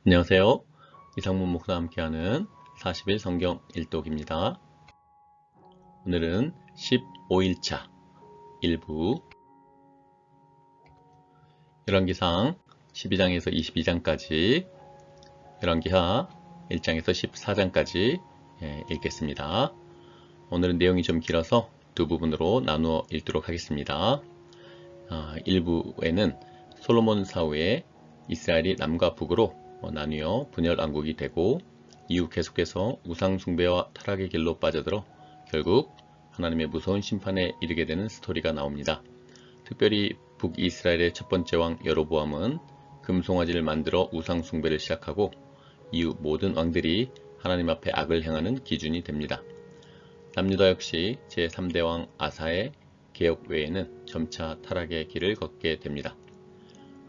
안녕하세요. 이상문 목사와 함께하는 40일 성경 일독입니다. 오늘은 15일차 일부 열왕기상 12장에서 22장까지, 열왕기하 1장에서 14장까지 읽겠습니다. 오늘은 내용이 좀 길어서 두 부분으로 나누어 읽도록 하겠습니다. 1부에는 솔로몬 사후에 이스라엘이 남과 북으로 나뉘어 분열왕국이 되고, 이후 계속해서 우상 숭배와 타락의 길로 빠져들어 결국 하나님의 무서운 심판에 이르게 되는 스토리가 나옵니다. 특별히 북이스라엘의 첫 번째 왕 여로보암은 금송아지를 만들어 우상 숭배를 시작하고, 이후 모든 왕들이 하나님 앞에 악을 행하는 기준이 됩니다. 남유다 역시 제3대 왕 아사의 개혁 외에는 점차 타락의 길을 걷게 됩니다.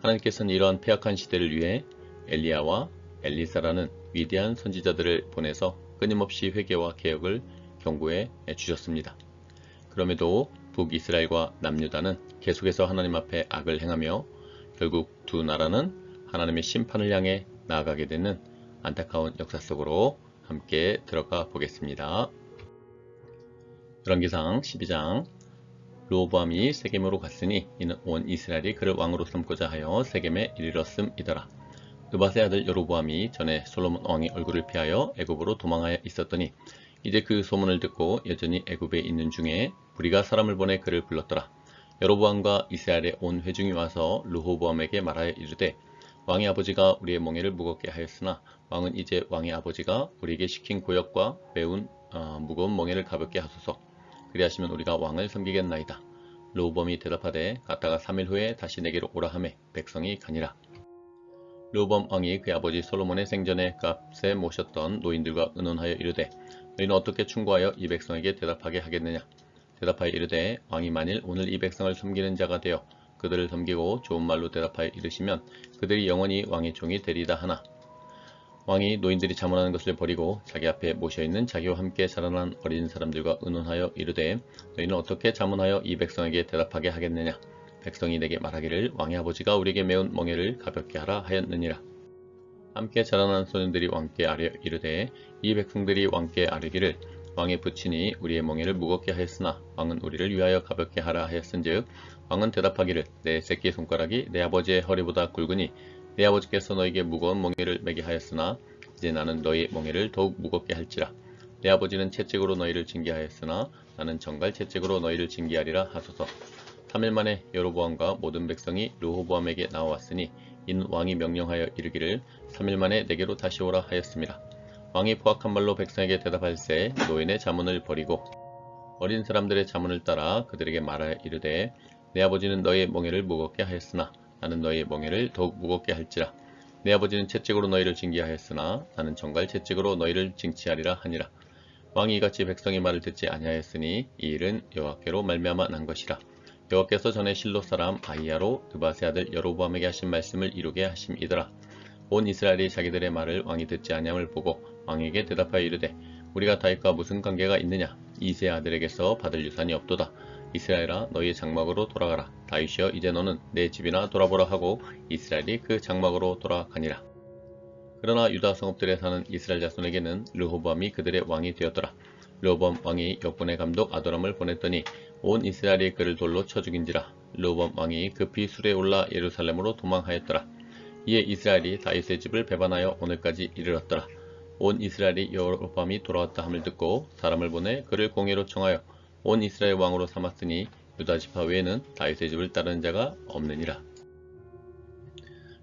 하나님께서는 이러한 폐악한 시대를 위해 엘리야와 엘리사라는 위대한 선지자들을 보내서 끊임없이 회개와 개혁을 경고해 주셨습니다. 그럼에도 북이스라엘과 남유다는 계속해서 하나님 앞에 악을 행하며 결국 두 나라는 하나님의 심판을 향해 나아가게 되는 안타까운 역사 속으로 함께 들어가 보겠습니다. 열왕기상 12장. 르호보암이 세겜으로 갔으니 이는 온 이스라엘이 그를 왕으로 삼고자 하여 세겜에 이르렀음이더라. 느밧의 아들 여로보암이 전에 솔로몬 왕의 얼굴을 피하여 애굽으로 도망하여 있었더니 이제 그 소문을 듣고 여전히 애굽에 있는 중에 부리가 사람을 보내 그를 불렀더라. 여로보암과 이스라엘의 온 회중이 와서 르호보암에게 말하여 이르되, 왕의 아버지가 우리의 멍에를 무겁게 하였으나 왕은 이제 왕의 아버지가 우리에게 시킨 고역과 매운 무거운 멍에를 가볍게 하소서. 그리하시면 우리가 왕을 섬기겠나이다. 르호보암이 대답하되, 갔다가 3일 후에 다시 내게로 오라 하매 백성이 가니라. 르호보암 왕이 그의 아버지 솔로몬의 생전에 그 앞에 모셨던 노인들과 의논하여 이르되, 너희는 어떻게 충고하여 이 백성에게 대답하게 하겠느냐. 대답하여 이르되, 왕이 만일 오늘 이 백성을 섬기는 자가 되어 그들을 섬기고 좋은 말로 대답하여 이르시면 그들이 영원히 왕의 종이 되리다 하나, 왕이 노인들이 자문하는 것을 버리고 자기 앞에 모셔있는 자기와 함께 자라난 어린 사람들과 의논하여 이르되, 너희는 어떻게 자문하여 이 백성에게 대답하게 하겠느냐. 백성이 내게 말하기를, 왕의 아버지가 우리에게 매운 멍에를 가볍게 하라 하였느니라. 함께 자라난 소년들이 왕께 아뢰 이르되, 이 백성들이 왕께 아뢰기를, 왕의 부친이 우리의 멍에를 무겁게 하였으나 왕은 우리를 위하여 가볍게 하라 하였은즉, 왕은 대답하기를, 내 새끼 손가락이 내 아버지의 허리보다 굵으니 내 아버지께서 너에게 무거운 멍에를 매게 하였으나 이제 나는 너희 멍에를 더욱 무겁게 할지라. 내 아버지는 채찍으로 너희를 징계하였으나 나는 정갈 채찍으로 너희를 징계하리라 하소서. 3일 만에 여로보암과 모든 백성이 르호보암에게 나와왔으니 이는 왕이 명령하여 이르기를 3일 만에 내게로 다시 오라 하였습니다. 왕이 포악한 말로 백성에게 대답할세 노인의 자문을 버리고 어린 사람들의 자문을 따라 그들에게 말하여 이르되, 내 아버지는 너희의 멍에를 무겁게 하였으나 나는 너희의 멍에를 더욱 무겁게 할지라. 내 아버지는 채찍으로 너희를 징계하였으나 나는 정갈 채찍으로 너희를 징치하리라 하니라. 왕이 이같이 백성의 말을 듣지 아니하였으니 이 일은 여호와께로 말미암아 난 것이라. 여호와께서 전에 실로 사람 아히야로 느밧의 아들 여로보암에게 하신 말씀을 이루게 하심이더라. 온 이스라엘이 자기들의 말을 왕이 듣지 아니함을 보고 왕에게 대답하여 이르되, 우리가 다윗과 무슨 관계가 있느냐. 이새의 아들에게서 받을 유산이 없도다. 이스라엘아, 너희의 장막으로 돌아가라. 다윗이여, 이제 너는 내 집이나 돌아보라 하고 이스라엘이 그 장막으로 돌아가니라. 그러나 유다 성읍들에 사는 이스라엘 자손에게는 르호보암이 그들의 왕이 되었더라. 르호보암 왕이 역군의 감독 아도람을 보냈더니 온 이스라엘이 그를 돌로 쳐 죽인지라. 르호보암 왕이 급히 수레에 올라 예루살렘으로 도망하였더라. 이에 이스라엘이 다윗의 집을 배반하여 오늘까지 이르렀더라. 온 이스라엘이 여로보암이 돌아왔다 함을 듣고 사람을 보내 그를 공회로 청하여 온 이스라엘 왕으로 삼았으니 유다 지파 외에는 다윗의 집을 따르는 자가 없느니라.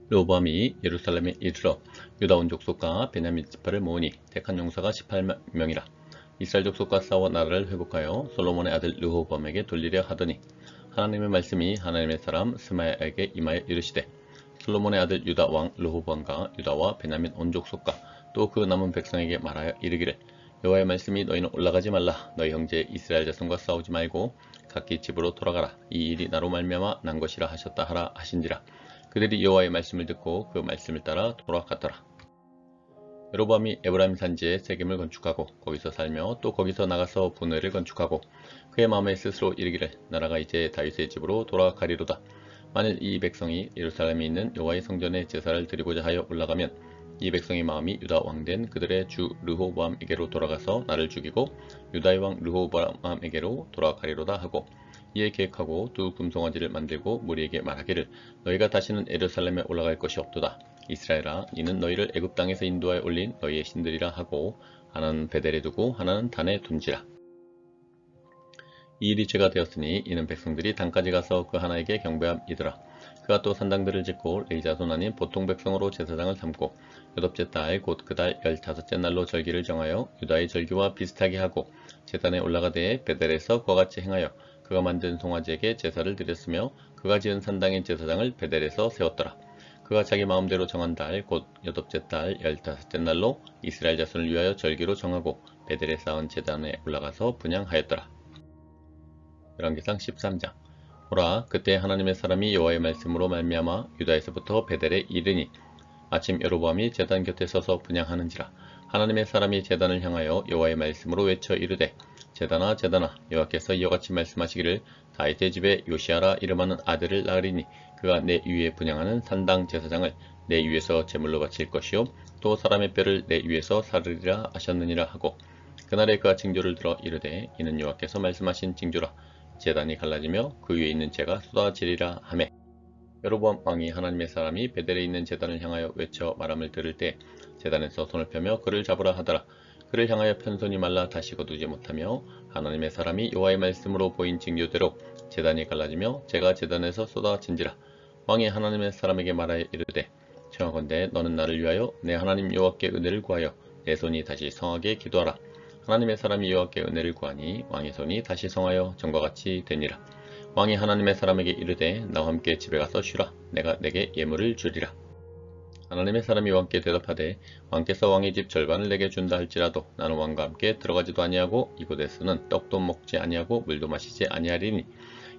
르호보암이 예루살렘에 이르러 유다 온 족속과 베냐민 지파를 모으니 택한 용사가 18명이라. 이스라엘 족속과 싸워 나라를 회복하여 솔로몬의 아들 르호보암에게 돌리려 하더니 하나님의 말씀이 하나님의 사람 스마야에게 임하여 이르시되, 솔로몬의 아들 유다 왕 르호보암과 유다와 베냐민 온 족속과 또 그 남은 백성에게 말하여 이르기를, 여호와의 말씀이 너희는 올라가지 말라. 너희 형제 이스라엘 자손과 싸우지 말고 각기 집으로 돌아가라. 이 일이 나로 말미암아 난 것이라 하셨다 하라 하신지라. 그들이 여호와의 말씀을 듣고 그 말씀을 따라 돌아갔더라. 여로보암이 에브라임 산지에 세겜을 건축하고 거기서 살며 또 거기서 나가서 분회를 건축하고 그의 마음에 스스로 이르기를, 나라가 이제 다윗의 집으로 돌아가리로다. 만일 이 백성이 예루살렘에 있는 여호와의 성전에 제사를 드리고자 하여 올라가면 이 백성의 마음이 유다 왕된 그들의 주 르호보암에게로 돌아가서 나를 죽이고 유다의 왕 르호보암에게로 돌아가리로다 하고, 이에 계획하고 두 금송아지를 만들고 무리에게 말하기를 너희가 다시는 예루살렘에 올라갈 것이 없도다. 이스라엘아, 이는 너희를 애굽 땅에서 인도하여 올린 너희의 신들이라 하고, 하나는 베델에 두고 하나는 단에 둔지라. 이 일이 죄가 되었으니 이는 백성들이 단까지 가서 그 하나에게 경배함이더라. 그가 또 산당들을 짓고 레위 자손 아닌 보통 백성으로 제사장을 삼고 여덟째 달 곧 그 달 15째 날로 절기를 정하여 유다의 절기와 비슷하게 하고, 제단에 올라가되 베델에서 그와 같이 행하여 그가 만든 송아지에게 제사를 드렸으며, 그가 지은 산당의 제사장을 베델에서 세웠더라. 그가 자기 마음대로 정한 달 곧 여덟째 달 15째 날로 이스라엘 자손을 위하여 절기로 정하고 베델에 쌓은 제단에 올라가서 분향하였더라. 열왕기상 13장. 보라, 그때 하나님의 사람이 여호와의 말씀으로 말미암아 유다에서부터 베델에 이르니, 아침 여로보암이 제단 곁에 서서 분향하는지라. 하나님의 사람이 제단을 향하여 여호와의 말씀으로 외쳐 이르되, 제단아 제단아, 여호와께서 이와 같이 말씀하시기를 다윗의 집에 요시아라 이름하는 아들을 낳으리니 그가 내 위에 분향하는 산당 제사장을 내 위에서 제물로 바칠 것이요 또 사람의 뼈를 내 위에서 사르리라 하셨느니라 하고, 그날에 그가 징조를 들어 이르되, 이는 여호와께서 말씀하신 징조라. 제단이 갈라지며 그 위에 있는 재가 쏟아지리라 하매, 여로보암 왕이 하나님의 사람이 베델에 있는 제단을 향하여 외쳐 말함을 들을 때 제단에서 손을 펴며 그를 잡으라 하더라. 그를 향하여 편손이 말라 다시 거두지 못하며, 하나님의 사람이 여호와의 말씀으로 보인 징조대로 제단이 갈라지며 재가 제단에서 쏟아진지라. 왕이 하나님의 사람에게 말하여 이르되, 청하건대 너는 나를 위하여 내 하나님 여호와께 은혜를 구하여 내 손이 다시 성하게 기도하라. 하나님의 사람이 여호와께 은혜를 구하니 왕의 손이 다시 성하여 전과 같이 되니라. 왕이 하나님의 사람에게 이르되, 나와 함께 집에 가서 쉬라. 내가 내게 예물을 주리라. 하나님의 사람이 왕께 대답하되, 왕께서 왕의 집 절반을 내게 준다 할지라도 나는 왕과 함께 들어가지도 아니하고 이곳에서는 떡도 먹지 아니하고 물도 마시지 아니하리니,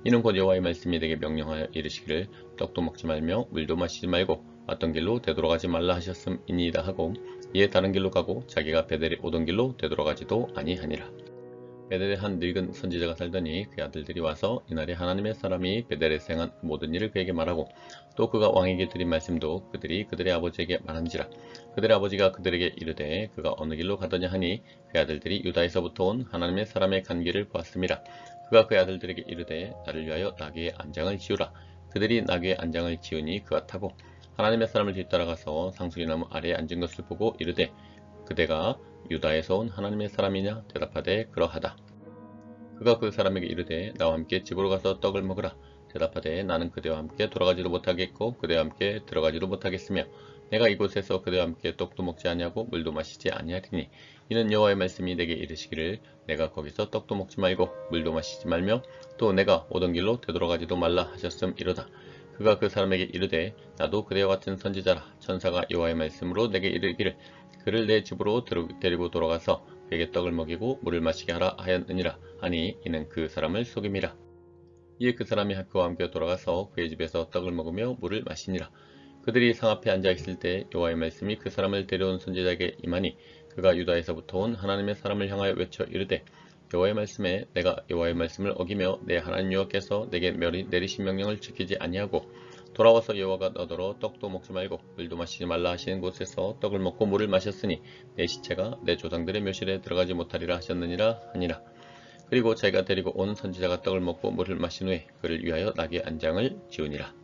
이는 곧 여호와의 말씀이 내게 명령하여 이르시기를 떡도 먹지 말며 물도 마시지 말고 왔던 길로 되돌아가지 말라 하셨음이니이다 하고, 이에 다른 길로 가고 자기가 베델에 오던 길로 되돌아가지도 아니하니라. 베델에 한 늙은 선지자가 살더니 그 아들들이 와서 이날에 하나님의 사람이 베델에서 행한 모든 일을 그에게 말하고, 또 그가 왕에게 드린 말씀도 그들이 그들의 아버지에게 말한지라. 그들의 아버지가 그들에게 이르되, 그가 어느 길로 가더냐 하니 그 아들들이 유다에서부터 온 하나님의 사람의 간 길을 보았음이라. 그가 그 아들들에게 이르되, 나를 위하여 나귀의 안장을 지으라. 그들이 나귀의 안장을 지으니 그가 타고 하나님의 사람을 뒤따라가서 상수리나무 아래에 앉은 것을 보고 이르되, 그대가 유다에서 온 하나님의 사람이냐? 대답하되 그러하다. 그가 그 사람에게 이르되, 나와 함께 집으로 가서 떡을 먹으라. 대답하되, 나는 그대와 함께 돌아가지도 못하겠고 그대와 함께 들어가지도 못하겠으며 내가 이곳에서 그대와 함께 떡도 먹지 아니하고 물도 마시지 아니하리니, 이는 여호와의 말씀이 내게 이르시기를 내가 거기서 떡도 먹지 말고 물도 마시지 말며 또 내가 오던 길로 되돌아가지도 말라 하셨음이로다. 그가 그 사람에게 이르되, 나도 그대와 같은 선지자라. 천사가 여호와의 말씀으로 내게 이르기를 그를 내 집으로 데리고 돌아가서 그에게 떡을 먹이고 물을 마시게 하라 하였느니라 하니, 이는 그 사람을 속임이라. 이에 그 사람이 그와 함께 돌아가서 그의 집에서 떡을 먹으며 물을 마시니라. 그들이 상 앞에 앉아 있을 때 여호와의 말씀이 그 사람을 데려온 선지자에게 임하니, 그가 유다에서부터 온 하나님의 사람을 향하여 외쳐 이르되, 여호와의 말씀에 내가 여호와의 말씀을 어기며 내 하나님 여호와께서 내게 내리신 명령을 지키지 아니하고 돌아와서 여호와가 너더러 떡도 먹지 말고 물도 마시지 말라 하시는 곳에서 떡을 먹고 물을 마셨으니 내 시체가 내 조상들의 묘실에 들어가지 못하리라 하셨느니라 하니라. 그리고 자기가 데리고 온 선지자가 떡을 먹고 물을 마신 후에 그를 위하여 나귀의 안장을 지으니라.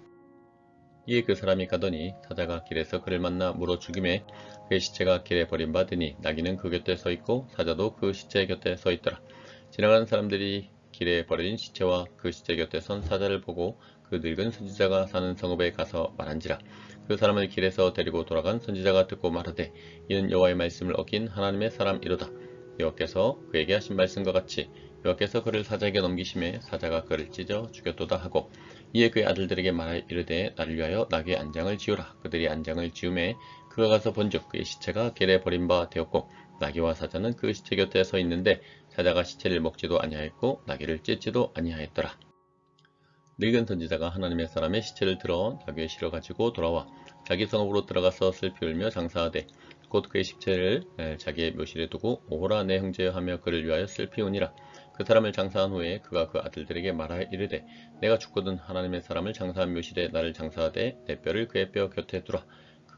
이에 그 사람이 가더니 사자가 길에서 그를 만나 물어 죽임에 그의 시체가 길에 버림받으니 나귀는 그 곁에 서 있고 사자도 그 시체 곁에 서 있더라. 지나가는 사람들이 길에 버려진 시체와 그 시체 곁에 선 사자를 보고 그 늙은 선지자가 사는 성읍에 가서 말한지라. 그 사람을 길에서 데리고 돌아간 선지자가 듣고 말하되, 이는 여호와의 말씀을 어긴 하나님의 사람이로다. 여호와께서 그에게 하신 말씀과 같이 여호와께서 그를 사자에게 넘기심에 사자가 그를 찢어 죽였도다 하고, 이에 그의 아들들에게 말하여 이르되, 나를 위하여 나귀의 안장을 지으라. 그들이 안장을 지음에 그가 가서 본즉 그의 시체가 길에 버린 바 되었고 나귀와 사자는 그 시체 곁에 서 있는데 사자가 시체를 먹지도 아니하였고 나귀를 찢지도 아니하였더라. 늙은 선지자가 하나님의 사람의 시체를 들어 나귀에 실어 가지고 돌아와 자기 성읍으로 들어가서 슬피 울며 장사하되, 곧 그의 시체를 자기의 묘실에 두고 오호라 내 형제여 하며 그를 위하여 슬피 우니라. 그 사람을 장사한 후에 그가 그 아들들에게 말하여 이르되, 내가 죽거든 하나님의 사람을 장사한 묘실에 나를 장사하되 내 뼈를 그의 뼈 곁에 두라.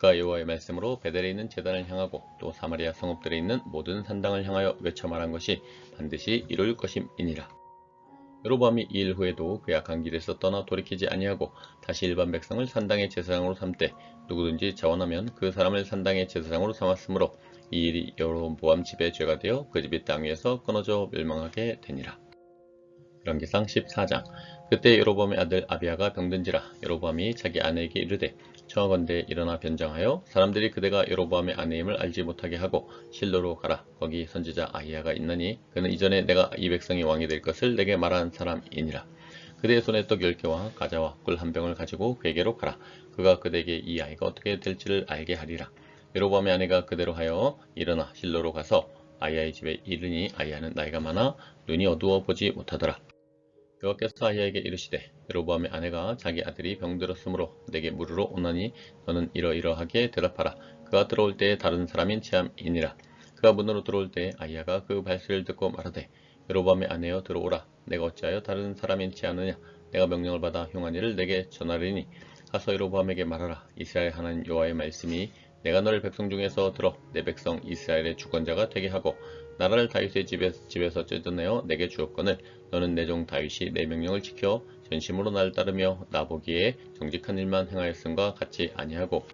그가 여호와의 말씀으로 베델에 있는 제단을 향하고 또 사마리아 성읍들에 있는 모든 산당을 향하여 외쳐 말한 것이 반드시 이룰 것임이니라. 여로보암이 이 일 후에도 그 악한 길에서 떠나 돌이키지 아니하고 다시 일반 백성을 산당의 제사장으로 삼되 누구든지 자원하면 그 사람을 산당의 제사장으로 삼았으므로 이 일이 여로보암 집의 죄가 되어 그 집이 땅 위에서 끊어져 멸망하게 되니라. 열왕기상 14장. 그때 여로보암의 아들 아비야가 병든지라. 여로보암이 자기 아내에게 이르되 청하건대 일어나 변장하여 사람들이 그대가 여로보암의 아내임을 알지 못하게 하고 실로로 가라. 거기 선지자 아히야가 있나니 그는 이전에 내가 이 백성이 왕이 될 것을 내게 말한 사람이니라. 그대의 손에 떡 10개와 가자와 꿀 한 병을 가지고 그에게로 가라. 그가 그대에게 이 아이가 어떻게 될지를 알게 하리라. 여로보암의 아내가 그대로 하여 일어나 실로로 가서 아히야의 집에 이르니 아히야는 나이가 많아 눈이 어두워 보지 못하더라. 여호와께서 아히야에게 이르시되 여로보암의 아내가 자기 아들이 병들었으므로 내게 물으러 오나니 너는 이러이러하게 대답하라. 그가 들어올 때에 다른 사람인 체함이니라. 그가 문으로 들어올 때에 아히야가 그 발소리를 듣고 말하되 여로보암의 아내여 들어오라. 내가 어찌하여 다른 사람인 체하느냐. 내가 명령을 받아 흉한 일을 내게 전하리니 가서 여로보암에게 말하라. 이스라엘 하나님 여호와의 말씀이 내가 너를 백성 중에서 들어 내 백성 이스라엘의 주권자가 되게 하고 나라를 다윗의 집에서 찢어내어 내게 주었거늘 너는 내 종 다윗이 내 명령을 지켜 전심으로 나를 따르며 나 보기에 정직한 일만 행하였음과 같이 아니하고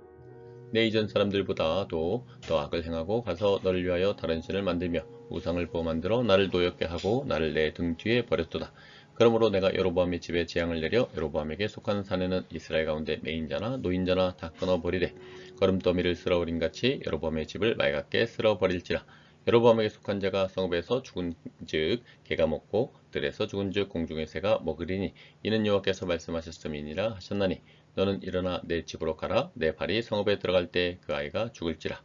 내 이전 사람들보다도 더 악을 행하고 가서 너를 위하여 다른 신을 만들며 우상을 보아 만들어 나를 노엽게 하고 나를 내 등 뒤에 버렸도다. 그러므로 내가 여로보암의 집에 재앙을 내려 여로보암에게 속한 사내는 이스라엘 가운데 매인자나 노인자나 다 끊어버리되 거름더미를 쓸어버림같이 여로보암의 집을 맑게 쓸어버릴지라. 여로보암에게 속한 자가 성읍에서 죽은즉 개가 먹고 들에서 죽은즉 공중의 새가 먹으리니 이는 여호와께서 말씀하셨음이니라 하셨나니 너는 일어나 내 집으로 가라. 내 발이 성읍에 들어갈 때 그 아이가 죽을지라.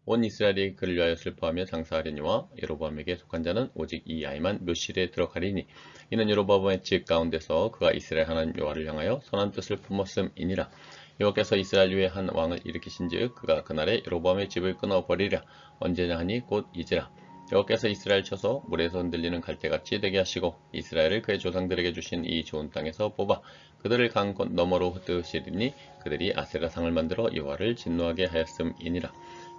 온 이스라엘이 그를 위하여 슬퍼하며 장사하려니와 여로보암에게 속한 자는 오직 이 아이만 묘실에 들어가리니 이는 여로보암의 집 가운데서 그가 이스라엘 하나님 여호와를 향하여 선한 뜻을 품었음이니라. 여호와께서 이스라엘 위에 한 왕을 일으키신즉 그가 그날에 여로보암의 집을 끊어버리랴. 언제냐 하니 곧 이제라. 여호와께서 이스라엘 쳐서 물에서 흔들리는 갈대같이 되게 하시고 이스라엘을 그의 조상들에게 주신 이 좋은 땅에서 뽑아 그들을 강 너머로 흩으시리니 그들이 아세라 상을 만들어 여호와를 진노하게 하였음이니라.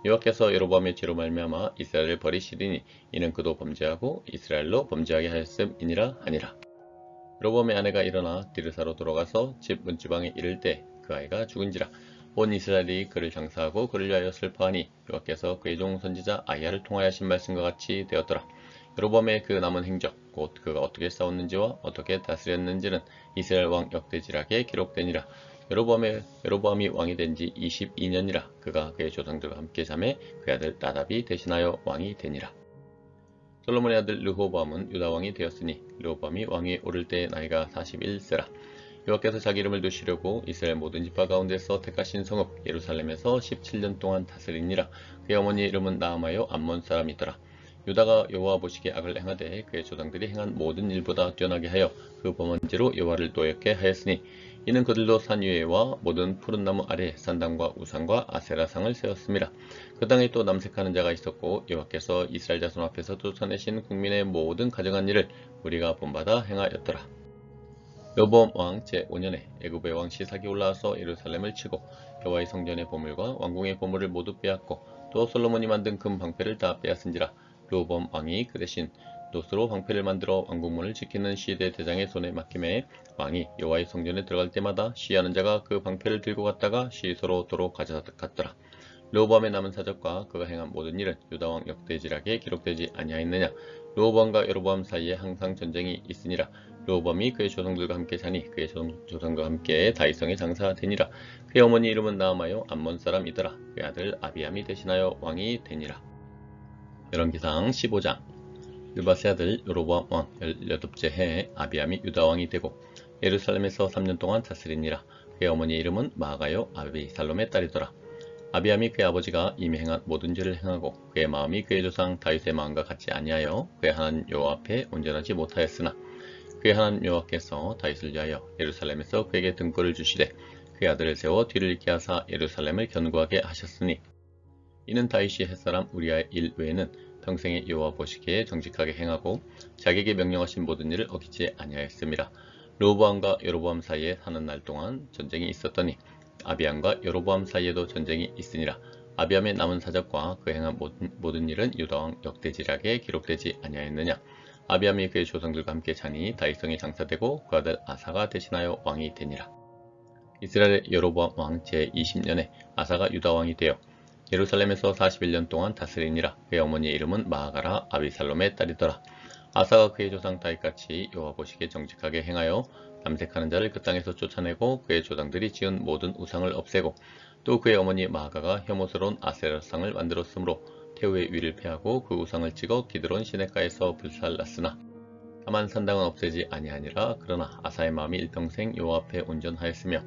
여호와께서 여로보암의 죄로 말미암아 이스라엘을 버리시리니 이는 그도 범죄하고 이스라엘로 범죄하게 하였음이니라 하니라. 여로보암의 아내가 일어나 디르사로 돌아가서 집 문지방에 이를 때 그 아이가 죽은지라. 온 이스라엘이 그를 장사하고 그를 위하여 슬퍼하니 여호와께서 그의 종 선지자 아히야를 통하여 하신 말씀과 같이 되었더라. 여로보암의 그 남은 행적 곧 그가 어떻게 싸웠는지와 어떻게 다스렸는지는 이스라엘 왕 역대지락에 기록되니라. 여로보암이 왕이 된 지 22년이라. 그가 그의 조상들과 함께 잠에 그 아들 나답이 대신하여 왕이 되니라. 솔로몬의 아들 르호보암은 유다 왕이 되었으니 르호보암이 왕위에 오를 때의 나이가 41세라. 여호와께서 자기 이름을 두시려고 이스라엘 모든 지파 가운데서 택하신 성읍 예루살렘에서 17년 동안 다스리니라. 그의 어머니의 이름은 나아마요 암몬 사람이더라. 유다가 여호와 보시기에 악을 행하되 그의 조상들이 행한 모든 일보다 뛰어나게 하여 그 범언지로 여호와를 노엽게 하였으니 이는 그들도 산 위에와 모든 푸른 나무 아래 산당과 우상과 아세라상을 세웠습니다. 그 땅에 또 남색하는 자가 있었고 여호와께서 이스라엘 자손 앞에서 쫓아내신 국민의 모든 가정한 일을 우리가 본받아 행하였더라. 여로보암 왕 제5년에 애굽의 왕 시삭이 올라와서 예루살렘을 치고 여호와의 성전의 보물과 왕궁의 보물을 모두 빼앗고 또 솔로몬이 만든 금 방패를 다 빼앗은지라. 르호보암 왕이 그 대신 놋으로 방패를 만들어 왕궁문을 지키는 시대 대장의 손에 맡김에 왕이 여호와의 성전에 들어갈 때마다 시하는 자가 그 방패를 들고 갔다가 시소로 도로 가져갔더라. 르호보암의 남은 사적과 그가 행한 모든 일은 유다 왕 역대지락에 기록되지 아니하였느냐. 르호보암과 여로보암 사이에 항상 전쟁이 있으니라. 르호보암이 그의 조상들과 함께 자니 그의 조상과 함께 다윗성에 장사되니라. 그의 어머니 이름은 나아마요 암몬 사람이더라. 그의 아들 아비암이 대신하여 왕이 되니라. 열왕기상 15장. 느바세 아들 여로보암 왕 18째 해에 아비암이 유다 왕이 되고 예루살렘에서 3년 동안 다스리니라. 그의 어머니 이름은 마아가요 아비살롬의 딸이더라. 아비암이 그의 아버지가 이미 행한 모든 죄를 행하고 그의 마음이 그의 조상 다윗의 마음과 같이 아니하여 그의 하나님 여호와 앞에 온전하지 못하였으나 그의 하나님 여호와께서 다윗을 위하여 예루살렘에서 그에게 등불을 주시되 그의 아들을 세워 뒤를 잇게 하사 예루살렘을 견고하게 하셨으니 이는 다윗이 햇사람 우리아의 일 외에는 평생에 여호와 보시기에 정직하게 행하고 자기에게 명령하신 모든 일을 어기지 아니하였습니다. 르호보암과 여로보암 사이에 사는 날 동안 전쟁이 있었더니 아비암과 여로보암 사이에도 전쟁이 있으니라. 아비암의 남은 사적과 그 행한 모든 일은 유다왕 역대지략에 기록되지 아니하였느냐. 아비암이 그의 조상들과 함께 자니 다윗성에 장사되고 그 아들 아사가 대신하여 왕이 되니라. 이스라엘의 여로보암 왕 제20년에 아사가 유다 왕이 되어 예루살렘에서 41년 동안 다스리니라. 그의 어머니의 이름은 마아가라 아비살롬의 딸이더라. 아사가 그의 조상 다윗같이 여호와 보시기에 정직하게 행하여 남색하는 자를 그 땅에서 쫓아내고 그의 조상들이 지은 모든 우상을 없애고 또 그의 어머니 마아가가 혐오스러운 아세라상을 만들었으므로 태우의 위를 패하고 그 우상을 찍어 기드론 시냇가에서 불살랐으나 다만 산당은 없애지 아니하니라. 그러나 아사의 마음이 일평생 여호와 앞에 온전하였으며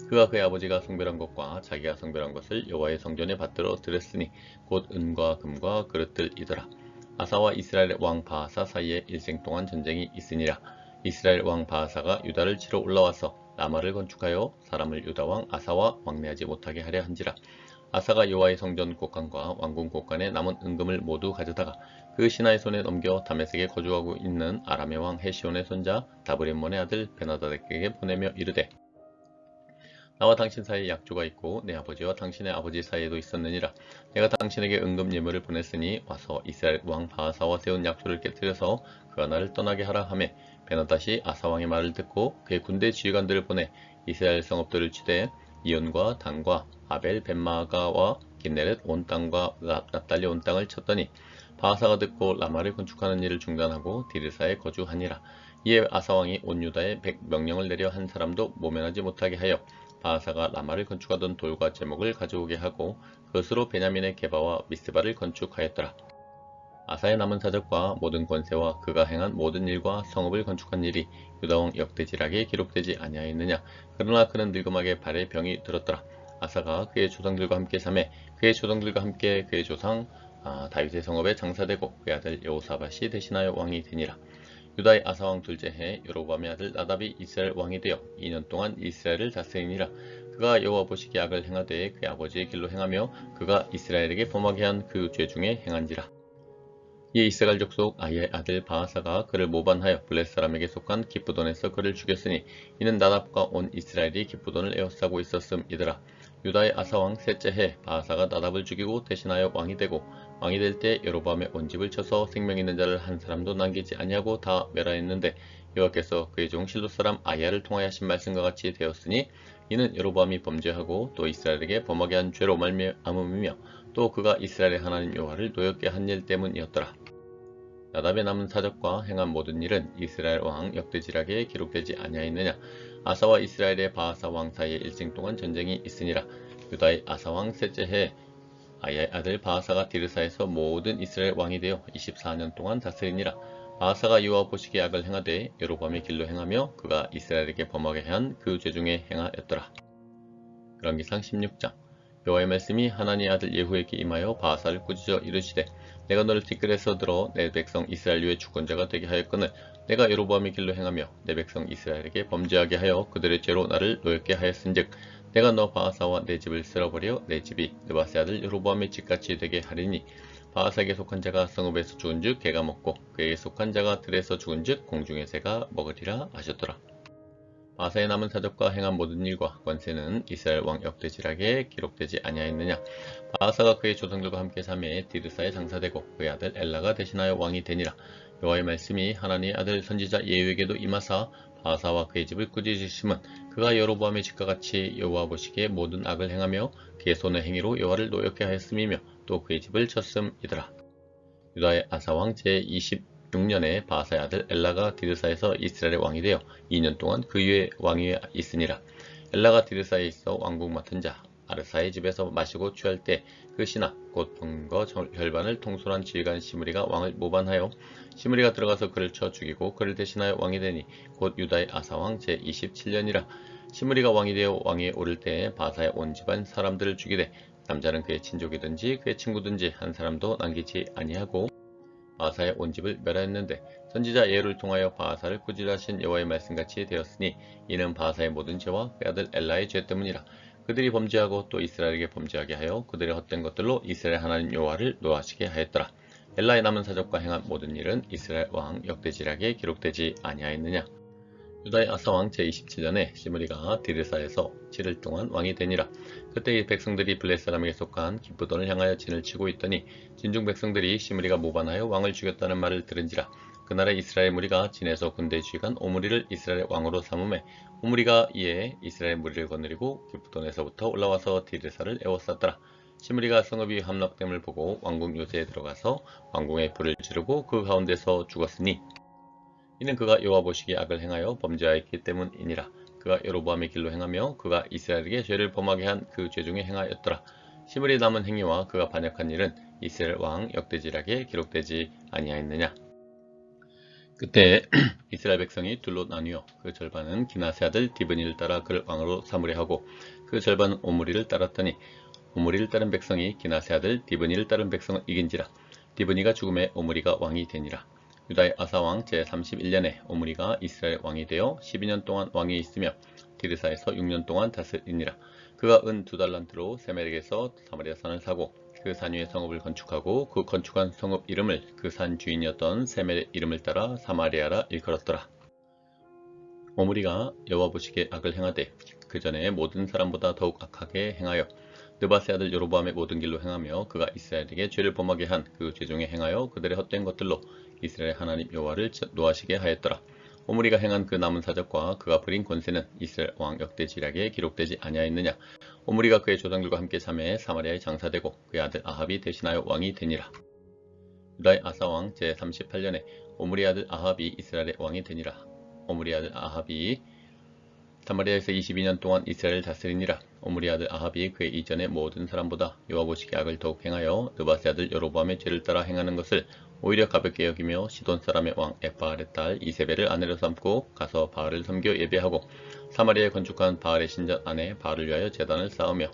그가 그의 아버지가 성별한 것과 자기가 성별한 것을 여호와의 성전에 받들어 드렸으니 곧 은과 금과 그릇들이더라. 아사와 이스라엘의 왕 바하사 사이에 일생 동안 전쟁이 있으니라. 이스라엘 왕 바하사가 유다를 치러 올라와서 라마를 건축하여 사람을 유다 왕 아사와 왕래하지 못하게 하려 한지라. 아사가 여호와의 성전 곳간과 왕궁 곳간에 남은 은금을 모두 가져다가 그 신하의 손에 넘겨 다메섹에 거주하고 있는 아람의 왕 헤시온의 손자 다브림몬의 아들 베나다덱에게 보내며 이르되 나와 당신 사이에 약조가 있고 내 아버지와 당신의 아버지 사이에도 있었느니라. 내가 당신에게 은금 예물을 보냈으니 와서 이스라엘 왕 바하사와 세운 약조를 깨뜨려서 그가 나를 떠나게 하라 하매 베나닷이 아사 왕의 말을 듣고 그의 군대 지휘관들을 보내 이스라엘 성읍들을 치되 이온과 단과 아벨 벤마가와 긴네렛 온 땅과 납달리 온 땅을 쳤더니 바하사가 듣고 라마를 건축하는 일을 중단하고 디르사에 거주하니라. 이에 아사왕이 온 유다에 100명령을 내려 한 사람도 모면하지 못하게 하여 바하사가 라마를 건축하던 돌과 제목을 가져오게 하고 그것으로 베냐민의 게바와 미스바를 건축하였더라. 아사의 남은 사적과 모든 권세와 그가 행한 모든 일과 성읍을 건축한 일이 유다왕 역대지락에 기록되지 아니하였느냐. 그러나 그는 늙음하게 발에 병이 들었더라. 아사가 그의 조상들과 함께 자매 그의 조상들과 함께 그의 조상 다윗의 성읍에 장사되고 그의 아들 여호사밧이 대신하여 왕이 되니라. 유다의 아사왕 둘째 해 여로보암의 아들 나답이 이스라엘 왕이 되어 2년 동안 이스라엘을 다스리니라. 그가 여호와 보시기에 악을 행하되 그의 아버지의 길로 행하며 그가 이스라엘에게 범하게 한 그 죄 중에 행한지라. 이에 이스라엘 족속 아이의 아들 바하사가 그를 모반하여 블레 사람에게 속한 기쁘돈에서 그를 죽였으니 이는 나답과 온 이스라엘이 기쁘돈을 에워싸고 있었음이더라. 유다의 아사왕 셋째 해 바하사가 나답을 죽이고 대신하여 왕이 되고 왕이 될 때 여로보암의 온 집을 쳐서 생명 있는 자를 한 사람도 남기지 아니하고 다 멸하였는데 여호와께서 그의 종 실로 사람 아야를 통하여 하신 말씀과 같이 되었으니 이는 여로보암이 범죄하고 또 이스라엘에게 범하게 한 죄로 말미암음이며 또 그가 이스라엘의 하나님 여호와를 노엽게 한 일 때문이었더라. 나답의 남은 사적과 행한 모든 일은 이스라엘 왕 역대지락에 기록되지 아니하였느냐. 아사와 이스라엘의 바하사 왕 사이에 일생 동안 전쟁이 있으니라. 유다의 아사 왕 셋째 해 아야의 아들 바하사가 디르사에서 모든 이스라엘 왕이 되어 24년 동안 다스리니라. 바하사가 여호와 보시기에 악을 행하되 여로보암의 길로 행하며 그가 이스라엘에게 범하게 한 그 죄 중에 행하였더라. 열왕기상 16장. 여호와의 말씀이 하나니의 아들 예후에게 임하여 바하사를 꾸짖어 이르시되 내가 너를 티끌에서 들어 내 백성 이스라엘 위에 주권자가 되게 하였거늘 내가 여로보암의 길로 행하며 내 백성 이스라엘에게 범죄하게 하여 그들의 죄로 나를 노엽게 하였은즉 내가 너 바하사와 내 집을 쓸어버려 내 집이 느바세 아들 여로보암의 집같이 되게 하리니 바하사에게 속한 자가 성읍에서 죽은즉 개가 먹고 그에게 속한 자가 들에서 죽은즉 공중의 새가 먹으리라 하셨더라. 바하사의 남은 사적과 행한 모든 일과 권세는 이스라엘 왕 역대지락에 기록되지 아니하였느냐. 바하사가 그의 조상들과 함께 자매에 디르사에 장사되고 그의 아들 엘라가 대신하여 왕이 되니라. 여호와의 말씀이 하나님의 아들 선지자 예후에게도 임하사 바하사와 그의 집을 꾸짖으심은 그가 여로보암의 집과 같이 여호와 보시기에 모든 악을 행하며 그의 손의 행위로 여호와를 노엽게 하였음이며 또 그의 집을 쳤음이더라. 유다의 아사왕 제26년에 바하사의 아들 엘라가 디르사에서 이스라엘의 왕이 되어 2년 동안 그 위에 왕위에 있으니라. 엘라가 디르사에 있어 왕국 맡은 자 아르사의 집에서 마시고 취할 때 그 신하 곧 병거 혈반을 통솔한 지휘관 시므리가 왕을 모반하여 시므리가 들어가서 그를 쳐 죽이고 그를 대신하여 왕이 되니 곧 유다의 아사왕 제27년이라. 시므리가 왕이 되어 왕위에 오를 때에 바하사의 온 집안 사람들을 죽이되 남자는 그의 친족이든지 그의 친구든지 한 사람도 남기지 아니하고 바하사의 온 집을 멸하였는데 선지자 예후를 통하여 바하사를 꾸짖으신 여호와의 말씀같이 되었으니 이는 바하사의 모든 죄와 그의 아들 엘라의 죄 때문이라. 그들이 범죄하고 또 이스라엘에게 범죄하게 하여 그들의 헛된 것들로 이스라엘 하나님 여호와를 노하시게 하였더라. 엘라의 남은 사적과 행한 모든 일은 이스라엘 왕 역대지락에 기록되지 아니하였느냐. 유다의 아사왕 제27년에 시므리가 디르사에서 7일 동안 왕이 되니라. 그때 이 백성들이 블레 사람에게 속한 기브돈을 향하여 진을 치고 있더니 진중 백성들이 시므리가 모반하여 왕을 죽였다는 말을 들은지라. 그날에 이스라엘 무리가 진에서 군대 지휘관 오므리를 이스라엘 왕으로 삼음에 오므리가 이에 이스라엘 무리를 거느리고 기브돈에서부터 올라와서 디르사를 에워쌌더라. 시므리가 성읍이 함락됨을 보고 왕궁 요새에 들어가서 왕궁에 불을 지르고 그 가운데서 죽었으니 이는 그가 여호와 보시기에 악을 행하여 범죄하였기 때문이니라. 그가 여로보암의 길로 행하며 그가 이스라엘에게 죄를 범하게 한 그 죄 중에 행하였더라. 시므리 남은 행위와 그가 반역한 일은 이스라엘 왕 역대지락에 기록되지 아니하였느냐. 그때 이스라엘 백성이 둘로 나뉘어 그 절반은 기나세 아들 디브니를 따라 그를 왕으로 삼으려 하고 그 절반은 오므리를 따랐더니 오므리를 따른 백성이 기나세 아들 디브니를 따른 백성을 이긴지라. 디브니가 죽음에 오므리가 왕이 되니라. 유다의 아사왕 제31년에 오므리가 이스라엘 왕이 되어 12년 동안 왕이 있으며 디르사에서 6년 동안 다스리니라. 그가 은 2달란트로 세멜에게서 사마리아 산을 사고 그 산 위에 성읍을 건축하고 그 건축한 성읍 이름을 그 산 주인이었던 세멜의 이름을 따라 사마리아라 일컬었더라. 오므리가 여호와 보시기에 악을 행하되 그 전에 모든 사람보다 더욱 악하게 행하여 느바세 아들 여로보암의 모든 길로 행하며 그가 이스라엘에게 죄를 범하게 한 그 죄 중에 행하여 그들의 헛된 것들로 이스라엘 하나님 여호와를 노하시게 하였더라. 오므리가 행한 그 남은 사적과 그가 부린 권세는 이스라엘 왕 역대지략에 기록되지 아니하였느냐. 오므리가 그의 조상들과 함께 삼해 사마리아에 장사되고 그의 아들 아합이 대신하여 왕이 되니라. 유다의 아사왕 제38년에 오므리 아들 아합이 이스라엘의 왕이 되니라. 오므리 아들 아합이 사마리아에서 22년 동안 이스라엘을 다스리니라. 오므리 아들 아합이 그의 이전의 모든 사람보다 여호와 보시기에 악을 더욱 행하여 느바세 아들 여로보암의 죄를 따라 행하는 것을 오히려 가볍게 여기며 시돈 사람의 왕 에바알의 딸 이세벨을 아내로 삼고 가서 바알을 섬겨 예배하고 사마리아에 건축한 바알의 신전 안에 바알을 위하여 제단을 쌓으며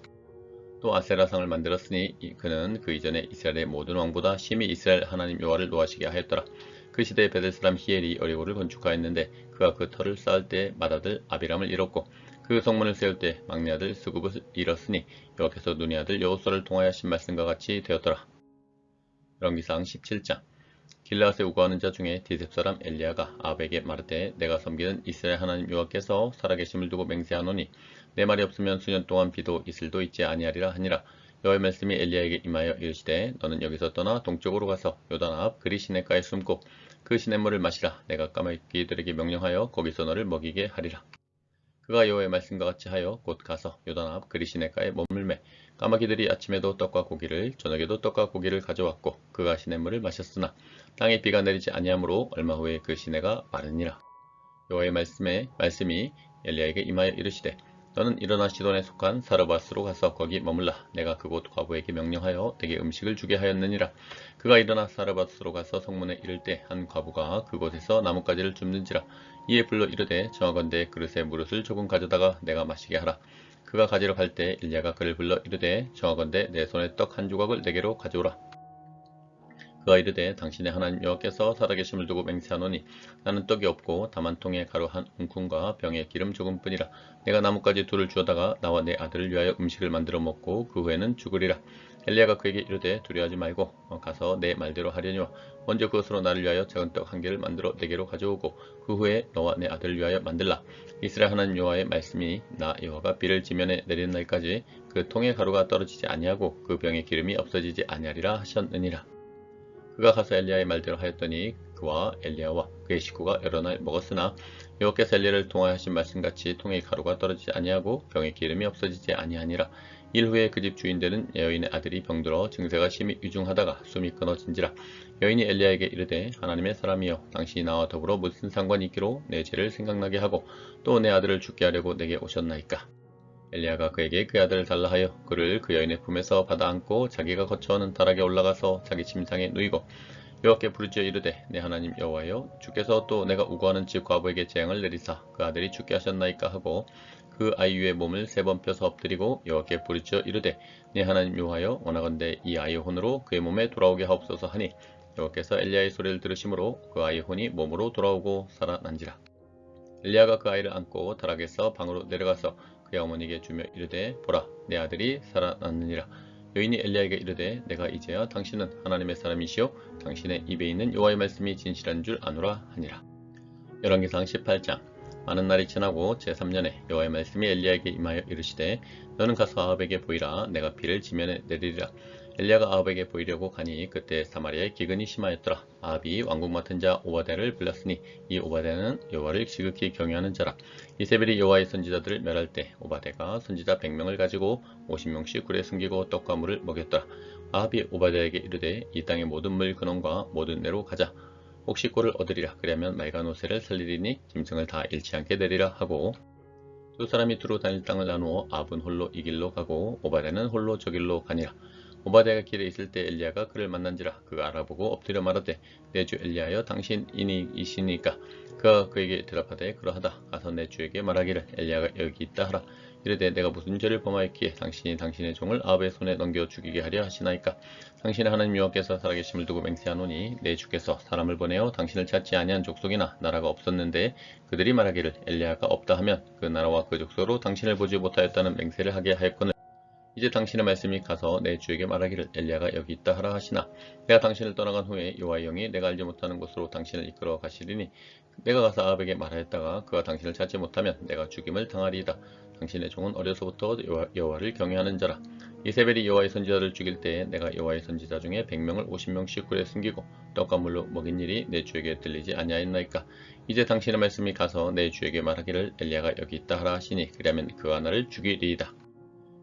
또 아세라상을 만들었으니 그는 그 이전에 이스라엘의 모든 왕보다 심히 이스라엘 하나님 여호와를 노하시게 하였더라. 그 시대에 베델 사람 히엘이 여리고를 건축하였는데 그가 그 터를 쌓을 때 맏아들 아비람을 잃었고 그 성문을 세울 때 막내 아들 스굽을 잃었으니 여호와께서 눈의 아들 여호수아를 통하여 하신 말씀과 같이 되었더라. 열왕기상 17장. 길라앗에 우거하는 자 중에 디셉 사람 엘리야가 아합에게 말하되 내가 섬기는 이스라엘 하나님 여호와께서 살아계심을 두고 맹세하노니 내 말이 없으면 수년 동안 비도 이슬도 있지 아니하리라 하니라. 여호와의 말씀이 엘리야에게 임하여 이르시되 너는 여기서 떠나 동쪽으로 가서 요단 앞 그리 시냇가에 숨고 그 시냇물을 마시라. 내가 까마귀들에게 명령하여 거기서 너를 먹이게 하리라. 그가 여호와의 말씀과 같이 하여 곧 가서 요단 앞 그리 시냇가에 머물매 까마귀들이 아침에도 떡과 고기를 저녁에도 떡과 고기를 가져왔고 그가 시냇물을 마셨으나 땅에 비가 내리지 아니하므로 얼마 후에 그 시내가 마르니라. 여호와의 말씀이 엘리야에게 임하여 이르시되 너는 일어나 시돈에 속한 사르밧으로 가서 거기 머물라. 내가 그곳 과부에게 명령하여 내게 음식을 주게 하였느니라. 그가 일어나 사르밧으로 가서 성문에 이를 때 한 과부가 그곳에서 나뭇가지를 줍는지라. 이에 불러 이르되 정하건대 그릇에 무릇을 조금 가져다가 내가 마시게 하라. 그가 가지러 갈 때 엘리야가 그를 불러 이르되 정하건대 내 손에 떡 한 조각을 내게로 가져오라. 그가 이르되 당신의 하나님 여호와께서 살아계심을 두고 맹세하노니 나는 떡이 없고 다만 통에 가루 한 움큼과 병에 기름 조금뿐이라. 내가 나뭇가지 둘을 주어다가 나와 내 아들을 위하여 음식을 만들어 먹고 그 후에는 죽으리라. 엘리야가 그에게 이르되 두려워하지 말고 가서 내 말대로 하려니와 먼저 그것으로 나를 위하여 작은 떡 한 개를 만들어 내게로 가져오고 그 후에 너와 내 아들을 위하여 만들라. 이스라엘 하나님 여호와의 말씀이 나 여호와가 비를 지면에 내리는 날까지 그 통에 가루가 떨어지지 아니하고 그 병에 기름이 없어지지 아니하리라 하셨느니라. 그가 가서 엘리야의 말대로 하였더니 그와 엘리야와 그의 식구가 여러 날 먹었으나 여호와께서 엘리야를 통하여 하신 말씀같이 통에 가루가 떨어지지 아니하고 병에 기름이 없어지지 아니하니라. 일 후에 그 집 주인되는 여인의 아들이 병들어 증세가 심히 위중하다가 숨이 끊어진지라. 여인이 엘리야에게 이르되 하나님의 사람이여 당신이 나와 더불어 무슨 상관이 있기로 내 죄를 생각나게 하고 또 내 아들을 죽게 하려고 내게 오셨나이까. 엘리야가 그에게 그 아들을 달라 하여 그를 그 여인의 품에서 받아 안고 자기가 거처하는 다락에 올라가서 자기 침상에 누이고 여호와께 부르짖어 이르되 내 하나님 여호와여 주께서 또 내가 우거하는 집 과부에게 재앙을 내리사 그 아들이 죽게 하셨나이까 하고 그 아이 위에 몸을 3번 펴서 엎드리고 여호와께 부르짖어 이르되 내 하나님 여호와여 원하건대 이 아이의 혼으로 그의 몸에 돌아오게 하옵소서 하니 여호와께서 엘리야의 소리를 들으심으로 그 아이의 혼이 몸으로 돌아오고 살아난지라. 엘리야가 그 아이를 안고 다락에서 방으로 내려가서 그의 어머니에게 주며 이르되 보라 내 아들이 살아났느니라. 여인이 엘리야에게 이르되 내가 이제야 당신은 하나님의 사람이시요 당신의 입에 있는 여호와의 말씀이 진실한 줄 아노라 하니라. 열왕기상 18장. 많은 날이 지나고 제3년에 여호와의 말씀이 엘리야에게 임하여 이르시되 너는 가서 아합에게 보이라. 내가 비를 지면에 내리리라. 엘리야가 아합에게 보이려고 가니 그때 사마리아에 기근이 심하였더라. 아합이 왕궁 맡은 자 오바댜를 불렀으니 이 오바댜는 여호와를 지극히 경외하는 자라. 이세벨이 여호와의 선지자들을 멸할 때 오바댜가 선지자 100명을 가지고 50명씩 굴에 숨기고 떡과 물을 먹였더라. 아합이 오바댜에게 이르되 이 땅의 모든 물 근원과 모든 내로 가자. 혹시 꼴을 얻으리라. 그리하면 말가노새를 살리리니 짐승을 다 잃지 않게 되리라 하고 두 사람이 두루 다닐 땅을 나누어 아합은 홀로 이 길로 가고 오바댜는 홀로 저 길로 가니라. 오바댜가 길에 있을 때 엘리야가 그를 만난지라. 그가 알아보고 엎드려 말하되 내 주 엘리야여 당신이니이시니까. 그가 그에게 대답하되 그러하다. 가서 내 주에게 말하기를 엘리야가 여기 있다 하라. 이르되 내가 무슨 죄를 범하였기에 당신이 당신의 종을 아합의 손에 넘겨 죽이게 하려 하시나이까. 당신의 하나님 여호와께서 살아계심을 두고 맹세하노니 내 주께서 사람을 보내어 당신을 찾지 아니한 족속이나 나라가 없었는데 그들이 말하기를 엘리야가 없다 하면 그 나라와 그 족속으로 당신을 보지 못하였다는 맹세를 하게 하였거늘 이제 당신의 말씀이 가서 내 주에게 말하기를 엘리야가 여기 있다 하라 하시나 내가 당신을 떠나간 후에 여호와의 영이 내가 알지 못하는 곳으로 당신을 이끌어 가시리니 내가 가서 아합에게 말하였다가 그가 당신을 찾지 못하면 내가 죽임을 당하리이다. 당신의 종은 어려서부터 여호와를 경외하는 자라. 이세벨이 여호와의 선지자를 죽일 때에 내가 여호와의 선지자 중에 100명을 50명씩 굴에 숨기고 떡과 물로 먹인 일이 내 주에게 들리지 아니하였나이까. 이제 당신의 말씀이 가서 내 주에게 말하기를 엘리야가 여기 있다 하라 하시니 그리하면 그가 나를 죽이리이다.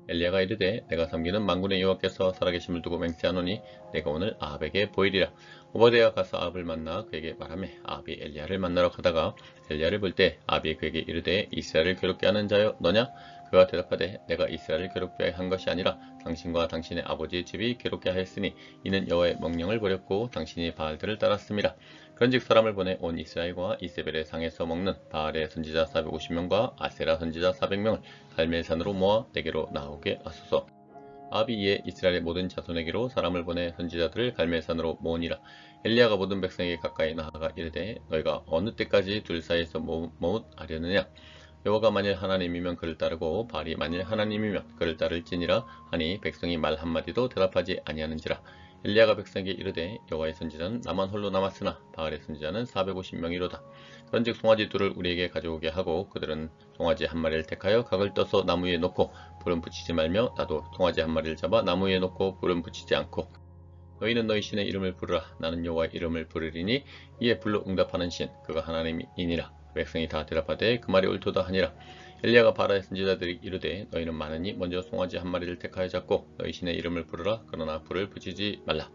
엘리야가 이르되 내가 섬기는 만군의 여호와께서 살아계심을 두고 맹세하노니 내가 오늘 아합에게 보이리라. 오바댜가 가서 아합을 만나 그에게 말하매 아합이 엘리야를 만나러 가다가 엘리야를 볼 때 아합이 그에게 이르되 이스라엘을 괴롭게 하는 자여 너냐? 그가 대답하되 내가 이스라엘을 괴롭게 한 것이 아니라 당신과 당신의 아버지의 집이 괴롭게 하였으니 이는 여호와의 명령을 버렸고 당신이 바알들을 따랐음이라. 그런즉 사람을 보내 온 이스라엘과 이세벨의 상에서 먹는 바알의 선지자 450명과 아세라 선지자 400명을 갈멜산으로 모아 내게로 나오게 하소서. 아합이 이에 이스라엘의 모든 자손에게로 사람을 보내 선지자들을 갈멜산으로 모으니라. 엘리야가 모든 백성에게 가까이 나아가 이르되 너희가 어느 때까지 둘 사이에서 머뭇하려느냐. 여호와가 만일 하나님이면 그를 따르고 바알이 만일 하나님이면 그를 따를지니라 하니 백성이 말 한마디도 대답하지 아니하는지라. 엘리야가 백성에게 이르되 여호와의 선지자는 나만 홀로 남았으나 바알의 선지자는 450명이로다. 그런즉 송아지 둘을 우리에게 가져오게 하고 그들은 송아지 한 마리를 택하여 각을 떠서 나무 위에 놓고 불은 붙이지 말며 나도 송아지 한 마리를 잡아 나무 위에 놓고 불은 붙이지 않고 너희는 너희 신의 이름을 부르라. 나는 여호와의 이름을 부르리니 이에 불로 응답하는 신 그가 하나님이니라. 백성이 다 대답하되 그 말이 옳도다 하니라. 엘리야가 바알의 선지자들이 이르되 너희는 많으니 먼저 송아지 한 마리를 택하여 잡고 너희 신의 이름을 부르라. 그러나 불을 붙이지 말라.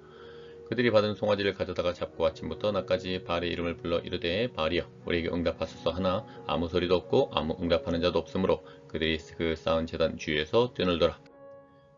그들이 받은 송아지를 가져다가 잡고 아침부터 낮까지 바알의 이름을 불러 이르되 바알이여 우리에게 응답하소서 하나 아무 소리도 없고 아무 응답하는 자도 없으므로 그들이 그 쌓은 제단 주위에서 뛰놀더라.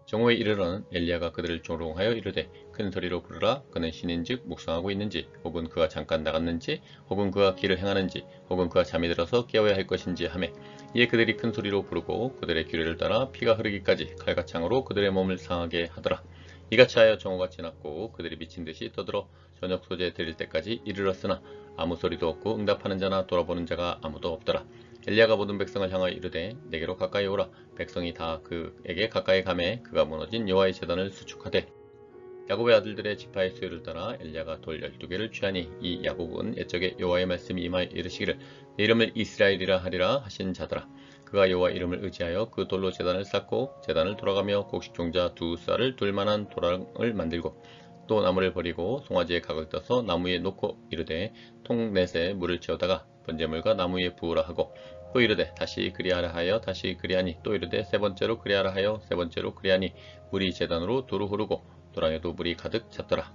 정오에 이르러는 엘리야가 그들을 조롱하여 이르되 큰 소리로 부르라. 그는 신인즉 묵상하고 있는지 혹은 그가 잠깐 나갔는지 혹은 그가 길을 행하는지 혹은 그가 잠이 들어서 깨어야 할 것인지 하매 이에 그들이 큰 소리로 부르고 그들의 규례를 따라 피가 흐르기까지 칼과 창으로 그들의 몸을 상하게 하더라. 이같이 하여 정오가 지났고 그들이 미친 듯이 떠들어 저녁 소재 드릴 때까지 이르렀으나 아무 소리도 없고 응답하는 자나 돌아보는 자가 아무도 없더라. 엘리야가 모든 백성을 향하여 이르되 내게로 가까이 오라. 백성이 다 그에게 가까이 가매 그가 무너진 여호와의 제단을 수축하되 야곱의 아들들의 지파의 수요를 따라 엘리야가 돌 12개를 취하니 이 야곱은 옛적에 여호와의 말씀이 임하여 이르시기를 내 이름을 이스라엘이라 하리라 하신 자더라. 그가 여호와 이름을 의지하여 그 돌로 제단을 쌓고 제단을 돌아가며 곡식 종자 2쌀을 둘 만한 도랑을 만들고 또 나무를 버리고 송아지에 각을 떠서 나무 위에 놓고 이르되 통 넷에 물을 채우다가 번제물과 나무 위에 부으라 하고 또 이르되 다시 그리하라 하여 다시 그리하니 또 이르되 세 번째로 그리하라 하여 세 번째로 그리하니 물이 제단으로 두루 흐르고 도랑에도 물이 가득 찼더라.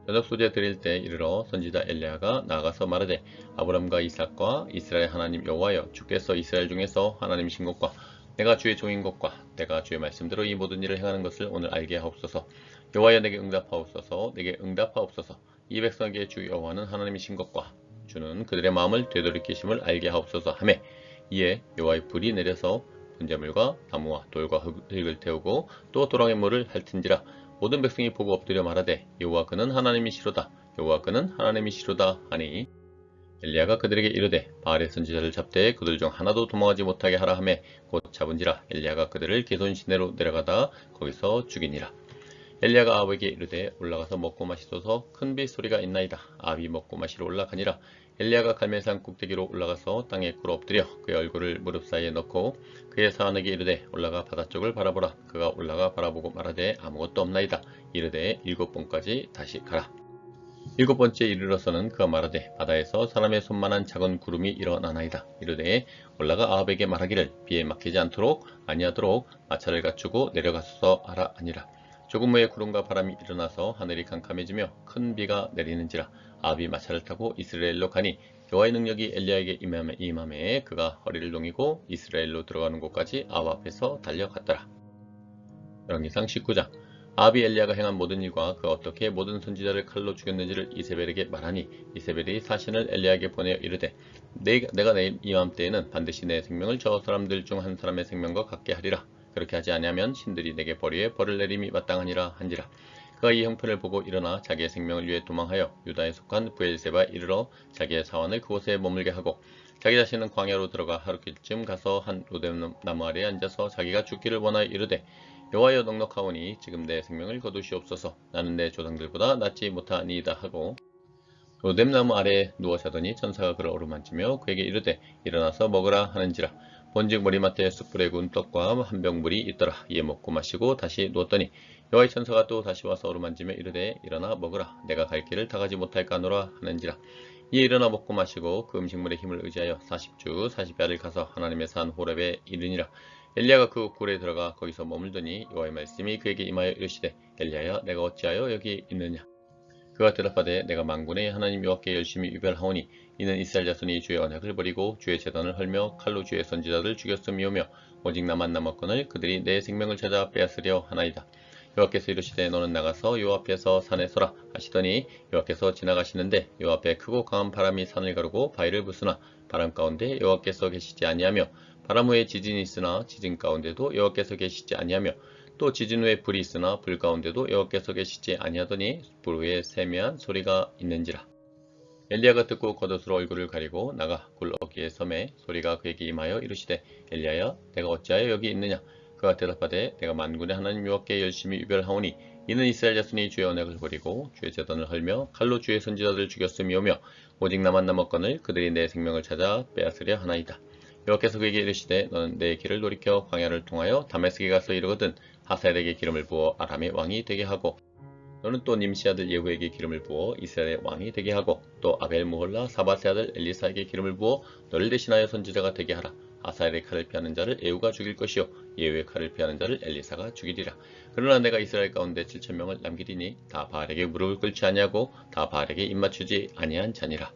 저녁 소재 드릴 때 이르러 선지자 엘리야가 나아가서 말하되 아브람과 이삭과 이스라엘 하나님 여호와여 주께서 이스라엘 중에서 하나님이신 것과 내가 주의 종인 것과 내가 주의 말씀대로 이 모든 일을 행하는 것을 오늘 알게 하옵소서. 여호와여 내게 응답하옵소서. 내게 응답하옵소서. 이 백성에게 주 여호와는 하나님이신 것과 주는 그들의 마음을 되돌이키심을 알게 하옵소서 하매 이에 여호와의 불이 내려서 번제물과 나무와 돌과 흙을 태우고 또 도랑의 물을 핥은지라. 모든 백성이 보고 엎드려 말하되 여호와 그는 하나님이시로다. 여호와 그는 하나님이시로다 하니 엘리야가 그들에게 이르되 바알의 선지자를 잡되 그들 중 하나도 도망하지 못하게 하라 하매 곧 잡은지라. 엘리야가 그들을 기손 시내로 데려가다 거기서 죽이니라. 엘리야가 아합에게 이르되 올라가서 먹고 마시소서. 큰 빗소리가 있나이다. 아합이 먹고 마시러 올라가니라. 엘리야가 갈멜산 꼭대기로 올라가서 땅에 꿇어 엎드려 그의 얼굴을 무릎 사이에 넣고 그의 사환에게 이르되 올라가 바다 쪽을 바라보라. 그가 올라가 바라보고 말하되 아무것도 없나이다. 이르되 7번까지 다시 가라. 7번째 이르러서는 그가 말하되 바다에서 사람의 손만한 작은 구름이 일어나나이다. 이르되 올라가 아합에게 말하기를 비에 막히지 않도록 아니하도록 마차를 갖추고 내려가소서 하라 하니라. 조금 후에 구름과 바람이 일어나서 하늘이 캄캄해지며 큰 비가 내리는지라. 아합이 마차를 타고 이스라엘로 가니 여호와의 능력이 엘리야에게 임함에 그가 허리를 동이고 이스라엘로 들어가는 곳까지 아합 앞에서 달려갔더라. 열왕기상 19장. 아합이 엘리야가 행한 모든 일과 그가 어떻게 모든 선지자를 칼로 죽였는지를 이세벨에게 말하니 이세벨이 사신을 엘리야에게 보내어 이르되 내가 내일 이맘때에는 반드시 내 생명을 저 사람들 중 한 사람의 생명과 같게 하리라. 그렇게 하지 아니하면 신들이 내게 벌이에 벌을 내림이 마땅하니라 한지라. 그가 이 형편을 보고 일어나 자기의 생명을 위해 도망하여 유다에 속한 브엘세바에 이르러 자기의 사원을 그곳에 머물게 하고 자기 자신은 광야로 들어가 하루길쯤 가서 한 로뎀나무 아래에 앉아서 자기가 죽기를 원하여 이르되 여호와여 넉넉하오니 지금 내 생명을 거두시옵소서. 나는 내 조상들보다 낫지 못하니이다 하고 로뎀나무 아래에 누워 자더니 천사가 그를 어루만지며 그에게 이르되 일어나서 먹으라 하는지라. 본즉 머리맡에 숯불에 구운 떡과 한 병 물이 있더라. 이에 먹고 마시고 다시 누웠더니 여호와의 천사가 또 다시 와서 어루만지며 이르되 일어나 먹으라. 내가 갈 길을 다 가지 못할까 하노라 하는지라. 이에 일어나 먹고 마시고 그 음식물의 힘을 의지하여 40주 40야를 가서 하나님의 산 호렙에 이르니라. 엘리야가 그 굴에 들어가 거기서 머물더니 여호와의 말씀이 그에게 임하여 이르시되 엘리야야 내가 어찌하여 여기 있느냐. 그가 대답하되 내가 만군의 하나님 여호와께 열심히 유별하오니 이는 이스라엘 자손이 주의 언약을 버리고 주의 제단을 헐며 칼로 주의 선지자들 죽였음이오며 오직 나만 남았거늘 그들이 내 생명을 찾아 빼앗으려 하나이다. 여호와께서 이르시되 너는 나가서 여호와 앞에서 산에 서라 하시더니 여호와께서 지나가시는데 여호와 앞에 크고 강한 바람이 산을 가르고 바위를 부수나 바람 가운데 여호와께서 계시지 아니하며 바람 후에 지진이 있으나 지진 가운데도 여호와께서 계시지 아니하며 또 지진 후에 불이 있으나 불 가운데도 여호와께서 계시지 아니하더니 불 후에 세미한 소리가 있는지라. 엘리야가 듣고 겉옷으로 얼굴을 가리고 나가 굴 어귀에 섬에 소리가 그에게 임하여 이르시되 엘리야야 내가 어찌하여 여기 있느냐. 그가 대답하되 내가 만군의 하나님 여호와께 열심히 유별하오니 이는 이스라엘 자손이 주의 언약을 버리고 주의 제단을 헐며 칼로 주의 선지자들을 죽였음이오며 오직 나만 남았거늘 그들이 내 생명을 찾아 빼앗으려 하나이다. 여호와께서 그에게 이르시되 너는 내 길을 돌이켜 광야를 통하여 다메섹에 가서 이르거든 하사엘에게 기름을 부어 아람의 왕이 되게 하고 너는 또 님시 아들 예후에게 기름을 부어 이스라엘의 왕이 되게 하고 또 아벨 무홀라 사바세 아들 엘리사에게 기름을 부어 너를 대신하여 선지자가 되게 하라. 하사엘의 칼을 피하는 자를 예후가 죽일 것이요 예후의 칼을 피하는 자를 엘리사가 죽이리라. 그러나 내가 이스라엘 가운데 7,000명을 남기리니 다 바알에게 무릎을 꿇지 아니하고 다 바알에게 입맞추지 아니한 자니라.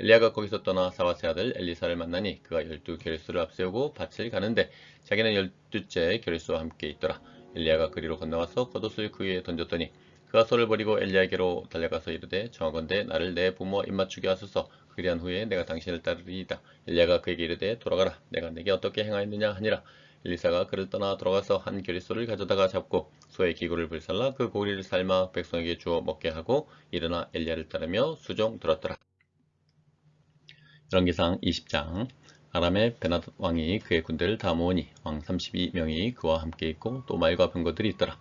엘리야가 거기서 떠나 사바세 아들 엘리사를 만나니 그가 12겨레수를 앞세우고 밭을 가는데 자기는 12째 겨레수와 함께 있더라. 엘리야가 그리로 건너와서 겉옷을 그 위에 던졌더니 그가 소를 버리고 엘리야에게로 달려가서 이르되 정하건대 나를 내 부모와 입맞추게 하소서. 그리한 후에 내가 당신을 따르리이다. 엘리야가 그에게 이르되 돌아가라. 내가 내게 어떻게 행하였느냐 하니라. 엘리사가 그를 떠나 돌아가서 한 겨레소를 가져다가 잡고 소의 기구를 불살라 그 고기를 삶아 백성에게 주어 먹게 하고 일어나 엘리야를 따르며 수종 들었더라. 열왕기상 20장. 아람의 베나닷 왕이 그의 군대를 다 모으니 왕 32명이 그와 함께 있고 또 말과 병거들이 있더라.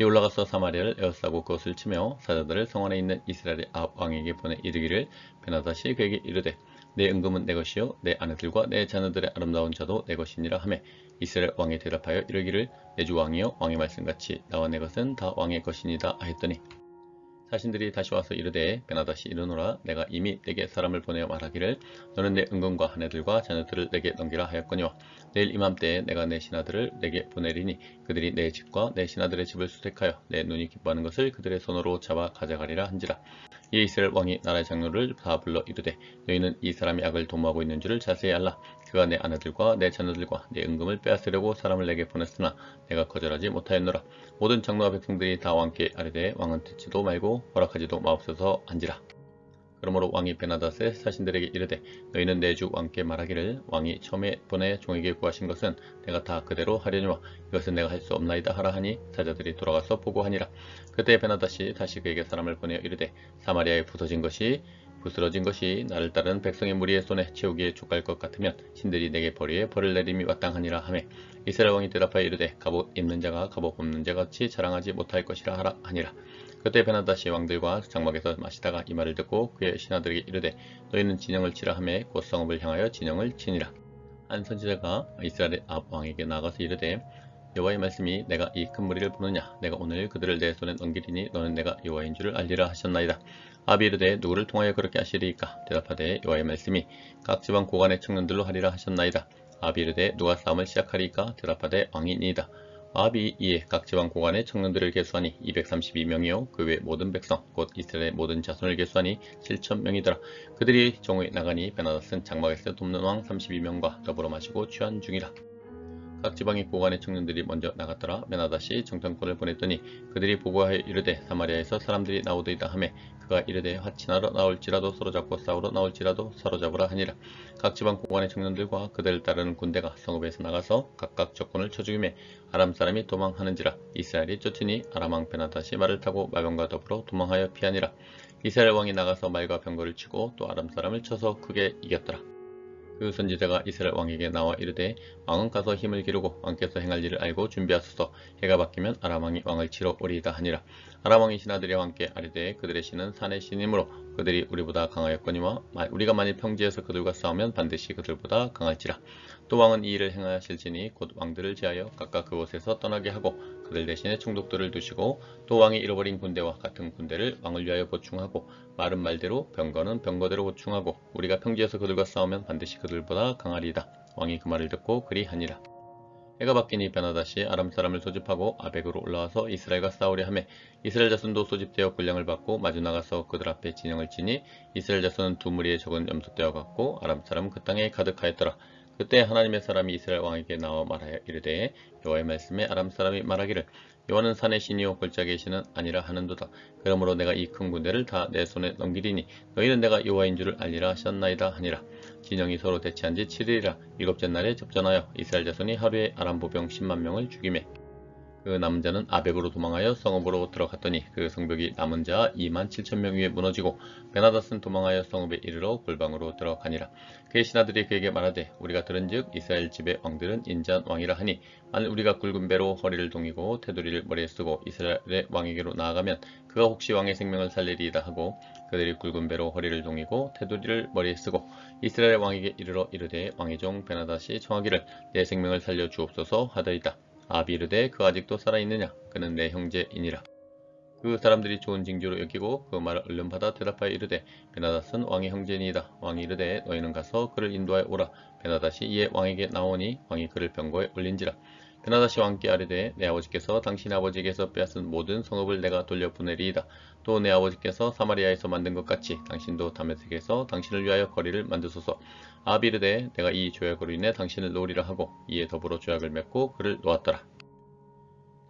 이에 올라가서 사마리아를 에워싸고 그것을 치며 사자들을 성 안에 있는 이스라엘의 아합 왕에게 보내 이르기를 베나닷이 그에게 이르되 내 은금은 내 것이요 내 아내들과 내 자녀들의 아름다운 자도 내 것이니라 하매 이스라엘 왕이 대답하여 이르기를 내 주 왕이여 왕의 말씀같이 나와 내 것은 다 왕의 것이니다 하였더니 사신들이 다시 와서 이르되 베나닷이 이르노라 내가 이미 내게 사람을 보내어 말하기를 너는 내 은금과 아내들과 자녀들을 내게 넘기라 하였거니와 내일 이맘때에 내가 내 신하들을 내게 보내리니 그들이 내 집과 내 신하들의 집을 수색하여 내 눈이 기뻐하는 것을 그들의 손으로 잡아 가져가리라 한지라. 이에 이스라엘 왕이 나라의 장로를 다 불러 이르되 너희는 이 사람이 악을 도모하고 있는 줄을 자세히 알라. 그가 내 아내들과 내 자녀들과 내 은금을 빼앗으려고 사람을 내게 보냈으나 내가 거절하지 못하였노라. 모든 장로와 백성들이 다 왕께 아뢰되 왕은 듣지도 말고 허락하지도 마옵소서 한지라. 그러므로 왕이 베나닷의 사신들에게 이르되 너희는 내 주 왕께 말하기를 왕이 처음에 보내 종에게 구하신 것은 내가 다 그대로 하려니와 이것은 내가 할 수 없나이다 하라 하니 사자들이 돌아가서 보고하니라. 그때 베나닷이 다시 그에게 사람을 보내어 이르되 사마리아에 부서진 것이 부스러진 것이 나를 따르는 백성의 무리의 손에 채우기에 족할 것 같으면 신들이 내게 벌이에 벌을 내림이 마땅하니라 하매 이스라엘 왕이 대답하여 이르되 갑옷 입는 자가 갑옷 없는 자 같이 자랑하지 못할 것이라 하라 하니라. 그때 베나다시 왕들과 장막에서 마시다가 이 말을 듣고 그의 신하들에게 이르되 너희는 진영을 치라 하매 곧 성읍을 향하여 진영을 치니라. 한 선지자가 이스라엘 앞 왕에게 나가서 이르되 여호와의 말씀이 내가 이 큰 무리를 보느냐 내가 오늘 그들을 내 손에 넘기리니 너는 내가 여호와인 줄을 알리라 하셨나이다. 아비 이르되 누구를 통하여 그렇게 하시리이까 대답하되 여호와의 말씀이 각 지방 고관의 청년들로 하리라 하셨나이다. 아비 이르되 누가 싸움을 시작하리이까 대답하되 왕이니이다. 아합이 이에 각 지방 고관의 청년들을 계수하니 232명이요 그 외 모든 백성 곧 이스라엘의 모든 자손을 계수하니 7,000명이더라. 그들이 정오에 나가니 베나닷은 장막에서 돕는 왕 32명과 더불어 마시고 취한 중이라. 각 지방의 고관의 청년들이 먼저 나갔더라. 베나닷이 정탐꾼을 보냈더니 그들이 보고하여 이르되 사마리아에서 사람들이 나오더이다 하매 그가 이르되 화친하러 나올지라도 서로잡고 싸우러 나올지라도 사로잡으라 하니라. 각 지방 고관의 청년들과 그들을 따르는 군대가 성읍에서 나가서 각각 적군을 쳐 죽이매 아람 사람이 도망하는지라. 이스라엘이 쫓으니 아람 왕 베나닷이 말을 타고 마병과 더불어 도망하여 피하니라. 이스라엘 왕이 나가서 말과 병거를 치고 또 아람 사람을 쳐서 크게 이겼더라. 그 선지자가 이스라엘 왕에게 나와 이르되 왕은 가서 힘을 기르고 왕께서 행할 일을 알고 준비하소서. 해가 바뀌면 아람 왕이 왕을 치러 오리이다 하니라. 아람 왕의 신하들이 왕께 아뢰되 그들의 신은 산의 신이므로 그들이 우리보다 강하였거니와 우리가 만일 평지에서 그들과 싸우면 반드시 그들보다 강할지라. 또 왕은 이 일을 행하실지니 곧 왕들을 제하여 각각 그곳에서 떠나게 하고 그들 대신에 총독들을 두시고 또 왕이 잃어버린 군대와 같은 군대를 왕을 위하여 보충하고 말은 말대로 병거는 병거대로 보충하고 우리가 평지에서 그들과 싸우면 반드시 그들보다 강하리이다. 왕이 그 말을 듣고 그리하니라. 해가 바뀌니 베나닷이 아람 사람을 소집하고 아벡으로 올라와서 이스라엘과 싸우려 하매 이스라엘 자손도 소집되어 군량을 받고 마주 나가서 그들 앞에 진영을 치니 이스라엘 자손은 두 무리의 적은 염소떼와 같고 아람 사람은 그 땅에 가득하였더라. 그때 하나님의 사람이 이스라엘 왕에게 나와 말하여 이르되 여호와의 말씀에 아람 사람이 말하기를 여호와는 산의 신이요 골짜기의 신은 아니라 하는도다. 그러므로 내가 이 큰 군대를 다 내 손에 넘기리니 너희는 내가 여호와인 줄을 알리라 하셨나이다 하니라. 진영이 서로 대치한 지 7일이라 일곱째 날에 접전하여 이스라엘 자손이 하루에 아람 보병 10만 명을 죽이매 그 남은 자는 아벡으로 도망하여 성읍으로 들어갔더니 그 성벽이 남은 자 2만 7천 명 위에 무너지고 베나닷은 도망하여 성읍에 이르러 골방으로 들어가니라. 그의 신하들이 그에게 말하되 우리가 들은즉 이스라엘 집의 왕들은 인자한 왕이라 하니 만일 우리가 굵은 배로 허리를 동이고 테두리를 머리에 쓰고 이스라엘의 왕에게로 나아가면 그가 혹시 왕의 생명을 살리리이다 하고 그들이 굵은 배로 허리를 동이고 테두리를 머리에 쓰고 이스라엘 왕에게 이르러 이르되 왕의 종 베나닷이 청하기를 내 생명을 살려 주옵소서 하더이다. 아합이 이르되 그 아직도 살아있느냐 그는 내 형제이니라. 그 사람들이 좋은 징조로 여기고 그 말을 얼른 받아 대답하여 이르되 베나닷은 왕의 형제니이다. 왕이 이르되 너희는 가서 그를 인도하여 오라. 베나닷이 이에 왕에게 나오니 왕이 그를 병거에 올린지라. 베나닷이 왕께 아뢰되 내 아버지께서 당신 아버지에게서 빼앗은 모든 성읍을 내가 돌려 보내리이다. 또 내 아버지께서 사마리아에서 만든 것 같이 당신도 다메섹에서 당신을 위하여 거리를 만드소서. 아합이 이르되 내가 이 조약으로 인해 당신을 놓으리라 하고 이에 더불어 조약을 맺고 그를 놓았더라.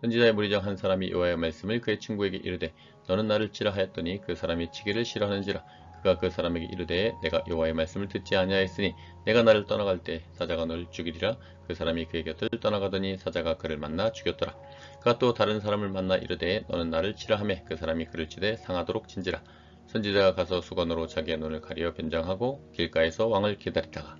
선지자의 무리 중 한 사람이 여호와의 말씀을 그의 친구에게 이르되 너는 나를 치라 하였더니 그 사람이 치기를 싫어하는지라. 그가 그 사람에게 이르되 내가 여호와의 말씀을 듣지 아니하였으니 내가 나를 떠나갈 때 사자가 너를 죽이리라. 그 사람이 그의 곁을 떠나가더니 사자가 그를 만나 죽였더라. 그가 또 다른 사람을 만나 이르되 너는 나를 치라 하매 그 사람이 그를 치되 상하도록 친지라. 선지자가 가서 수건으로 자기의 눈을 가리어 변장하고 길가에서 왕을 기다리다가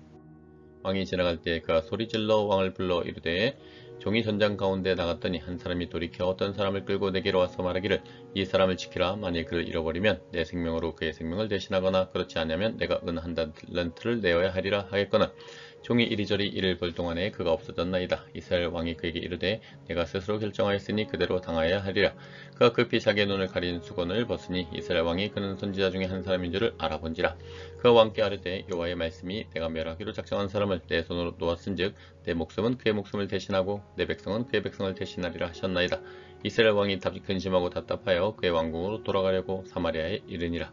왕이 지나갈 때 그가 소리질러 왕을 불러 이르되 종이 전장 가운데 나갔더니 한 사람이 돌이켜 어떤 사람을 끌고 내게로 와서 말하기를 이 사람을 지키라. 만일 그를 잃어버리면 내 생명으로 그의 생명을 대신하거나 그렇지 않으면 내가 은 한 달란트를 내어야 하리라 하겠거늘 종이 이리저리 이를 볼 동안에 그가 없어졌나이다. 이스라엘 왕이 그에게 이르되 내가 스스로 결정하였으니 그대로 당하여야 하리라. 그가 급히 자기의 눈을 가린 수건을 벗으니 이스라엘 왕이 그는 선지자 중에 한 사람인 줄을 알아본지라. 그가 왕께 아뢰되 여호와의 말씀이 내가 멸하기로 작정한 사람을 내 손으로 놓았은즉 내 목숨은 그의 목숨을 대신하고 내 백성은 그의 백성을 대신하리라 하셨나이다. 이스라엘 왕이 근심하고 답답하여 그의 왕궁으로 돌아가려고 사마리아에 이르니라.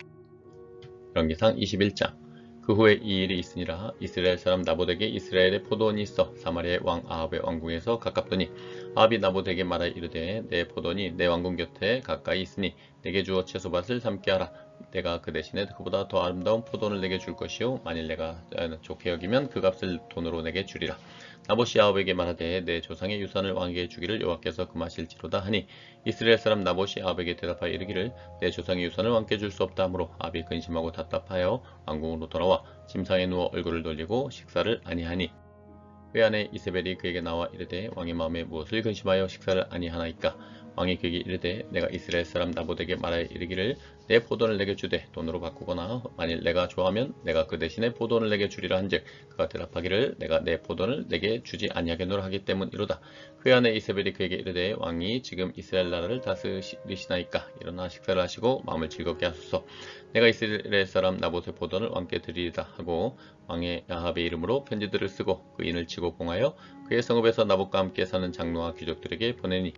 열왕기상 21장. 그 후에 이 일이 있으니라. 이스라엘 사람 나봇에게 이스라엘의 포도원이 있어 사마리아의 왕 아합의 왕궁에서 가깝더니 아합이 나봇에게 말하여 이르되 내 포도원이 내 왕궁 곁에 가까이 있으니 내게 주어 채소밭을 삼게 하라. 내가 그 대신에 그보다 더 아름다운 포도원을 내게 줄 것이요 만일 내가 좋게 여기면 그 값을 돈으로 내게 주리라. 나봇이 아합에게 말하되 내 조상의 유산을 왕에게 주기를 여호와께서 금하실지로다 하니 이스라엘 사람 나봇이 아합에게 대답하여 이르기를 내 조상의 유산을 왕께 줄 수 없다 하므로 아합이 근심하고 답답하여 왕궁으로 돌아와 침상에 누워 얼굴을 돌리고 식사를 아니하니 그 안에 이세벨이 그에게 나와 이르되 왕의 마음에 무엇을 근심하여 식사를 아니하나이까. 왕이 그에게 이르되 내가 이스라엘 사람 나봇에게 말하여 이르기를 내 포도원을 내게 주되 돈으로 바꾸거나 만일 내가 좋아하면 내가 그 대신에 포도원을 내게 주리라 한즉 그가 대답하기를 내가 내 포도원을 내게 주지 아니하겠노라 하기 때문이로다. 그 안에 이세벨이 그에게 이르되 왕이 지금 이스라엘 나라를 다스리시나이까. 일어나 식사를 하시고 마음을 즐겁게 하소서. 내가 이스라엘 사람 나봇의 포도원을 왕께 드리리다 하고 왕의 아합의 이름으로 편지들을 쓰고 그 인을 치고 봉하여 그의 성읍에서 나봇과 함께 사는 장로와 귀족들에게 보내니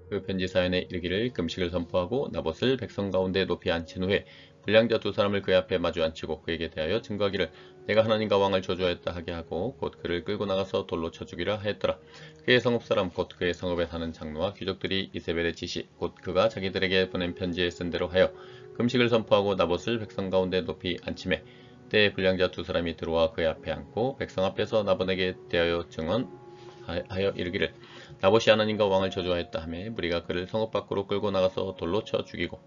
그 편지 사연에 이르기를 금식을 선포하고 나봇을 백성 가운데 높이 앉힌 후에 불량자 두 사람을 그 앞에 마주 앉히고 그에게 대하여 증거하기를 내가 하나님과 왕을 저주하였다 하게 하고 곧 그를 끌고 나가서 돌로 쳐 죽이라 하였더라. 그의 성읍 사람 곧 그의 성읍에 사는 장로와 귀족들이 이세벨의 지시 곧 그가 자기들에게 보낸 편지에 쓴 대로 하여 금식을 선포하고 나봇을 백성 가운데 높이 앉히매 때에 불량자 두 사람이 들어와 그의 앞에 앉고 백성 앞에서 나봇에게 대하여 증언하여 이르기를 나봇이 하나님과 왕을 저주하였다 하며 무리가 그를 성읍 밖으로 끌고 나가서 돌로 쳐 죽이고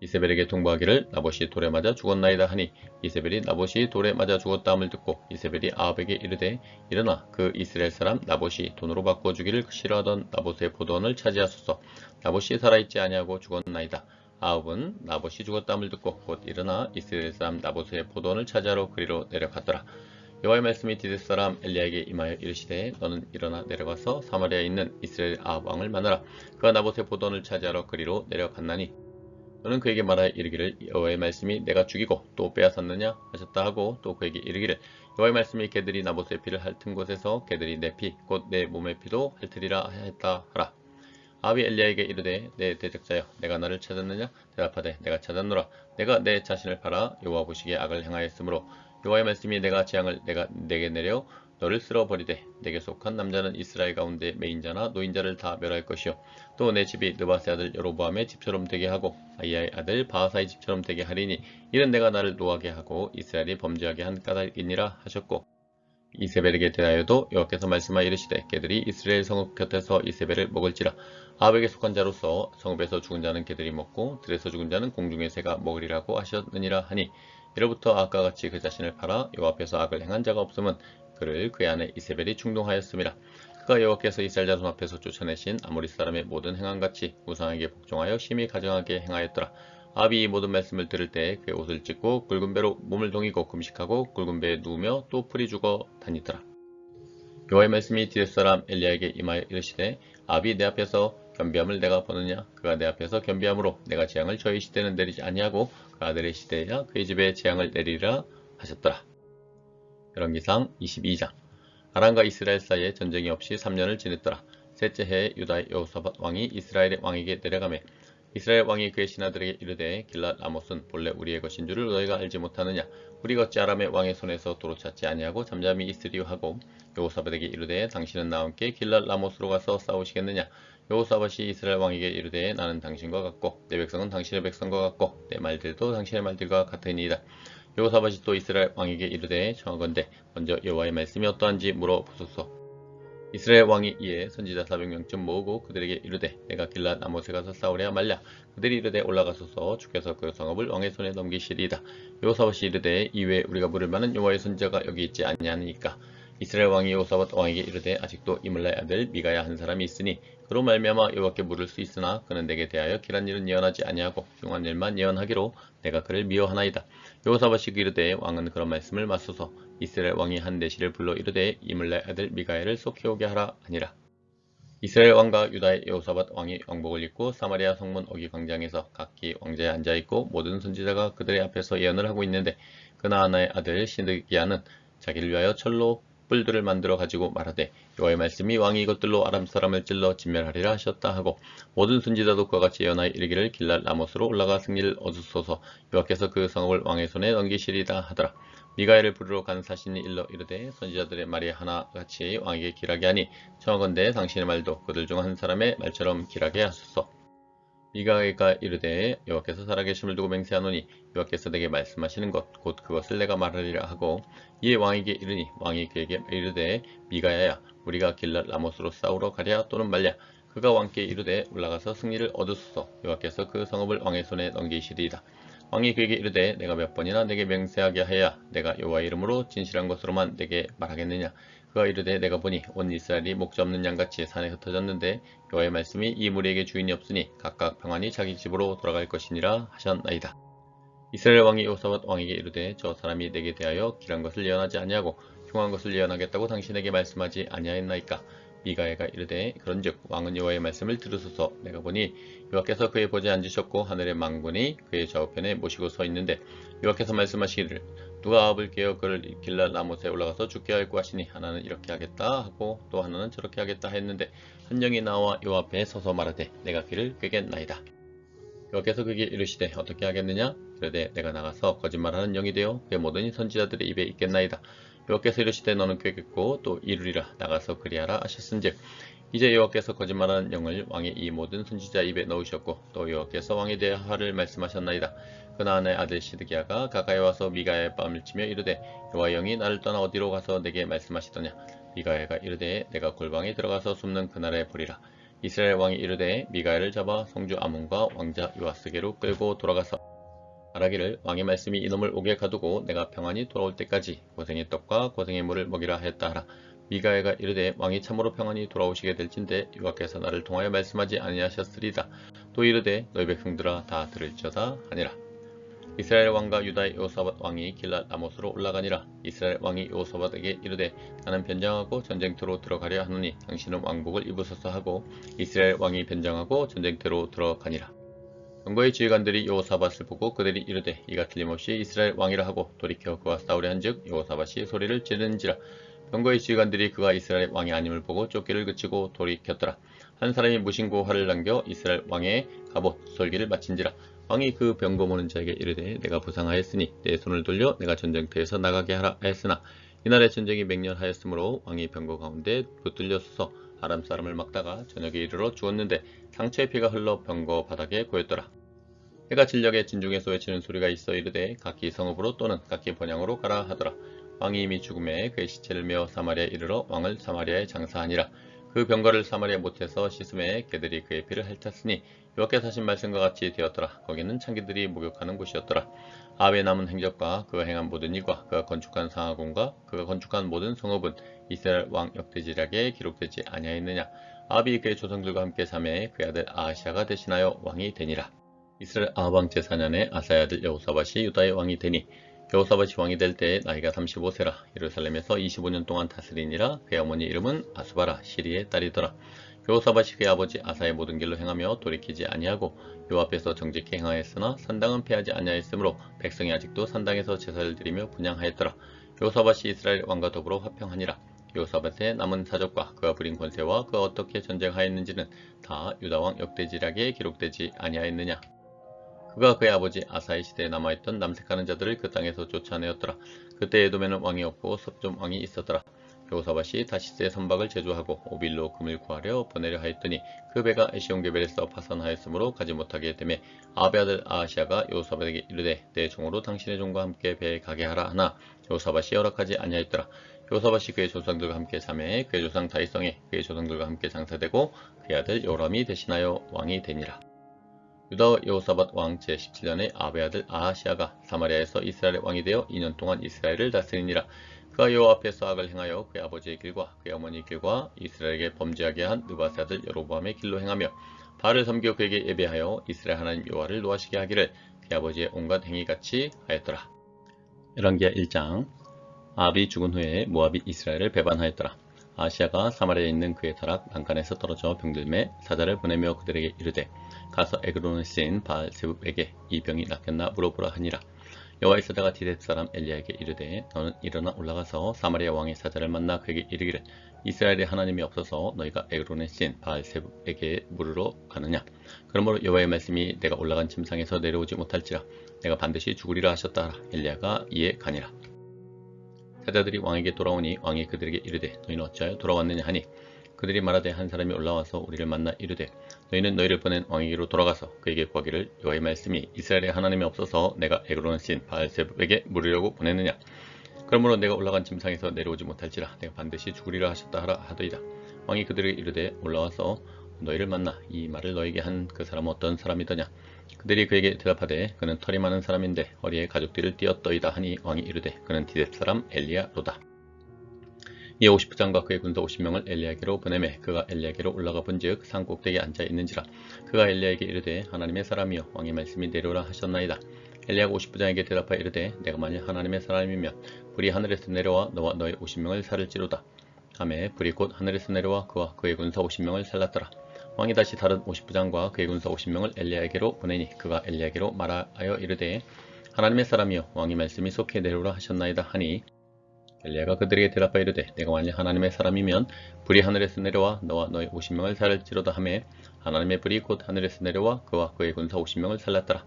이세벨에게 통보하기를 나봇이 돌에 맞아 죽었나이다 하니 이세벨이 나봇이 돌에 맞아 죽었다 함을 듣고 이세벨이 아합에게 이르되 일어나 그 이스라엘 사람 나봇이 돈으로 바꾸어 주기를 싫어하던 나봇의 포도원을 차지하소서. 나봇이 살아있지 아니하고 죽었나이다. 아합은 나봇이 죽었다 함을 듣고 곧 일어나 이스라엘 사람 나봇의 포도원을 차지하러 그리로 내려갔더라. 여호와의 말씀이 디벳 사람 엘리야에게 임하여 이르시되 너는 일어나 내려가서 사마리아에 있는 이스라엘 아합 왕을 만나라. 그가 나봇의 포도원을 차지하러 그리로 내려갔나니 너는 그에게 말하여 이르기를 여호와의 말씀이 내가 죽이고 또 빼앗았느냐 하셨다 하고 또 그에게 이르기를 여호와의 말씀이 개들이 나봇의 피를 핥은 곳에서 개들이 내 피 곧 내 몸의 피도 핥으리라 하였다 하라. 아합이 엘리야에게 이르되 내 대적자여 내가 나를 찾았느냐 대답하되 내가 찾았노라. 내가 내 자신을 팔아 여호와 보시기에 악을 행하였으므로 여호와의 말씀이 내가 재앙을 내게 내려 너를 쓸어버리되 내게 속한 남자는 이스라엘 가운데 매인자나 노인자를 다 멸할 것이요 또 내 집이 느바세 아들 여로보암의 집처럼 되게 하고 아히야의 아들 바하사의 집처럼 되게 하리니 이는 내가 나를 노하게 하고 이스라엘이 범죄하게 한 까닭이니라 하셨고 이세벨에게 대하여도 여호와께서 말씀하여 이르시되 개들이 이스라엘 성읍 곁에서 이세벨을 먹을지라. 아합에게 속한 자로서 성읍에서 죽은 자는 개들이 먹고 들에서 죽은 자는 공중의 새가 먹으리라고 하셨느니라 하니 이로부터 아까 같이 그 자신을 팔아 여호와 앞에서 악을 행한 자가 없음은 그를 그의 아내 이세벨이 충동하였음이라. 그가 여호와께서 이스라엘 자손 앞에서 쫓아내신 아모리 사람의 모든 행함같이 우상에게 복종하여 심히 가증하게 행하였더라. 아합이 이 모든 말씀을 들을 때 그의 옷을 찢고 굵은 배로 몸을 동이고 금식하고 굵은 배에 누우며 또 풀이 죽어 다니더라. 여호와의 말씀이 디벳 사람 엘리야에게 임하여 이르시되 아합이 내 앞에서 겸비함을 내가 보느냐. 그가 내 앞에서 겸비함으로 내가 재앙을 저희 시대는 내리지 아니하고 그 아들의 시대에야 그의 집에 재앙을 내리리라 하셨더라. 열왕기상 22장. 아람과 이스라엘 사이에 전쟁이 없이 3년을 지냈더라. 셋째 해에 유다의 여호사밧 왕이 이스라엘의 왕에게 내려가매 이스라엘 왕이 그의 신하들에게 이르되 길랏 라못은 본래 우리의 것인 줄을 너희가 알지 못하느냐. 우리가 어찌 아람의 왕의 손에서 도로 찾지 아니하고 잠잠히 있으리요 하고 여호사밧에게 이르되 당신은 나와 함께 길랏 라못으로 가서 싸우시겠느냐. 여호사밧이 이스라엘 왕에게 이르되 나는 당신과 같고 내 백성은 당신의 백성과 같고 내 말들도 당신의 말들과 같으니이다. 여호사밧이 또 이스라엘 왕에게 이르되 청하건대 먼저 여호와의 말씀이 어떠한지 물어보소서. 이스라엘 왕이 이에 선지자 400명쯤 모으고 그들에게 이르되 내가 길랏 라못에 가서 싸우랴 말랴. 그들이 이르되 올라가소서 주께서 그 성읍을 왕의 손에 넘기시리이다. 여호사밧이 이르되 이외에 우리가 물을 만한 여호와의 선지자가 여기 있지 아니하니까. 이스라엘 왕이 여호사밧 왕에게 이르되 아직도 이물라의 아들 미가야 한 사람이 있으니 그로 말미암아 여호와께 물을 수 있으나 그는 내게 대하여 길한 일은 예언하지 아니하고 흉한 일만 예언하기로 내가 그를 미워하나이다. 여호사밧이 이르되 왕은 그런 말씀을 맞소서. 이스라엘 왕이 한 내시를 불러 이르되 이물라의 아들 미가야를 속히 오게 하라 하니라. 이스라엘 왕과 유다의 여호사밧 왕이 왕복을 입고 사마리아 성문 어기 광장에서 각기 왕자에 앉아있고 모든 선지자가 그들의 앞에서 예언을 하고 있는데 그나아나의 아들 시드기야는 자기를 위하여 철로 뿔들을 만들어 가지고 말하되 여호와의 말씀이 왕이 이것들로 아람 사람을 찔러 진멸하리라 하셨다 하고 모든 선지자도 그와 같이 예언하여 이르기를 길랏 라못으로 올라가 승리를 얻으소서. 여호와께서 그 성읍을 왕의 손에 넘기시리다 하더라. 미가야를 부르러 간 사신이 일러 이르되 선지자들의 말이 하나같이 왕에게 길하게 하니 청하건대 당신의 말도 그들 중 한 사람의 말처럼 길하게 하소서. 미가가 이르되 여호와께서 살아계심을 두고 맹세하노니 여호와께서 내게 말씀하시는 것 곧 그것을 내가 말하리라 하고 이에 왕에게 이르니 왕이 그에게 이르되 미가야야 우리가 길랏 라못으로 싸우러 가랴 또는 말랴. 그가 왕께 이르되 올라가서 승리를 얻으소서. 여호와께서 그 성읍을 왕의 손에 넘기시리이다. 왕이 그에게 이르되 내가 몇 번이나 내게 맹세하게 하여야 내가 여호와의 이름으로 진실한 것으로만 내게 말하겠느냐. 그가 이르되 내가 보니 온 이스라엘이 목자 없는 양같이 산에 흩어졌는데 여호와의 말씀이 이 무리에게 주인이 없으니 각각 평안히 자기 집으로 돌아갈 것이니라 하셨나이다. 이스라엘 왕이 여호사밧 왕에게 이르되 저 사람이 내게 대하여 길한 것을 예언하지 아니하고 흉한 것을 예언하겠다고 당신에게 말씀하지 아니하였나이까. 미가야가 이르되 그런즉 왕은 여호와의 말씀을 들으소서. 내가 보니 여호와께서 그의 보좌에 앉으셨고 하늘의 망군이 그의 좌우편에 모시고 서 있는데 여호와께서 말씀하시기를 누가 아합을 깨어 그를 길랏 라못에 올라가서 죽게 할고 하시니 하나는 이렇게 하겠다 하고 또 하나는 저렇게 하겠다 했는데 한 영이 나와 여호와 앞에 서서 말하되 내가 그를 꾀겠나이다. 여호와께서 그에게 이르시되 어떻게 하겠느냐. 그러되 내가 나가서 거짓말하는 영이 되어 그의 모든 선지자들의 입에 있겠나이다. 여호와께서 이르시되 너는 꾀겠고 또 이루리라. 나가서 그리하라 하셨은즉 이제 여호와께서 거짓말하는 영을 왕의 이 모든 선지자 입에 넣으셨고 또 여호와께서 왕에 대해 화를 말씀하셨나이다. 그나안의 아들 시드기야가 가까이 와서 미가야의 뺨을 치며 이르되 여호와의 영이 나를 떠나 어디로 가서 내게 말씀하시더냐. 미가야가 이르되 내가 골방에 들어가서 숨는 그날에 보리라. 이스라엘 왕이 이르되 미가야를 잡아 성주 아몬과 왕자 요아스게로 끌고 돌아가서 말하기를 왕의 말씀이 이놈을 옥에 가두고 내가 평안히 돌아올 때까지 고생의 떡과 고생의 물을 먹이라 하였다 하라. 미가야가 이르되 왕이 참으로 평안히 돌아오시게 될진대 여호와께서 나를 통하여 말씀하지 아니하셨으리다. 또 이르되 너희 백성들아 다 들을지어다 하니라. 이스라엘 왕과 유다의 여호사밧 왕이 길랏 라못으로 올라가니라. 이스라엘 왕이 여호사밧에게 이르되 나는 변장하고 전쟁터로 들어가려 하노니 당신은 왕복을 입으소서 하고 이스라엘 왕이 변장하고 전쟁터로 들어가니라. 병거의 지휘관들이 여호사밧을 보고 그들이 이르되 이가 틀림없이 이스라엘 왕이라 하고 돌이켜 그와 싸우려 한즉 여호사밧이 소리를 지르는지라. 병거의 지휘관들이 그가 이스라엘 왕이 아님을 보고 쫓기를 그치고 돌이켰더라. 한 사람이 무신고 활을 남겨 이스라엘 왕의 갑옷 솔기를 마친지라. 왕이 그 병거 모는 자에게 이르되 내가 부상하였으니 내 손을 돌려 내가 전쟁터에서 나가게 하라 하였으나 이날의 전쟁이 맹렬하였으므로 왕이 병거 가운데 붙들려서서 아람 사람을 막다가 저녁에 이르러 죽었는데 상처의 피가 흘러 병거 바닥에 고였더라. 해가 진녘에 진중에서 외치는 소리가 있어 이르되 각기 성읍으로 또는 각기 번향으로 가라 하더라. 왕이 이미 죽음에 그의 시체를 메어 사마리아에 이르러 왕을 사마리아에 장사하니라. 그 병거를 사마리아 못에서 씻음에 개들이 그의 피를 핥았으니 여호와께서 하신 말씀과 같이 되었더라. 거기는 창기들이 목욕하는 곳이었더라. 아합의 남은 행적과 그가 행한 모든 일과 그가 건축한 상하궁과 그가 건축한 모든 성읍은 이스라엘 왕 역대지략에 기록되지 아니하였느냐. 아합이 그의 조상들과 함께 잠에 그의 아들 아하시아가 대신하여 왕이 되니라. 이스라엘 아합 왕 제4년에 아사의 아들 여호사밧이 유다의 왕이 되니 여호사밧이 왕이 될 때에 나이가 35세라. 예루살렘에서 25년 동안 다스리니라. 그의 어머니 이름은 아수바라 시리의 딸이더라. 여호사밧이 그의 아버지 아사의 모든 길로 행하며 돌이키지 아니하고 여호와 앞에서 정직히 행하였으나 산당은 패하지 아니하였으므로 백성이 아직도 산당에서 제사를 드리며 분향하였더라. 여호사밧이 이스라엘 왕과 더불어 화평하니라. 여호사밧의 남은 사적과 그가 부린 권세와 그가 어떻게 전쟁하였는지는 다 유다 왕 역대지략에 기록되지 아니하였느냐. 그가 그의 아버지 아사의 시대에 남아있던 남색하는 자들을 그 땅에서 쫓아내었더라. 그때 에돔에는 왕이 없고 섭좀 왕이 있었더라. 여호사밧이 다시스의 선박을 제조하고 오빌로 금을 구하려 보내려 하였더니 그 배가 에시온게벨에서 파산하였으므로 가지 못하게 되매 아합의 아들 아하시아가 여호사밧에게 이르되 내 종으로 당신의 종과 함께 배에 가게 하라 하나 여호사밧이 허락하지 아니하였더라. 여호사밧이 그의 조상들과 함께 잠에 그의 조상 다윗성에 그의 조상들과 함께 장사되고 그의 아들 요람이 대신하여 왕이 되니라. 유다 여호사밧 왕 제17년에 아합의 아들 아하시아가 사마리아에서 이스라엘의 왕이 되어 2년 동안 이스라엘을 다스리니라. 그가 여호와 앞에서 악을 행하여 그의 아버지의 길과 그의 어머니의 길과 이스라엘에게 범죄하게 한 느바세 아들 여로보암의 길로 행하며 바알을 섬겨 그에게 예배하여 이스라엘 하나님 여호와를 노하시게 하기를 그의 아버지의 온갖 행위같이 하였더라. 열왕기하 1장. 아합이 죽은 후에 모압이 이스라엘을 배반하였더라. 아하시아가 사마리아에 있는 그의 타락 난간에서 떨어져 병들매 사자를 보내며 그들에게 이르되 가서 에그론의 신 바알 세붑에게 이 병이 낫겠나 물어보라 하니라. 여호와의 사자가 디벳 사람 엘리야에게 이르되 너는 일어나 올라가서 사마리아 왕의 사자를 만나 그에게 이르기를 이스라엘의 하나님이 없어서 너희가 에그론의 신 바알 세붑에게 물으러 가느냐. 그러므로 여호와의 말씀이 내가 올라간 침상에서 내려오지 못할지라 내가 반드시 죽으리라 하셨다 하라. 엘리야가 이에 가니라. 사자들이 왕에게 돌아오니 왕이 그들에게 이르되 너희는 어찌하여 돌아왔느냐 하니 그들이 말하되 한 사람이 올라와서 우리를 만나 이르되 너희는 너희를 보낸 왕에게로 돌아가서 그에게 구하기를 여호와의 말씀이 이스라엘에 하나님이 없어서 내가 에그로는 신 바알세불에게 물으려고 보냈느냐. 그러므로 내가 올라간 침상에서 내려오지 못할지라 내가 반드시 죽으리라 하셨다 하라 하더이다. 왕이 그들에게 이르되 올라와서 너희를 만나 이 말을 너희에게 한 그 사람은 어떤 사람이더냐. 그들이 그에게 대답하되 그는 털이 많은 사람인데 허리에 가죽띠를 띠었더이다 하니 왕이 이르되 그는 디뎁 사람 엘리야로다. 이에 50부장과 그의 군사 50명을 엘리야에게로 보내매 그가 엘리야에게로 올라가 본즉 산 꼭대기에 앉아 있는지라. 그가 엘리야에게 이르되 하나님의 사람이여 왕의 말씀이 내려오라 하셨나이다. 엘리야가 50부장에게 대답하여 이르되 내가 만일 하나님의 사람이면 불이 하늘에서 내려와 너와 너의 50명을 살을지로다. 하매 불이 곧 하늘에서 내려와 그와 그의 군사 50명을 살랐더라. 왕이 다시 다른 50부장과 그의 군사 50명을 엘리야에게로 보내니 그가 엘리야에게로 말하여 이르되 하나님의 사람이여 왕의 말씀이 속히 내려오라 하셨나이다 하니 엘리야가 그들에게 대답하여 이르되 내가 만일 하나님의 사람이면 불이 하늘에서 내려와 너와 너의 50명을 살을지로다 하매 하나님의 불이 곧 하늘에서 내려와 그와 그의 군사 50명을 살랐더라.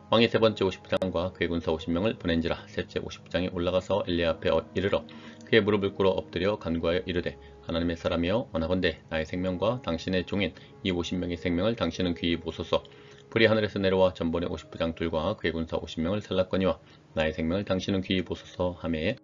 왕이 세 번째 50부장과 그의 군사 50명을 보낸지라. 셋째 50부장이 올라가서 엘리야 앞에 이르러 그의 무릎을 꿇어 엎드려 간구하여 이르되 하나님의 사람이여 원하건대 나의 생명과 당신의 종인 이 50명의 생명을 당신은 귀히 보소서. 불이 하늘에서 내려와 전번에 50부장 둘과 그의 군사 50명을 살랐거니와 나의 생명을 당신은 귀히 보소서 하매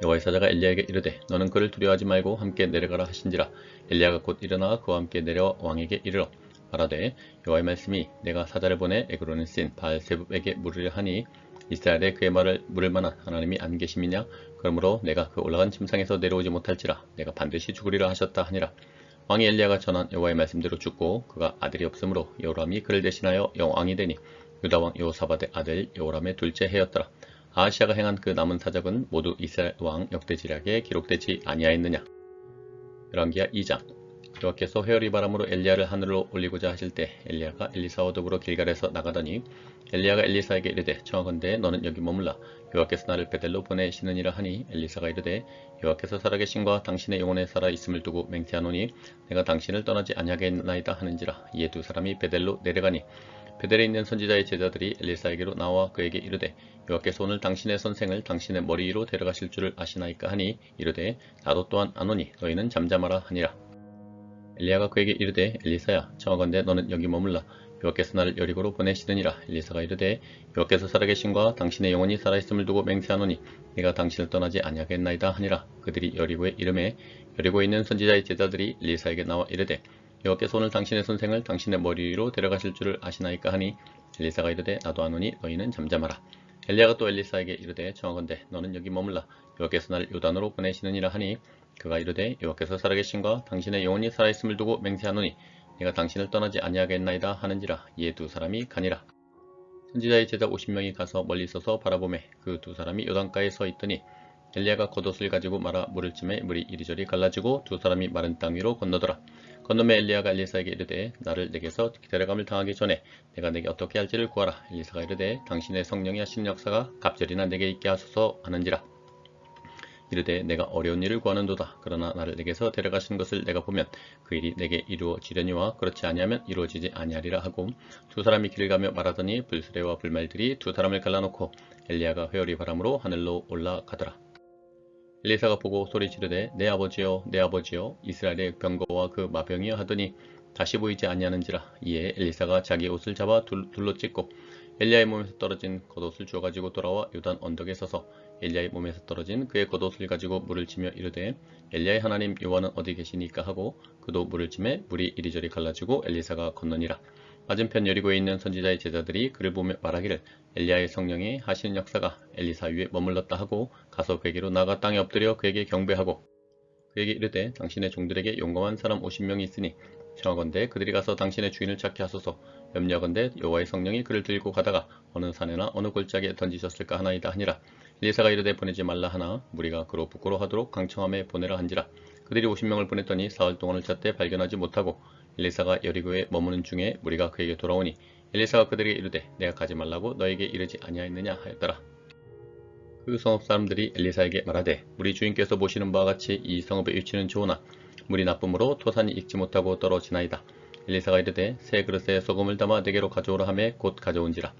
여호와의 사자가 엘리야에게 이르되 너는 그를 두려워하지 말고 함께 내려가라 하신지라. 엘리야가 곧 일어나 그와 함께 내려 왕에게 이르러 말하되 여호와의 말씀이 내가 사자를 보내 에그로는 신 바알세불에게 물으려 하니 이스라엘에 그의 말을 물을 만한 하나님이 안 계심이냐. 그러므로 내가 그 올라간 침상에서 내려오지 못할지라 내가 반드시 죽으리라 하셨다 하니라. 왕이 엘리야가 전한 여호와의 말씀대로 죽고 그가 아들이 없으므로 여호람이 그를 대신하여 왕이 되니 유다왕 여호사밧의 아들 여호람의 둘째 해였더라. 아하시아가 행한 그 남은 사적은 모두 이스라엘 왕 역대지략에 기록되지 아니하였느냐. 열왕기하 2장. 여호와께서 회오리 바람으로 엘리야를 하늘로 올리고자 하실 때 엘리야가 엘리사와 더불어 길갈에서 나가더니 엘리야가 엘리사에게 이르되 청하건대 너는 여기 머물라 여호와께서 나를 베델로 보내시느니라 하니 엘리사가 이르되 여호와께서 살아계신과 당신의 영혼에 살아 있음을 두고 맹세하노니 내가 당신을 떠나지 아니하겠나이다 하는지라. 이에 두 사람이 베델로 내려가니 베델에 있는 선지자의 제자들이 엘리사에게로 나와 그에게 이르되 여호와께서 오늘 당신의 선생을 당신의 머리 위로 데려가실 줄을 아시나이까 하니 이르되 나도 또한 아노니 너희는 잠잠하라 하니라. 엘리야가 그에게 이르되 엘리사야 청하건대 너는 여기 머물라 여호와께서 나를 여리고로 보내시느니라. 엘리사가 이르되 여호와께서 살아계신과 당신의 영혼이 살아있음을 두고 맹세하노니 내가 당신을 떠나지 아니하겠나이다 하니라. 그들이 여리고에 이르매 여리고에 있는 선지자의 제자들이 엘리사에게 나와 이르되 여호와께서 오늘 당신의 선생을 당신의 머리 위로 데려가실 줄을 아시나이까 하니 엘리사가 이르되 나도 아노니 너희는 잠잠하라. 엘리야가 또 엘리사에게 이르되 청하건대 너는 여기 머물라 여호와께서 나를 요단으로 보내시느니라 하니 그가 이르되 여호와께서 살아계신과 당신의 영혼이 살아있음을 두고 맹세하노니 내가 당신을 떠나지 아니하겠나이다 하는지라. 이에 두 사람이 가니라. 선지자의 제자 50명이 가서 멀리 서서 바라보매 그 두 사람이 요단가에 서 있더니 엘리야가 겉옷을 가지고 말아 물을 쯤에 물이 이리저리 갈라지고 두 사람이 마른 땅 위로 건너더라. 건너매 엘리야가 엘리사에게 이르되 나를 내게서 데려감을 당하기 전에 내가 내게 어떻게 할지를 구하라. 엘리사가 이르되 당신의 성령이 하시는 역사가 갑절이나 내게 있게 하소서 하는지라. 이르되 내가 어려운 일을 구하는도다. 그러나 나를 내게서 데려가신 것을 내가 보면 그 일이 내게 이루어지려니와 그렇지 아니하면 이루어지지 아니하리라 하고 두 사람이 길을 가며 말하더니 불수레와 불말들이 두 사람을 갈라놓고 엘리야가 회오리 바람으로 하늘로 올라가더라. 엘리사가 보고 소리 지르되 내 아버지여 내 아버지여 이스라엘의 병거와 그 마병이여 하더니 다시 보이지 아니하는지라. 이에 엘리사가 자기 옷을 잡아 둘로 찢고 엘리야의 몸에서 떨어진 겉옷을 주워 가지고 돌아와 요단 언덕에 서서 엘리야의 몸에서 떨어진 그의 겉옷을 가지고 물을 치며 이르되 엘리야의 하나님 여호와는 어디 계시니까 하고 그도 물을 치매 물이 이리저리 갈라지고 엘리사가 건너니라. 맞은편 여리고에 있는 선지자의 제자들이 그를 보며 말하기를 엘리야의 성령이 하시는 역사가 엘리사 위에 머물렀다 하고 가서 그에게로 나가 땅에 엎드려 그에게 경배하고 그에게 이르되 당신의 종들에게 용감한 사람 50명이 있으니 청하건대 그들이 가서 당신의 주인을 찾게 하소서. 염려하건대 여호와의 성령이 그를 들고 가다가 어느 산에나 어느 골짜기에 던지셨을까 하나이다 하니라. 엘리사가 이르되 보내지 말라 하나 무리가 그로 부끄러워하도록 강청함에 보내라 한지라. 그들이 50명을 보냈더니 사흘 동안을 찾되 발견하지 못하고 엘리사가 여리고에 머무는 중에 무리가 그에게 돌아오니 엘리사가 그들에게 이르되 내가 가지 말라고 너에게 이르지 아니하였느냐 하였더라. 그 성읍 사람들이 엘리사에게 말하되 우리 주인께서 보시는 바와 같이 이 성읍의 위치는 좋으나 물이 나쁨으로 토산이 익지 못하고 떨어지나이다. 엘리사가 이르되 새 그릇에 소금을 담아 내게로 가져오라 하매 곧 가져온지라.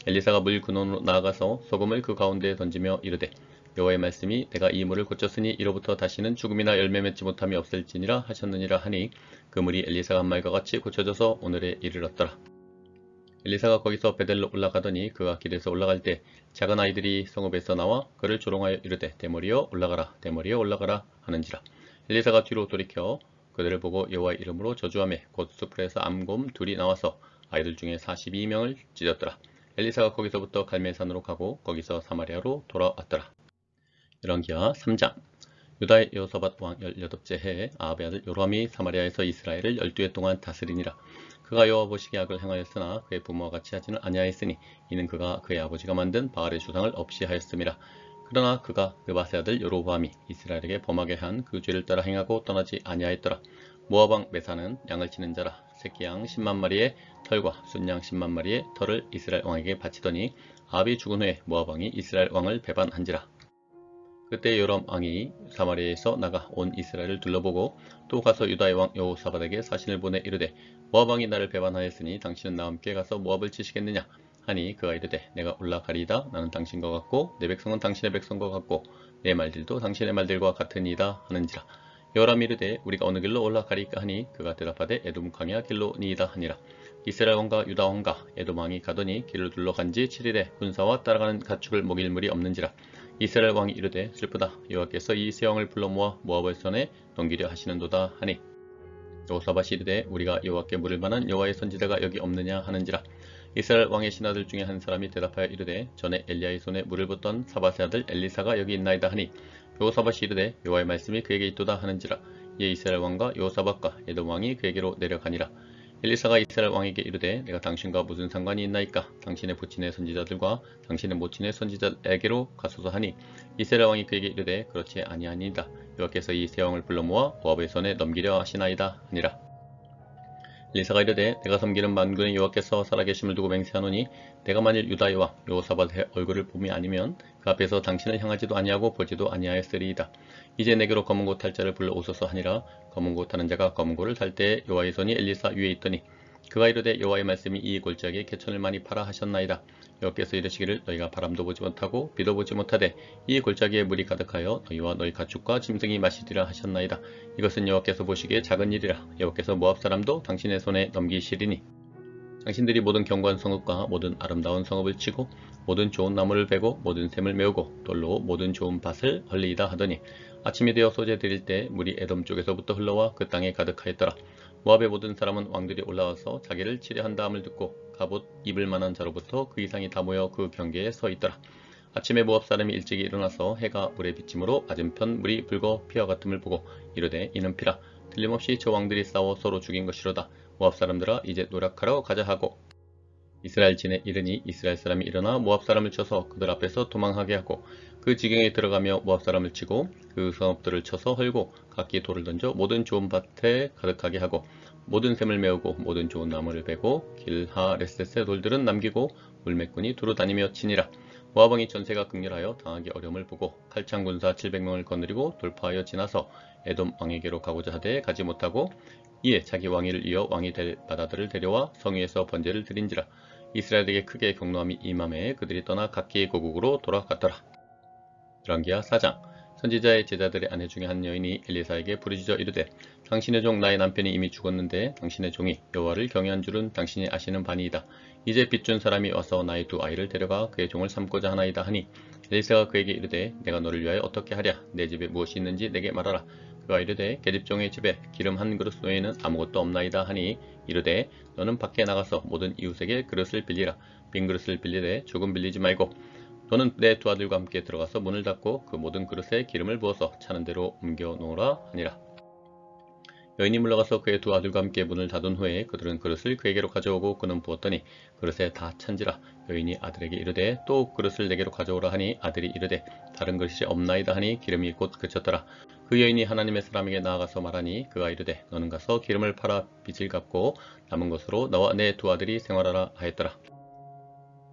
엘리사가 물 근원으로 나아가서 소금을 그 가운데에 던지며 이르되 여호와의 말씀이 내가 이 물을 고쳤으니 이로부터 다시는 죽음이나 열매 맺지 못함이 없을지니라 하셨느니라 하니 그 물이 엘리사가 한 말과 같이 고쳐져서 오늘에 이르렀더라. 엘리사가 거기서 베델로 올라가더니 그가 길에서 올라갈 때 작은 아이들이 성읍에서 나와 그를 조롱하여 이르되 대머리여 올라가라 대머리여 올라가라 하는지라. 엘리사가 뒤로 돌이켜 그들을 보고 여호와의 이름으로 저주하며 곧 수풀에서 암곰 둘이 나와서 아이들 중에 42명을 찢었더라. 엘리사가 거기서부터 갈멜산으로 가고 거기서 사마리아로 돌아왔더라. 열왕기하 3장. 유다의 여호사밧 왕 18째 해에 아합의 아들 요람이 사마리아에서 이스라엘을 12해 동안 다스리니라. 그가 여호와 보시기에 악을 행하였으나 그의 부모와 같이 하지는 아니하였으니 이는 그가 그의 아버지가 만든 바알의 주상을 없이 하였음이라. 그러나 그가 느밧의 아들 여로보암이 이스라엘에게 범하게 한 그 죄를 따라 행하고 떠나지 아니하였더라. 모압 왕 메사는 양을 치는 자라 새끼 양 10만 마리의 털과 순양 10만 마리의 털을 이스라엘 왕에게 바치더니 아합이 죽은 후에 모압 왕이 이스라엘 왕을 배반한지라. 그때 요람 왕이 사마리아에서 나가 온 이스라엘을 둘러보고 또 가서 유다의 왕 여호사밧에게 사신을 보내 이르되 모압 왕이 나를 배반하였으니 당신은 나와 함께 가서 모압을 치시겠느냐 하니 그가 이르되 내가 올라가리이다. 나는 당신과 같고 내 백성은 당신의 백성과 같고 내 말들도 당신의 말들과 같으니이다 하는지라. 요람이 이르되 우리가 어느 길로 올라가리까 하니 그가 대답하되 에돔 광야 길로니이다 하니라. 이스라엘 왕과 유다 왕과 에돔 왕이 가더니 길을 둘러간 지 7일에 군사와 따라가는 가축을 먹일 물이 없는지라. 이스라엘 왕이 이르되 슬프다. 여호와께서 이 세왕을 불러 모아 모압의 손에 넘기려 하시는도다 하니 여호사밧이 이르되 우리가 여호와께 물을 만한 여호와의 선지자가 여기 없느냐 하는지라. 이스라엘 왕의 신하들 중에 한 사람이 대답하여 이르되 전에 엘리야의 손에 물을 붓던 사밧의 아들 엘리사가 여기 있나이다 하니 여호사밧이 이르되 여호와의 말씀이 그에게 있도다 하는지라. 이에 이스라엘 왕과 여호사밧과 에돔 왕이 그에게로 내려가니라. 엘리사가 이스라엘 왕에게 이르되 내가 당신과 무슨 상관이 있나이까. 당신의 부친의 선지자들과 당신의 모친의 선지자에게로 가소서 하니 이스라엘 왕이 그에게 이르되 그렇지 아니하니이다. 여호와께서 이 세 왕을 불러 모아 모압의 손에 넘기려 하시나이다 하니라. 엘리사가 이르되 내가 섬기는 만군의 여호와께서 살아계심을 두고 맹세하노니 내가 만일 유다의 왕 여호사밧의 얼굴을 봄이 아니면 그 앞에서 당신을 향하지도 아니하고 보지도 아니하였으리이다. 이제 내게로 검은 고 탈 자를 불러 오소서 하니라. 검은 고 타는 자가 검은 고를 탈 때에 여호와의 손이 엘리사 위에 있더니 그가 이르되 여호와의 말씀이 이 골짜기에 개천을 많이 팔아 하셨나이다. 여호와께서 이르시기를 너희가 바람도 보지 못하고 비도 보지 못하되 이 골짜기에 물이 가득하여 너희와 너희 가축과 짐승이 마시리라 하셨나이다. 이것은 여호와께서 보시기에 작은 일이라. 여호와께서 모압 사람도 당신의 손에 넘기시리니 당신들이 모든 견고한 성읍과 모든 아름다운 성읍을 치고 모든 좋은 나무를 베고 모든 샘을 메우고 돌로 모든 좋은 밭을 헐리이다 하더니 아침이 되어 소재 드릴 때 물이 에돔 쪽에서부터 흘러와 그 땅에 가득하였더라. 모압의 모든 사람은 왕들이 올라와서 자기를 치려한다함을 듣고 갑옷 입을 만한 자로부터 그 이상이 다 모여 그 경계에 서 있더라. 아침에 모압 사람이 일찍이 일어나서 해가 물에 비침으로 맞은편 물이 붉어 피와 같음을 보고 이르되 이는 피라. 틀림없이 저 왕들이 싸워 서로 죽인 것이로다. 모압 사람들아 이제 노력하러 가자 하고 이스라엘 진에 이르니 이스라엘 사람이 일어나 모압 사람을 쳐서 그들 앞에서 도망하게 하고 그 지경에 들어가며 모압 사람을 치고 그 성읍들을 쳐서 헐고 각기 돌을 던져 모든 좋은 밭에 가득하게 하고 모든 샘을 메우고 모든 좋은 나무를 베고 길하레셋의 돌들은 남기고 물매꾼이 두루 다니며 치니라. 모압 왕이 전세가 극렬하여 당하기 어려움을 보고 칼창 군사 700명을 거느리고 돌파하여 지나서 에돔 왕에게로 가고자 하되 가지 못하고 이에 자기 왕위를 이어 왕이 될 바다들을 데려와 성위에서 번제를 드린지라. 이스라엘에게 크게 경노함이 임함에 그들이 떠나 각기 고국으로 돌아갔더라. 열왕기하 4장. 선지자의 제자들의 아내 중에 한 여인이 엘리사에게 부르짖어 이르되 당신의 종 나의 남편이 이미 죽었는데 당신의 종이 여호와를 경외한 줄은 당신이 아시는 바니이다. 이제 빚준 사람이 와서 나의 두 아이를 데려가 그의 종을 삼고자 하나이다 하니 엘리사가 그에게 이르되 내가 너를 위하여 어떻게 하랴. 내 집에 무엇이 있는지 내게 말하라. 그가 이르되 계집종의 집에 기름 한 그릇 외에는 아무것도 없나이다 하니 이르되 너는 밖에 나가서 모든 이웃에게 그릇을 빌리라. 빈 그릇을 빌리되 조금 빌리지 말고 너는 내 두 아들과 함께 들어가서 문을 닫고 그 모든 그릇에 기름을 부어서 차는 대로 옮겨 놓으라 하니라. 여인이 물러가서 그의 두 아들과 함께 문을 닫은 후에 그들은 그릇을 그에게로 가져오고 그는 부었더니 그릇에 다 찬지라. 여인이 아들에게 이르되 또 그릇을 내게로 가져오라 하니 아들이 이르되 다른 그릇이 없나이다 하니 기름이 곧 그쳤더라. 그 여인이 하나님의 사람에게 나아가서 말하니 그가 이르되 너는 가서 기름을 팔아 빚을 갚고 남은 것으로 너와 내 두 아들이 생활하라 하였더라.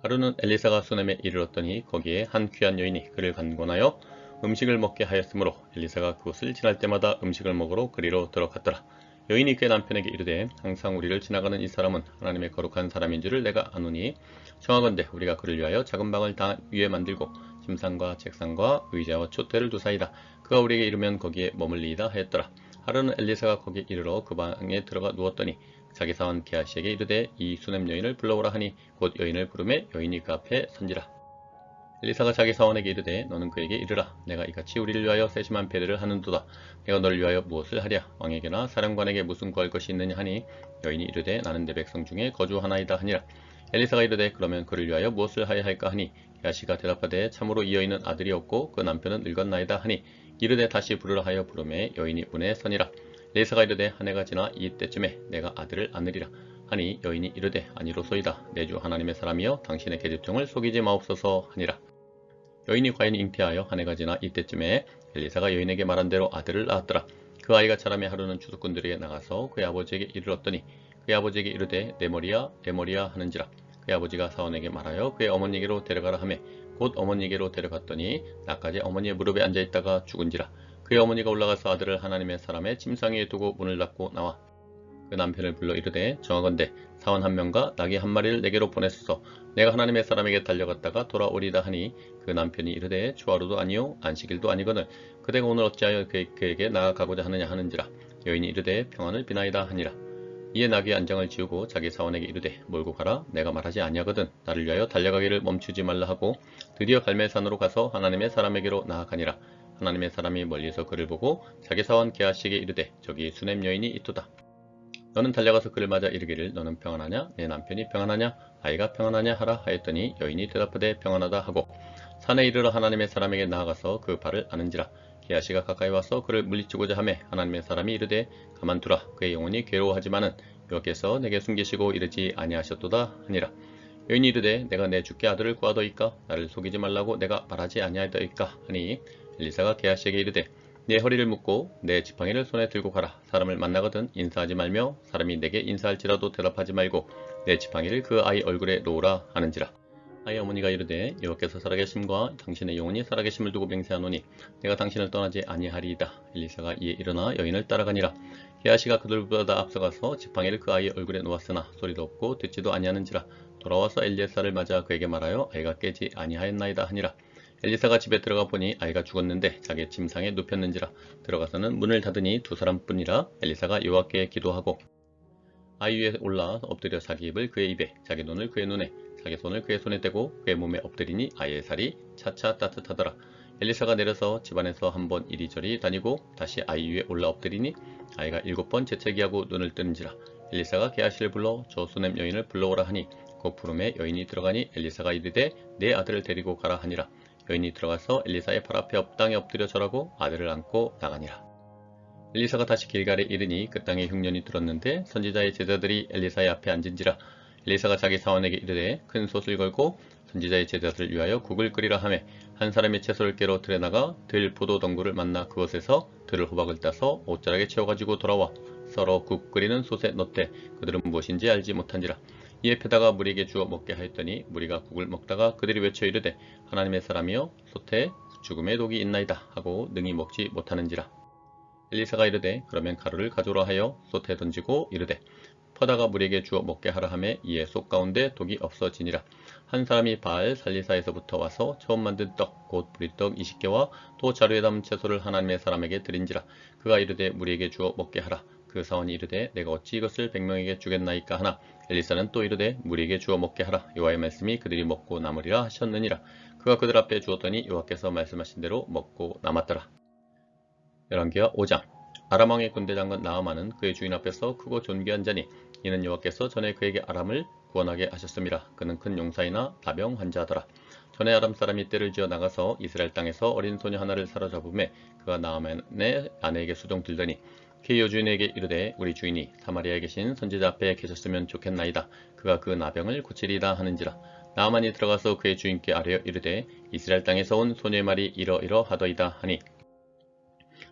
하루는 엘리사가 수넴에 이르렀더니 거기에 한 귀한 여인이 그를 간곤하여 음식을 먹게 하였으므로 엘리사가 그곳을 지날 때마다 음식을 먹으러 그리로 들어갔더라. 여인이 그의 남편에게 이르되 항상 우리를 지나가는 이 사람은 하나님의 거룩한 사람인 줄을 내가 아노니 청하건대 우리가 그를 위하여 작은 방을 다 위에 만들고 침상과 책상과 의자와 촛대를 두사이다. 그가 우리에게 이르면 거기에 머물리이다 하였더라. 하루는 엘리사가 거기 이르러 그 방에 들어가 누웠더니 자기 사원 게하시에게 이르되 이 수냄 여인을 불러오라 하니 곧 여인을 부르매 여인이 그 앞에 선지라. 엘리사가 자기 사원에게 이르되 너는 그에게 이르라. 내가 이같이 우리를 위하여 세심한 배려를 하는도다. 내가 너를 위하여 무엇을 하랴. 왕에게나 사령관에게 무슨 구할 것이 있느냐 하니 여인이 이르되 나는 내 백성 중에 거주하나이다 하니라. 엘리사가 이르되 그러면 그를 위하여 무엇을 하야 할까 하니 게하시가 대답하되 참으로 이 여인은 아들이 없고 그 남편은 늙었나이다 하니 이르되 다시 부르라 하여 부르매 여인이 문에 서니라. 엘리사가 이르되 한 해가 지나 이때쯤에 내가 아들을 안으리라 하니 여인이 이르되 아니로소이다. 내 주 하나님의 사람이여 당신의 계집종을 속이지 마옵소서 하니라. 여인이 과연 잉태하여 한 해가 지나 이때쯤에 엘리사가 여인에게 말한 대로 아들을 낳았더라. 그 아이가 자라매 하루는 주석꾼들에게 나가서 그의 아버지에게 이르렀더니 그의 아버지에게 이르되 내 머리야 내 머리야 하는지라. 그의 아버지가 사원에게 말하여 그의 어머니에게로 데려가라 하매 곧 어머니에게로 데려갔더니 낮까지 어머니의 무릎에 앉아있다가 죽은지라. 그의 어머니가 올라가서 아들을 하나님의 사람의 침상 위에 두고 문을 닫고 나와 그 남편을 불러 이르되 정하건대 사원 한 명과 나귀 한 마리를 내게로 보내소서. 내가 하나님의 사람에게 달려갔다가 돌아오리다 하니 그 남편이 이르되 주하루도 아니요 안식일도 아니거늘 그대가 오늘 어찌하여 그에게 나아가고자 하느냐 하는지라. 여인이 이르되 평안을 비나이다 하니라. 이에 나귀의 안장을 지우고 자기 사원에게 이르되 몰고 가라. 내가 말하지 아니하거든 나를 위하여 달려가기를 멈추지 말라 하고 드디어 갈멜산으로 가서 하나님의 사람에게로 나아가니라. 하나님의 사람이 멀리서 그를 보고 자기 사원 게하시에게 이르되 저기 수냄 여인이 있도다. 너는 달려가서 그를 맞아 이르기를 너는 평안하냐 내 남편이 평안하냐 아이가 평안하냐 하라 하였더니 여인이 대답하되 평안하다 하고 산에 이르러 하나님의 사람에게 나아가서 그 발을 아는지라. 게하시가 가까이 와서 그를 물리치고자 하매 하나님의 사람이 이르되 가만두라. 그의 영혼이 괴로워하지만은 여호와께서 내게 숨기시고 이르지 아니하셨도다 하니라. 여인이 이르되 내가 내 주께 아들을 구하더이까 나를 속이지 말라고 내가 말하지 아니하더이까 하니 엘리사가 게하시에게 이르되 내 허리를 묶고 내 지팡이를 손에 들고 가라. 사람을 만나거든 인사하지 말며 사람이 내게 인사할지라도 대답하지 말고 내 지팡이를 그 아이 얼굴에 놓으라 하는지라. 아이 어머니가 이르되 여호와께서 살아계심과 당신의 영혼이 살아계심을 두고 맹세하노니 내가 당신을 떠나지 아니하리이다. 엘리사가 이에 일어나 여인을 따라가니라. 게하시가 그들보다 앞서가서 지팡이를 그 아이의 얼굴에 놓았으나 소리도 없고 듣지도 아니하는지라. 돌아와서 엘리사를 맞아 그에게 말하여 아이가 깨지 아니하였나이다 하니라. 엘리사가 집에 들어가 보니 아이가 죽었는데 자기 침상에 눕혔는지라. 들어가서는 문을 닫으니 두 사람뿐이라. 엘리사가 여호와께 기도하고 아이 위에 올라 엎드려 자기 입을 그의 입에 자기 눈을 그의 눈에 자기 손을 그의 손에 대고 그의 몸에 엎드리니 아이의 살이 차차 따뜻하더라. 엘리사가 내려서 집안에서 한번 이리저리 다니고 다시 아이 위에 올라 엎드리니 아이가 7번 재채기하고 눈을 뜨는지라. 엘리사가 게하시를 불러 저 수냄 여인을 불러오라 하니 곧 부름에 여인이 들어가니 엘리사가 이르되 내 아들을 데리고 가라 하니라. 여인이 들어가서 엘리사의 발 앞에 땅에 엎드려 절하고 아들을 안고 나가니라. 엘리사가 다시 길갈에 이르니 그 땅에 흉년이 들었는데 선지자의 제자들이 엘리사의 앞에 앉은지라. 엘리사가 자기 사원에게 이르되 큰 솥을 걸고 선지자의 제자들을 위하여 국을 끓이라 하매 한 사람이 채소를 깨러 들에 나가 들 포도 덩굴을 만나 그것에서 들을 호박을 따서 옷자락에 채워가지고 돌아와 썰어 국 끓이는 솥에 넣되 그들은 무엇인지 알지 못한지라. 이에 패다가 무리에게 주어 먹게 하였더니 무리가 국을 먹다가 그들이 외쳐 이르되 하나님의 사람이여 솥에 죽음의 독이 있나이다 하고 능히 먹지 못하는지라. 엘리사가 이르되 그러면 가루를 가져오라 하여 솥에 던지고 이르되 퍼다가 무리에게 주어 먹게 하라 하매 이에 솥 가운데 독이 없어지니라. 한 사람이 바알 살리사에서부터 와서 처음 만든 떡 곧 부리떡 20개와 또 자루에 담은 채소를 하나님의 사람에게 드린지라. 그가 이르되 무리에게 주어 먹게 하라. 그 사원이 이르되 내가 어찌 이것을 100명에게 주겠나이까 하나 엘리사는 또 이르되 무리에게 주어 먹게 하라. 여호와의 말씀이 그들이 먹고 남으리라 하셨느니라. 그가 그들 앞에 주었더니 여호와께서 말씀하신 대로 먹고 남았더라. 열왕기하 5장. 아람 왕의 군대 장관 나아만은 그의 주인 앞에서 크고 존귀한 자니 이는 여호와께서 전에 그에게 아람을 구원하게 하셨음이라. 그는 큰 용사이나 다병 환자하더라. 전에 아람 사람이 떼를 지어 나가서 이스라엘 땅에서 어린 소녀 하나를 사로잡음에 그가 나아만의 아내에게 수종 들더니 그의 여주인에게 이르되 우리 주인이 사마리아에 계신 선지자 앞에 계셨으면 좋겠나이다. 그가 그 나병을 고치리다 하는지라. 나아만이 들어가서 그의 주인께 아뢰어 이르되 이스라엘 땅에서 온 소녀의 말이 이러이러하더이다 하니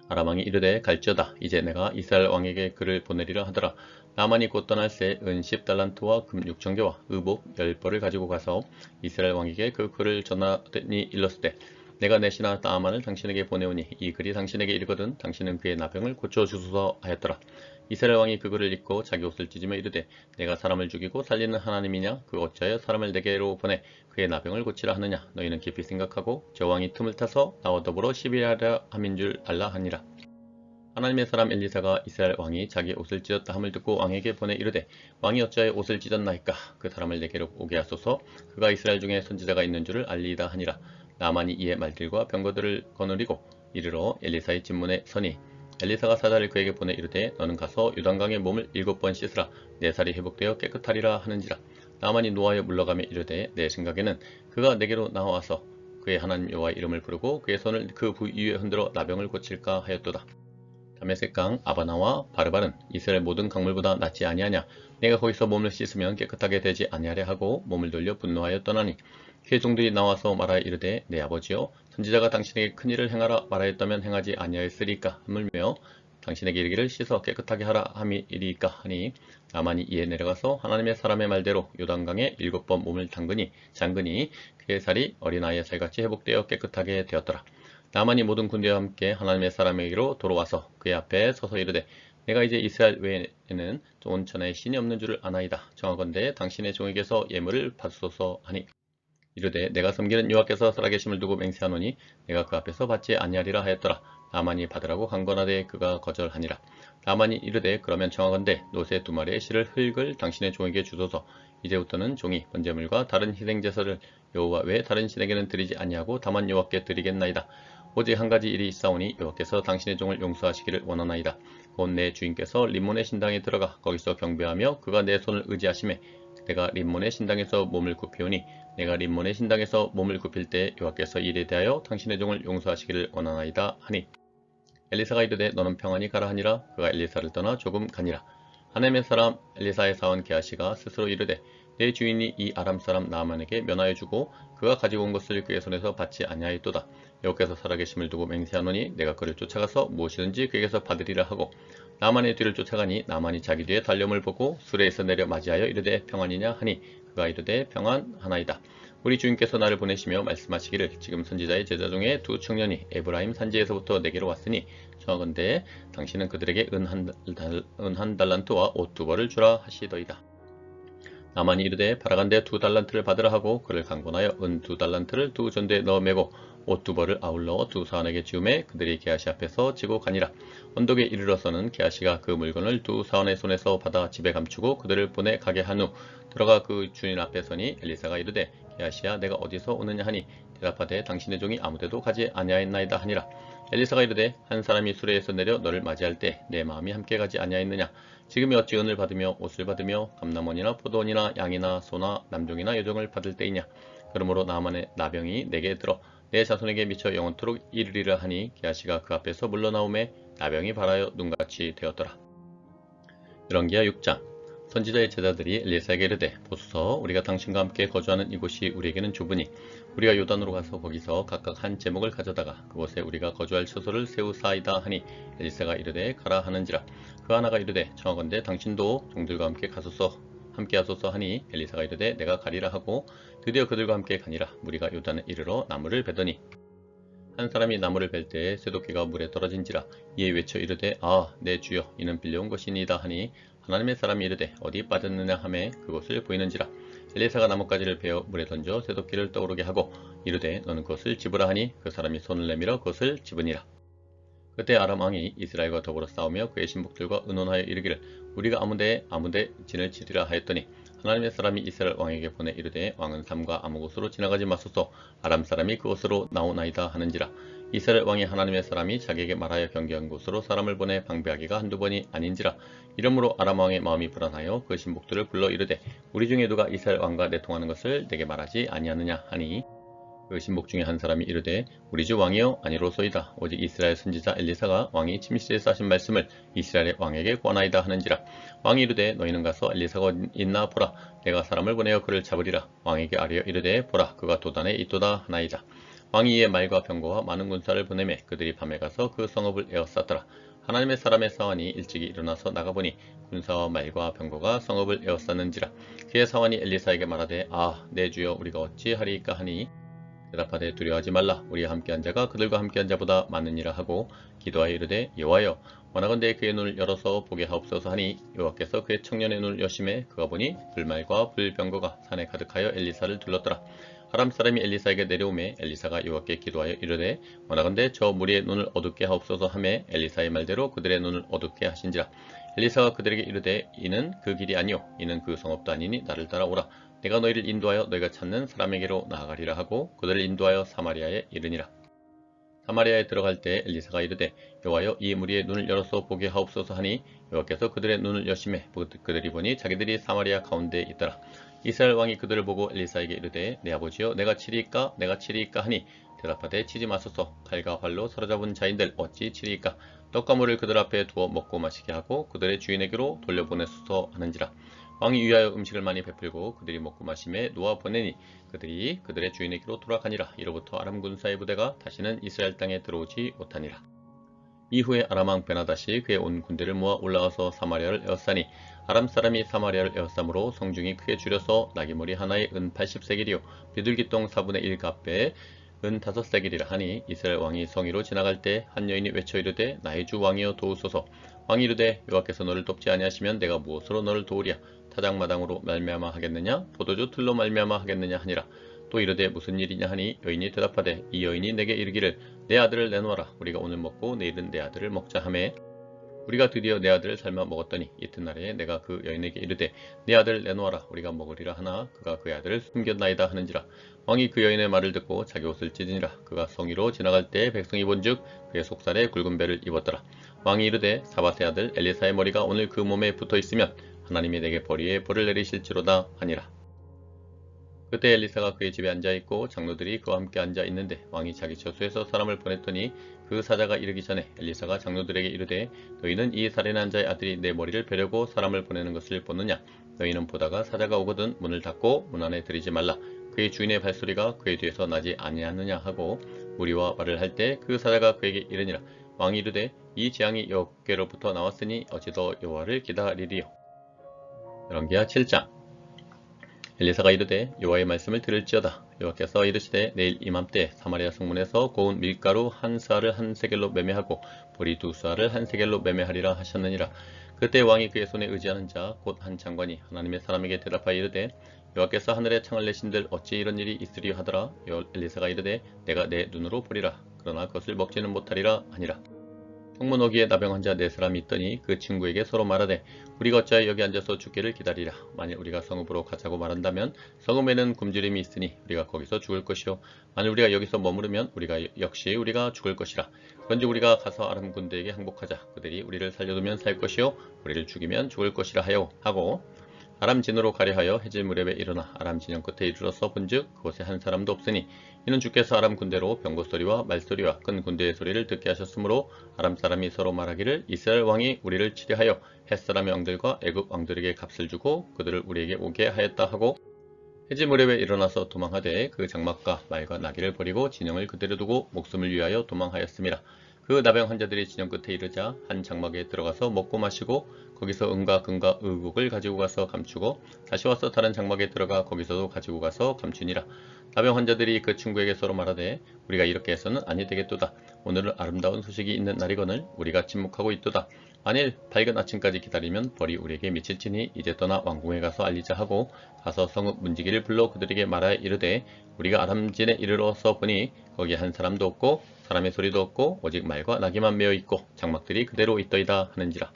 아람 왕이 이르되 갈지어다. 이제 내가 이스라엘 왕에게 그를 보내리라 하더라. 나만이 곧 떠날새 은 10달란트와 금 6,000개와 의복 10벌을 가지고 가서 이스라엘 왕에게 그 글을 전하더니 일렀으되 내가 내 신하 나아만을 당신에게 보내오니 이 글이 당신에게 이르거든 당신은 그의 나병을 고쳐주소서 하였더라. 이스라엘 왕이 그 글을 읽고 자기 옷을 찢으며 이르되 내가 사람을 죽이고 살리는 하나님이냐? 그 어찌하여 사람을 내게로 보내 그의 나병을 고치라 하느냐? 너희는 깊이 생각하고 저 왕이 틈을 타서 나와 더불어 시비하려 함인 줄 알라 하니라. 하나님의 사람 엘리사가 이스라엘 왕이 자기 옷을 찢었다 함을 듣고 왕에게 보내 이르되 왕이 어찌하여 옷을 찢었나이까? 그 사람을 내게로 오게 하소서. 그가 이스라엘 중에 선지자가 있는 줄을 알리이다 하니라. 나만이 이에 말들과 병거들을 거느리고 이르러 엘리사의 집문에 서니 엘리사가 사자를 그에게 보내 이르되 너는 가서 요단강에 몸을 7번 씻으라. 내 살이 회복되어 깨끗하리라 하는지라. 나만이 노하여 물러가며 이르되 내 생각에는 그가 내게로 나와서 그의 하나님 여호와의 이름을 부르고 그의 손을 그 부위에 흔들어 나병을 고칠까 하였도다. 다메섹강 아바나와 바르바는 이스라엘 모든 강물보다 낫지 아니하냐? 내가 거기서 몸을 씻으면 깨끗하게 되지 아니하려 하고 몸을 돌려 분노하여 떠나니 그의 종들이 나와서 말하여 이르되 내 아버지여 선지자가 당신에게 큰 일을 행하라 말하였다면 행하지 아니하였으리까 하물며 당신에게 이르기를 씻어 깨끗하게 하라 함이리이까 하니 나만이 이에 내려가서 하나님의 사람의 말대로 요단강에 7번 몸을 잠그니 그의 살이 어린아이의 살같이 회복되어 깨끗하게 되었더라. 나만이 모든 군대와 함께 하나님의 사람에게로 돌아와서 그의 앞에 서서 이르되 내가 이제 이스라엘 외에는 온 천하에 신이 없는 줄을 아나이다. 정하건대 당신의 종에게서 예물을 받소서 하니 이르되 내가 섬기는 여호와께서 살아계심을 두고 맹세하노니 내가 그 앞에서 받지 아니하리라 하였더라. 나만이 받으라고 강권하되 그가 거절하니라. 나만이 이르되 그러면 정하건대 노새 2마리의 실을 흙을 당신의 종에게 주소서. 이제부터는 종이 번제물과 다른 희생제사를 여호와 외에 다른 신에게는 드리지 아니하고 다만 여호와께 드리겠나이다. 오직 한 가지 일이 있사오니 여호와께서 당신의 종을 용서하시기를 원하나이다. 곧 내 주인께서 림몬의 신당에 들어가 거기서 경배하며 그가 내 손을 의지하심에 내가 림몬의 신당에서 몸을 굽히오니 내가 림몬의 신당에서 몸을 굽힐 때 여호와께서 이에 대하여 당신의 종을 용서하시기를 원하나이다 하니 엘리사가 이르되 너는 평안히 가라 하니라. 그가 엘리사를 떠나 조금 가니라. 하나님의 사람 엘리사의 사원 게하시가 스스로 이르되 내 주인이 이 아람 사람 나아만에게 면하여 주고 그가 가지고 온 것을 그의 손에서 받지 아니하였도다. 여호와께서 살아계심을 두고 맹세하노니 내가 그를 쫓아가서 무엇이든지 그에게서 받으리라 하고 나만의 뒤를 쫓아가니 나만이 자기 뒤에 달려옴을 보고 수레에서 내려 맞이하여 이르되 평안이냐 하니 그가 이르되 평안하나이다. 우리 주인께서 나를 보내시며 말씀하시기를 지금 선지자의 제자 중에 2 청년이 에브라임 산지에서부터 내게로 왔으니 청하건대 당신은 그들에게 은 한 달란트와 옷 2벌을 주라 하시더이다. 나만이 이르되 바라간대 2달란트를 받으라 하고 그를 강권하여 은 2달란트를 2전대에 넣어 매고 옷 2벌을 아울러 2 사원에게 지우매 그들이 게하시 앞에서 지고 가니라. 언덕에 이르러서는 게하시가 그 물건을 2 사원의 손에서 받아 집에 감추고 그들을 보내 가게 한 후 들어가 그 주인 앞에 서니 엘리사가 이르되 게하시야 내가 어디서 오느냐 하니 대답하되 당신의 종이 아무데도 가지 아니하였나이다 하니라. 엘리사가 이르되 한 사람이 수레에서 내려 너를 맞이할 때 내 마음이 함께 가지 아니하였느냐. 지금이 어찌 은을 받으며 옷을 받으며 감남원이나 포도원이나 양이나 소나 남종이나 여종을 받을 때이냐. 그러므로 나만의 나병이 내게 들어 내 자손에게 미쳐 영원토록 이르리라 하니 게하시가 그 앞에서 물러나오매 나병이 발하여 눈같이 되었더라. 열왕기하 6장. 선지자의 제자들이 엘리사에게 이르되 보소서 우리가 당신과 함께 거주하는 이곳이 우리에게는 좁으니 우리가 요단으로 가서 거기서 각각 한 제목을 가져다가 그곳에 우리가 거주할 처소를 세우사이다 하니 엘리사가 이르되 가라 하는지라. 그 하나가 이르되 청하건대 당신도 종들과 함께 가소서 함께 하소서 하니 엘리사가 이르되 내가 가리라 하고 드디어 그들과 함께 가니라. 무리가 요단에 이르러 나무를 베더니 한 사람이 나무를 벨 때에 쇠도끼가 물에 떨어진지라. 이에 외쳐 이르되 아 내 주여 이는 빌려온 것이니이다 하니 하나님의 사람이 이르되 어디 빠졌느냐 하매 그것을 보이는지라. 엘리사가 나뭇가지를 베어 물에 던져 쇠도끼를 떠오르게 하고 이르되 너는 그것을 집으라 하니 그 사람이 손을 내밀어 그것을 집으니라. 그때 아람 왕이 이스라엘과 더불어 싸우며 그의 신복들과 의논하여 이르기를 우리가 아무데 진을 치리라 하였더니 하나님의 사람이 이스라엘 왕에게 보내 이르되 왕은 삼가 아무 곳으로 지나가지 마소서 아람 사람이 그곳으로 나오나이다 하는지라. 이스라엘 왕이 하나님의 사람이 자기에게 말하여 경계한 곳으로 사람을 보내 방배하기가 한두 번이 아닌지라. 이러므로 아람 왕의 마음이 불안하여 그 신복들을 불러 이르되 우리 중에 누가 이스라엘 왕과 내통하는 것을 내게 말하지 아니하느냐 하니 그 신복 중에 한 사람이 이르되 우리 주 왕이여 아니로소이다. 오직 이스라엘 선지자 엘리사가 왕이 침실에 싸신 말씀을 이스라엘의 왕에게 권하이다 하는지라. 왕이 이르되 너희는 가서 엘리사가 있나 보라. 내가 사람을 보내어 그를 잡으리라. 왕에게 아뢰어 이르되 보라 그가 도단에 있도다 하나이다. 왕이 이에 말과 병거와 많은 군사를 보내매 그들이 밤에 가서 그 성읍을 에워쌌더라. 하나님의 사람의 사환이 일찍이 일어나서 나가보니 군사와 말과 병거가 성읍을 에워쌌는지라. 그의 사환이 엘리사에게 말하되 아 내 주여 우리가 어찌하리이까 하니 대답하되 두려워하지 말라. 우리와 함께한 자가 그들과 함께한 자보다 많으니라 하고 기도하여 이르되 여호와여 원하건대 그의 눈을 열어서 보게 하옵소서 하니 여호와께서 그의 청년의 눈을 여심해 그가 보니 불말과 불병거가 산에 가득하여 엘리사를 둘렀더라. 아람 사람이 엘리사에게 내려오매 엘리사가 여호와께 기도하여 이르되 원하건대 저 무리의 눈을 어둡게 하옵소서 하매 엘리사의 말대로 그들의 눈을 어둡게 하신지라. 엘리사가 그들에게 이르되 이는 그 길이 아니요 이는 그 성읍도 아니니 나를 따라오라. 내가 너희를 인도하여 너희가 찾는 사람에게로 나아가리라 하고 그들을 인도하여 사마리아에 이르니라. 사마리아에 들어갈 때 엘리사가 이르되 여호와여 이 무리의 눈을 열어서 보게 하옵소서 하니 여호와께서 그들의 눈을 여심해 그들이 보니 자기들이 사마리아 가운데에 있더라. 이스라엘 왕이 그들을 보고 엘리사에게 이르되 내 아버지여 내가 치리이까 내가 치리이까 하니 대답하되 치지 마소서. 칼과 활로 사로잡은 자인들 어찌 치리이까. 떡과 물을 그들 앞에 두어 먹고 마시게 하고 그들의 주인에게로 돌려보내소서 하는지라. 왕이 위하여 음식을 많이 베풀고 그들이 먹고 마심에 놓아 보내니 그들이 그들의 주인에게로 돌아가니라. 이로부터 아람 군사의 부대가 다시는 이스라엘 땅에 들어오지 못하니라. 이후에 아람 왕 베나다시 그의 온 군대를 모아 올라와서 사마리아를 에워싸니 아람 사람이 사마리아를 에워싸므로 성중이 크게 줄여서 나귀머리 하나에 은 80세겔이요 비둘기똥 4분의 1 갑배에 은 5세겔이라 하니 이스라엘 왕이 성위로 지나갈 때 한 여인이 외쳐 이르되 나의 주 왕이여 도우소서. 왕이 이르되 여호와께서 너를 돕지 아니하시면 내가 무엇으로 너를 도우랴. 타작마당으로 말미암아 하겠느냐 포도주 틀로 말미암아 하겠느냐 하니라. 또 이르되 무슨 일이냐 하니 여인이 대답하되 이 여인이 내게 이르기를 내 아들을 내놓아라. 우리가 오늘 먹고 내일은 내 아들을 먹자 하매 우리가 드디어 내 아들을 삶아 먹었더니 이튿날에 내가 그 여인에게 이르되 내 아들을 내놓아라. 우리가 먹으리라 하나 그가 그의 아들을 숨겼나이다 하는지라. 왕이 그 여인의 말을 듣고 자기 옷을 찢으니라. 그가 성위로 지나갈 때 백성이 본즉 그의 속살에 굵은 배를 입었더라. 왕이 이르되 사밧의 아들 엘리사의 머리가 오늘 그 몸에 붙어있으면 하나님이 내게 벌이에 벌을 내리실지로다 하니라. 그때 엘리사가 그의 집에 앉아있고 장로들이 그와 함께 앉아있는데 왕이 자기 처소에서 사람을 보냈더니 그 사자가 이르기 전에 엘리사가 장로들에게 이르되 너희는 이 살인한 자의 아들이 내 머리를 베려고 사람을 보내는 것을 보느냐. 너희는 보다가 사자가 오거든 문을 닫고 문 안에 들이지 말라. 그의 주인의 발소리가 그의 뒤에서 나지 아니하느냐 하고 무리와 말을 할 때 그 사자가 그에게 이르니라. 왕이 이르되 이 재앙이 여호와께로부터 나왔으니 어찌 더 여호와를 기다리리요. 열왕기하 7장. 엘리사가 이르되 여호와의 말씀을 들을지어다. 여호와께서 이르시되 내일 이맘때 사마리아 성문에서 고운 밀가루 한 스아를 한 세겔로 매매하고 보리 두 스아를 한 세겔로 매매하리라 하셨느니라. 그때 왕이 그의 손에 의지하는 자 곧 한 장관이 하나님의 사람에게 대답하여 이르되 여호와께서 하늘에 창을 내신들 어찌 이런 일이 있으리요 하더라. 엘리사가 이르되 내가 내 눈으로 보리라. 그러나 그것을 먹지는 못하리라 하니라. 성문어기에 나병 환자 4사람이 있더니 그 친구에게 서로 말하되 우리가 어찌하여 여기 앉아서 죽기를 기다리랴. 만일 우리가 성읍으로 가자고 말한다면 성읍에는 굶주림이 있으니 우리가 거기서 죽을 것이요 만일 우리가 여기서 머무르면 우리가 죽을 것이라. 그런즉 우리가 가서 아람 군대에게 항복하자. 그들이 우리를 살려두면 살 것이요 우리를 죽이면 죽을 것이라 하고 아람 진으로 가려 하여 해질 무렵에 일어나 아람 진영 끝에 이르러서 본즉 그곳에 한 사람도 없으니 이는 주께서 아람 군대로 병거 소리와 말소리와 큰 군대의 소리를 듣게 하셨으므로 아람 사람이 서로 말하기를 이스라엘 왕이 우리를 치려하여 햇사람의 왕들과 애굽 왕들에게 값을 주고 그들을 우리에게 오게 하였다 하고 해질 무렵에 일어나서 도망하되 그 장막과 말과 나귀를 버리고 진영을 그대로 두고 목숨을 위하여 도망하였음이라. 그 나병 환자들이 진영 끝에 이르자 한 장막에 들어가서 먹고 마시고 거기서 은과 금과 의국을 가지고 가서 감추고 다시 와서 다른 장막에 들어가 거기서도 가지고 가서 감추니라. 나병 환자들이 그 친구에게 서로 말하되 우리가 이렇게 해서는 아니 되겠도다. 오늘은 아름다운 소식이 있는 날이거늘 우리가 침묵하고 있도다. 만일 밝은 아침까지 기다리면 벌이 우리에게 미칠지니 이제 떠나 왕궁에 가서 알리자 하고 가서 성읍 문지기를 불러 그들에게 말하여 이르되 우리가 아람진에 이르러서 보니 거기 한 사람도 없고 사람의 소리도 없고 오직 말과 나귀만 메어 있고 장막들이 그대로 있더이다 하는지라.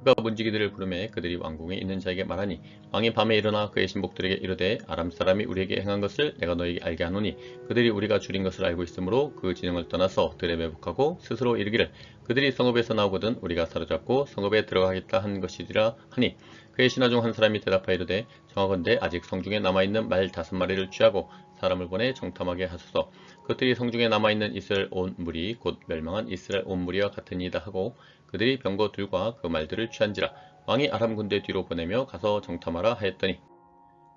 그가 문지기들을 부르매 그들이 왕궁에 있는 자에게 말하니 왕이 밤에 일어나 그의 신복들에게 이르되 아람 사람이 우리에게 행한 것을 내가 너에게 알게 하노니 그들이 우리가 줄인 것을 알고 있으므로 그 진영을 떠나서 들에 매복하고 스스로 이르기를 그들이 성읍에서 나오거든 우리가 사로잡고 성읍에 들어가겠다 한 것이리라 하니 그의 신하 중 한 사람이 대답하여 이르되 정하건대 아직 성중에 남아있는 말 5마리를 취하고 사람을 보내 정탐하게 하소서. 그들이 성중에 남아있는 이스라엘 온 무리 곧 멸망한 이스라엘 온 무리와 같으니이다 하고 그들이 병거들과 그 말들을 취한지라. 왕이 아람 군대 뒤로 보내며 가서 정탐하라 하였더니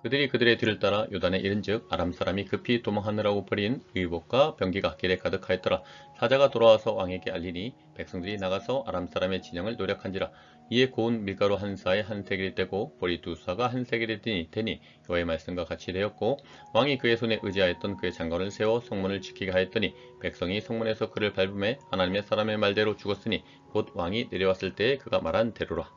그들이 그들의 뒤를 따라 요단에 이른즉 아람 사람이 급히 도망하느라고 버린 의복과 병기가 길에 가득하였더라. 사자가 돌아와서 왕에게 알리니 백성들이 나가서 아람 사람의 진영을 노력한지라. 이에 고운 밀가루 한 사에 한 세겔이 되고 보리 두 사가 한 세겔이 되니 여호와의 말씀과 같이 되었고 왕이 그의 손에 의지하였던 그의 장관을 세워 성문을 지키게 하였더니 백성이 성문에서 그를 밟음에 하나님의 사람의 말대로 죽었으니 곧 왕이 내려왔을 때에 그가 말한 대로라.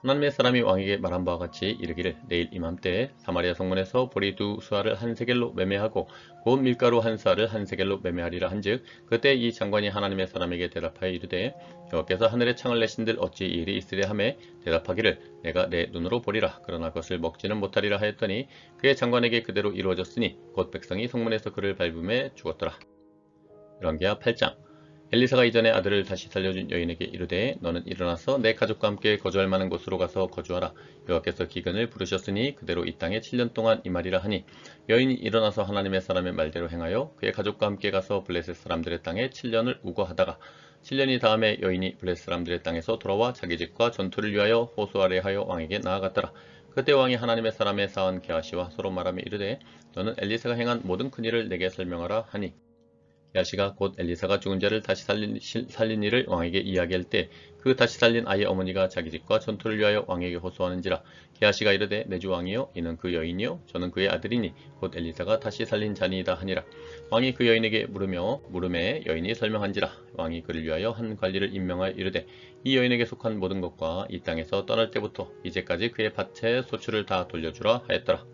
하나님의 사람이 왕에게 말한 바와 같이 이르기를 내일 이맘때에 사마리아 성문에서 보리 두 수알을 한 세겔로 매매하고 고운 밀가루 한 사를 한 세겔로 매매하리라 한즉 그때 이 장관이 하나님의 사람에게 대답하여 이르되 여호와께서 하늘의 창을 내신들 어찌 이 일이 있으랴 하매 대답하기를 내가 내 눈으로 보리라 그러나 그것을 먹지는 못하리라 하였더니 그의 장관에게 그대로 이루어졌으니 곧 백성이 성문에서 그를 밟음에 죽었더라. 열왕기하 8장. 엘리사가 이전에 아들을 다시 살려준 여인에게 이르되 너는 일어나서 내 가족과 함께 거주할 만한 곳으로 가서 거주하라. 여호와께서 기근을 부르셨으니 그대로 이 땅에 7년 동안 임하리라 하니 여인이 일어나서 하나님의 사람의 말대로 행하여 그의 가족과 함께 가서 블레셋 사람들의 땅에 7년을 우거하다가 7년이 다음에 여인이 블레셋 사람들의 땅에서 돌아와 자기 집과 전투를 위하여 호수 아래하여 왕에게 나아갔더라. 그때 왕이 하나님의 사람의 사원 게하시와 서로 말하며 이르되 너는 엘리사가 행한 모든 큰일을 내게 설명하라 하니 게하시가 곧 엘리사가 죽은 자를 다시 살린 일을 왕에게 이야기할 때 그 다시 살린 아이의 어머니가 자기 집과 전투를 위하여 왕에게 호소하는지라. 게하시가 이르되 내 주 왕이요 이는 그 여인이요 저는 그의 아들이니 곧 엘리사가 다시 살린 자니이다 하니라. 왕이 그 여인에게 물음에 여인이 설명한지라. 왕이 그를 위하여 한 관리를 임명하여 이르되 이 여인에게 속한 모든 것과 이 땅에서 떠날 때부터 이제까지 그의 밭의 소출을 다 돌려주라 하였더라.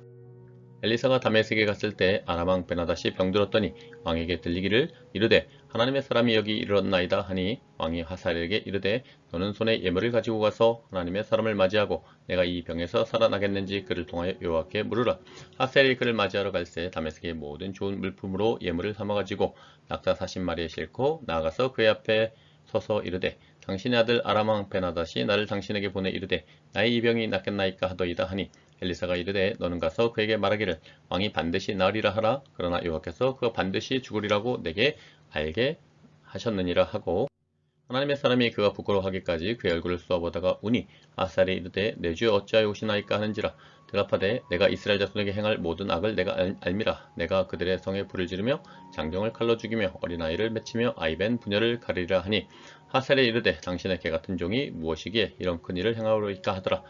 엘리사가 다메섹에 갔을 때 아람왕 베나다시 병들었더니 왕에게 들리기를 이르되 하나님의 사람이 여기 이르렀나이다 하니 왕이 하사엘에게 이르되 너는 손에 예물을 가지고 가서 하나님의 사람을 맞이하고 내가 이 병에서 살아나겠는지 그를 통하여 여호와께 물으라. 하사엘이 그를 맞이하러 갈새 다메섹의 모든 좋은 물품으로 예물을 삼아가지고 낙타 40마리에 싣고 나아가서 그의 앞에 서서 이르되 당신의 아들 아람왕 베나다시 나를 당신에게 보내 이르되 나의 이 병이 낫겠나이까 하더이다 하니 엘리사가 이르되 너는 가서 그에게 말하기를 왕이 반드시 나으리라 하라. 그러나 여호와께서 그가 반드시 죽으리라고 내게 알게 하셨느니라 하고 하나님의 사람이 그가 부끄러워하기까지 그의 얼굴을 쏘아보다가 우니 아살이 이르되 내 주여 어찌하여 오시나이까 하는지라. 대답하되 내가 이스라엘 자손에게 행할 모든 악을 내가 알미라. 내가 그들의 성에 불을 지르며 장정을 칼로 죽이며 어린아이를 맺히며 아이벤 부녀를 가리리라 하니 하살이 이르되 당신의 개같은 종이 무엇이기에 이런 큰 일을 행하오리까 하더라.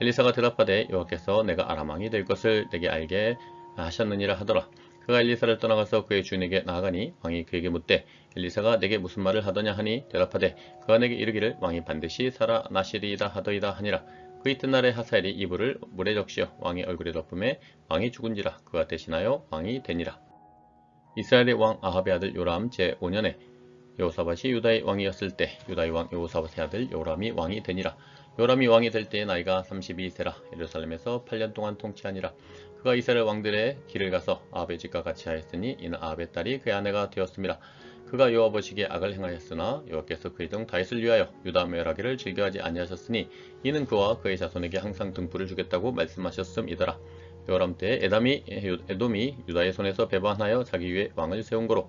엘리사가 대답하되 여호와께서 내가 아람왕이 될 것을 내게 알게 하셨느니라 하더라. 그가 엘리사를 떠나가서 그의 주인에게 나아가니 왕이 그에게 묻되 엘리사가 내게 무슨 말을 하더냐 하니 대답하되 그가 내게 이르기를 왕이 반드시 살아나시리이다 하더이다 하니라. 그 이튿날에 하사엘이 이불을 물에 적시어 왕의 얼굴에 덮음에 왕이 죽은지라. 그가 대신하여 왕이 되니라. 이스라엘의 왕 아합의 아들 요람 제5년에 여호사밧이 유다의 왕이었을 때 유다의 왕 여호사밧의 아들 요람이 왕이 되니라. 요람이 왕이 될 때의 나이가 32세라. 예루살렘에서 8년 동안 통치하니라. 그가 이스라엘 왕들의 길을 가서 아합의 집과 같이 하였으니 이는 아합의 딸이 그의 아내가 되었습니다. 그가 여호와 보시기에 악을 행하였으나 여호와께서 그의 종 다윗을 위하여 유다 멸하기를 즐겨하지 아니하셨으니 이는 그와 그의 자손에게 항상 등불을 주겠다고 말씀하셨음이더라. 요람 때에 에돔이 유다의 손에서 배반하여 자기 위에 왕을 세운 거로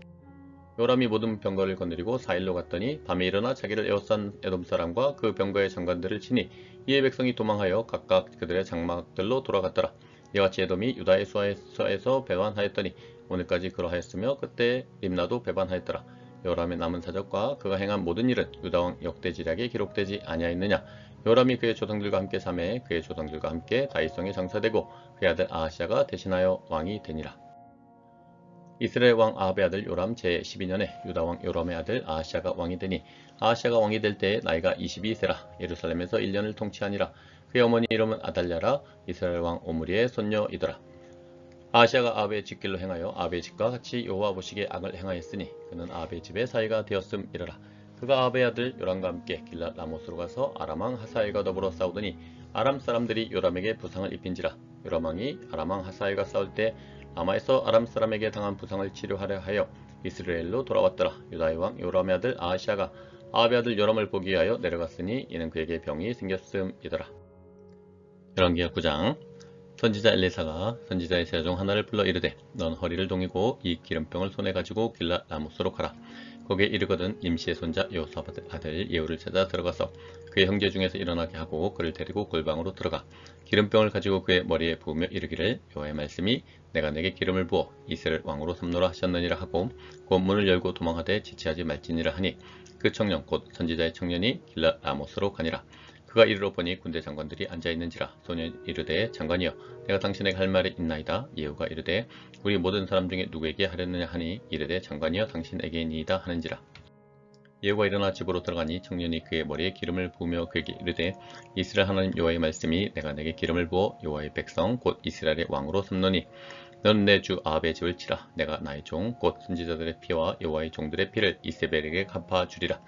요람이 모든 병거를 거느리고 4일로 갔더니 밤에 일어나 자기를 에워싼 에돔 사람과 그 병거의 장관들을 치니 이에 백성이 도망하여 각각 그들의 장막들로 돌아갔더라. 이같이 에돔이 유다의 수하에서 배반하였더니 오늘까지 그러하였으며 그때 림나도 배반하였더라. 요람의 남은 사적과 그가 행한 모든 일은 유다왕 역대지략에 기록되지 아니하였느냐. 요람이 그의 조상들과 함께 삼해 그의 조상들과 함께 다윗성에 장사되고 그의 아들 아하시아가 대신하여 왕이 되니라. 이스라엘 왕 아합의 아들 요람 제12년에 유다 왕 요람의 아들 아하시아가 왕이 되니 아하시아가 왕이 될 때에 나이가 22세라. 예루살렘에서 1년을 통치하니라. 그의 어머니 이름은 아달랴라. 이스라엘 왕 오므리의 손녀이더라. 아하시아가 아합의 집길로 행하여 아합의 집과 같이 여호와 보시기에 악을 행하였으니 그는 아합의 집의 사이가 되었음이러라. 그가 아합의 아들 요람과 함께 길랏 라못으로 가서 아람 왕 하사엘과 더불어 싸우더니 아람 사람들이 요람에게 부상을 입힌지라. 요람 왕이 아람 왕 하사엘과 싸울 때 라마에서 아람 사람에게 당한 부상을 치료하려 하여 이스라엘로 돌아왔더라. 유다의 왕 요람의 아들 아하시아가 아합의 아들 요람을 보기 위하여 내려갔으니 이는 그에게 병이 생겼음이더라. 열왕기하 9장. 선지자 엘리사가 선지자의 제자 중 하나를 불러 이르되 넌 허리를 동이고 이 기름병을 손에 가지고 길랏 라못으로 가라. 거기에 이르거든 임시의 손자 여호사밧 아들 예후를 찾아 들어가서 그의 형제 중에서 일어나게 하고 그를 데리고 골방으로 들어가 기름병을 가지고 그의 머리에 부으며 이르기를 여호와의 말씀이 내가 내게 기름을 부어 이스라엘 왕으로 삼노라 하셨느니라 하고 곧 문을 열고 도망하되 지체하지 말지니라 하니 그 청년 곧 선지자의 청년이 길랏 라못으로 가니라. 그가 이르러 보니 군대 장관들이 앉아있는지라. 소년이 이르되 장관이여 내가 당신에게 할 말이 있나이다. 예후가 이르되 우리 모든 사람 중에 누구에게 하려느냐 하니 이르되 장관이여 당신에게니이다 하는지라. 예후가 일어나 집으로 들어가니 청년이 그의 머리에 기름을 부으며 그에게 이르되 이스라엘 하나님 여호와의 말씀이 내가 내게 기름을 부어 여호와의 백성 곧 이스라엘의 왕으로 삼노니 너는 내 주 아합의 집을 치라. 내가 나의 종 곧 선지자들의 피와 여호와의 종들의 피를 이세벨에게 갚아주리라.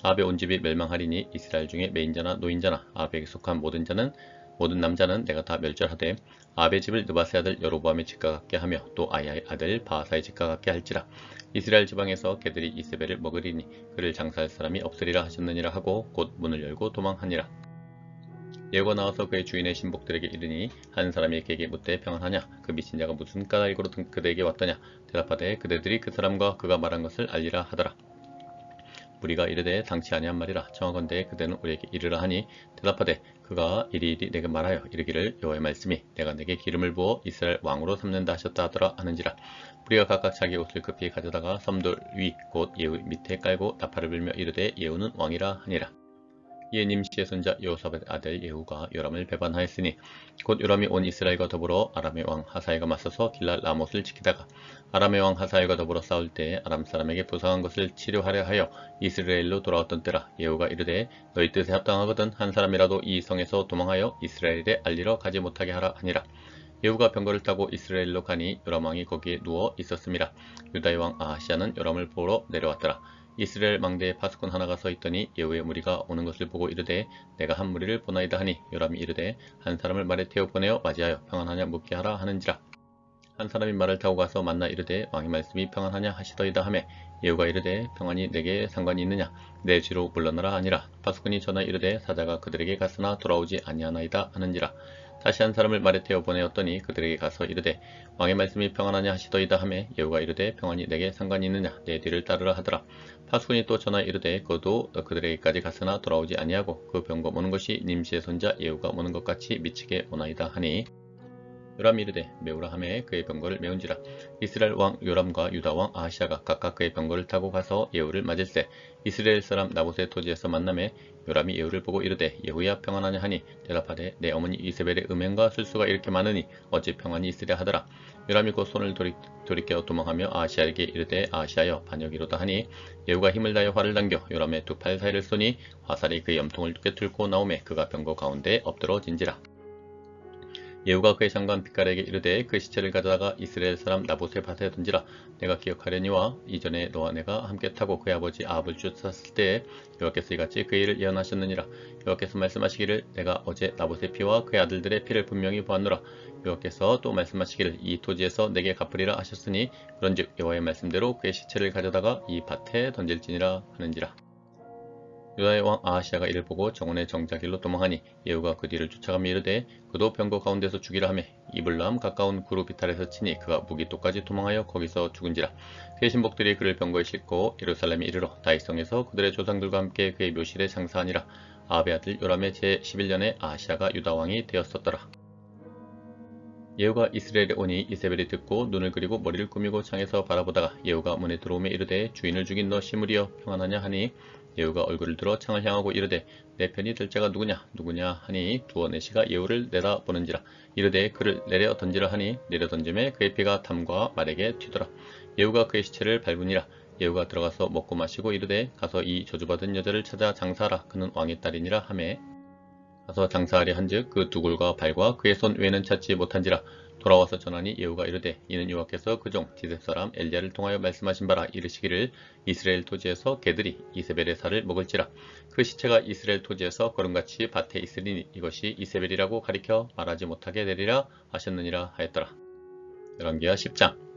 아합의 온 집이 멸망하리니 이스라엘 중에 매인자나 노인자나 아합에게 속한 모든 남자는 내가 다 멸절하되 아합의 집을 느바세 아들 여로보암의 집과 같게 하며 또 아야의 아들 바하사의 집과 같게 할지라. 이스라엘 지방에서 개들이 이세벨을 먹으리니 그를 장사할 사람이 없으리라 하셨느니라 하고 곧 문을 열고 도망하니라. 예후가 나와서 그의 주인의 신복들에게 이르니 한 사람이 그에게 묻되 평안하냐. 그 미친 자가 무슨 까닭으로 그대에게 왔더냐. 대답하되 그대들이 그 사람과 그가 말한 것을 알리라 하더라. 무리가 이르되 당치 아니한 말이라. 청하건대 그대는 우리에게 이르라 하니 대답하되 그가 이리이리 내게 말하여 이르기를 여호와의 말씀이 내가 내게 기름을 부어 이스라엘 왕으로 삼는다 하셨다 하더라 하는지라. 무리가 각각 자기 옷을 급히 가져다가 섬돌 위 곧 예후 밑에 깔고 나팔을 불며 이르되 예후는 왕이라 하니라. 이에 님시의 손자 여호사밧 아들 예후가 요람을 배반하였으니 곧 요람이 온 이스라엘과 더불어 아람의 왕 하사엘과 맞서서 길랄 라못을 지키다가 아람의 왕 하사엘과 더불어 싸울 때 아람 사람에게 부상한 것을 치료하려 하여 이스라엘로 돌아왔던 때라. 예후가 이르되 너희 뜻에 합당하거든 한 사람이라도 이 성에서 도망하여 이스라엘에 알리러 가지 못하게 하라 하니라. 예후가 병거를 타고 이스라엘로 가니 요람 왕이 거기에 누워 있었음이라. 유다의 왕 아하시아는 요람을 보러 내려왔더라. 이스라엘 망대에 파수꾼 하나가 서 있더니 예후의 무리가 오는 것을 보고 이르되 내가 한 무리를 보나이다 하니 요람이 이르되 한 사람을 말에 태워 보내어 맞이하여 평안하냐 묻게 하라 하는지라. 한 사람이 말을 타고 가서 만나 이르되 왕의 말씀이 평안하냐 하시더이다 하매 예후가 이르되 평안이 내게 상관이 있느냐 내 뒤로 물러나라 하니라. 파수꾼이 전하 이르되 사자가 그들에게 갔으나 돌아오지 아니하나이다 하는지라. 다시 한 사람을 말에 태워 보내었더니 그들에게 가서 이르되 왕의 말씀이 평안하냐 하시더이다 하매 예후가 이르되 평안이 내게 상관이 있느냐 내 뒤를 따르라 하더라. 파수꾼이 또 전하 이르되 그도 그들에게까지 갔으나 돌아오지 아니하고 그 병거 모는 것이 님시의 손자 예후가 모는 것 같이 미치게 오나이다 하니 요람이 이르되 메우라 하매 그의 병거를 메운지라. 이스라엘 왕 요람과 유다 왕 아하시아가 각각 그의 병거를 타고 가서 예후를 맞을세 이스라엘 사람 나봇의 토지에서 만남에 요람이 예후를 보고 이르되 예후야 평안하냐 하니 대답하되 내 어머니 이세벨의 음행과 술수가 이렇게 많으니 어찌 평안이 있으랴 하더라. 요람이 곧 손을 돌이켜 도망하며 아하시아에게 이르되 아하시아여 반역이로다 하니 예후가 힘을 다하여 활을 당겨 요람의 두 팔 사이를 쏘니 화살이 그의 염통을 꿰뚫고 나오매 그가 병거 가운데 엎드러진지라. 예후가 그의 장관 빛깔에게 이르되 그 시체를 가져다가 이스라엘 사람 나봇의 밭에 던지라. 내가 기억하려니와 이전에 너와 내가 함께 타고 그의 아버지 아합을 쫓았을 때에 여호와께서 이같이 그 일을 예언하셨느니라. 여호와께서 말씀하시기를 내가 어제 나봇의 피와 그의 아들들의 피를 분명히 보았노라. 여호와께서 또 말씀하시기를 이 토지에서 내게 갚으리라 하셨으니 그런즉 여호와의 말씀대로 그의 시체를 가져다가 이 밭에 던질지니라 하는지라. 유다의 왕 아하시아가 이를 보고 정원의 정자길로 도망하니 예후가 그 뒤를 쫓아가며 이르되 그도 병거 가운데서 죽이라 하매 이블람 가까운 구루 비탈에서 치니 그가 무기토까지 도망하여 거기서 죽은지라. 그의 신복들이 그를 병거에 싣고 예루살렘에 이르러 다윗성에서 그들의 조상들과 함께 그의 묘실에 장사하니라. 아합의 아들 요람의 제11년에 아하시아가 유다 왕이 되었었더라. 예후가 이스라엘에 오니 이세벨이 듣고 눈을 그리고 머리를 꾸미고 창에서 바라보다가 예후가 문에 들어오며 이르되 주인을 죽인 너 시므리여 평안하냐 하니 예후가 얼굴을 들어 창을 향하고 이르되 내 편이 들 자가 누구냐 하니 두어 내시가 예후를 내다보는지라. 이르되 그를 내려 던지라 하니 내려 던짐에 그의 피가 담과 말에게 튀더라. 예후가 그의 시체를 밟으니라. 예후가 들어가서 먹고 마시고 이르되 가서 이 저주받은 여자를 찾아 장사하라. 그는 왕의 딸이니라 하매 가서 장사하려 한즉 그 두굴과 발과 그의 손 외에는 찾지 못한지라. 돌아와서 전하니 예후가 이르되 이는 여호와께서 그종 디셉 사람 엘리야를 통하여 말씀하신 바라. 이르시기를 이스라엘 토지에서 개들이 이세벨의 살을 먹을지라. 그 시체가 이스라엘 토지에서 거름같이 밭에 있으리니 이것이 이세벨이라고 가리켜 말하지 못하게 되리라 하셨느니라 하였더라. 열왕기하 10장.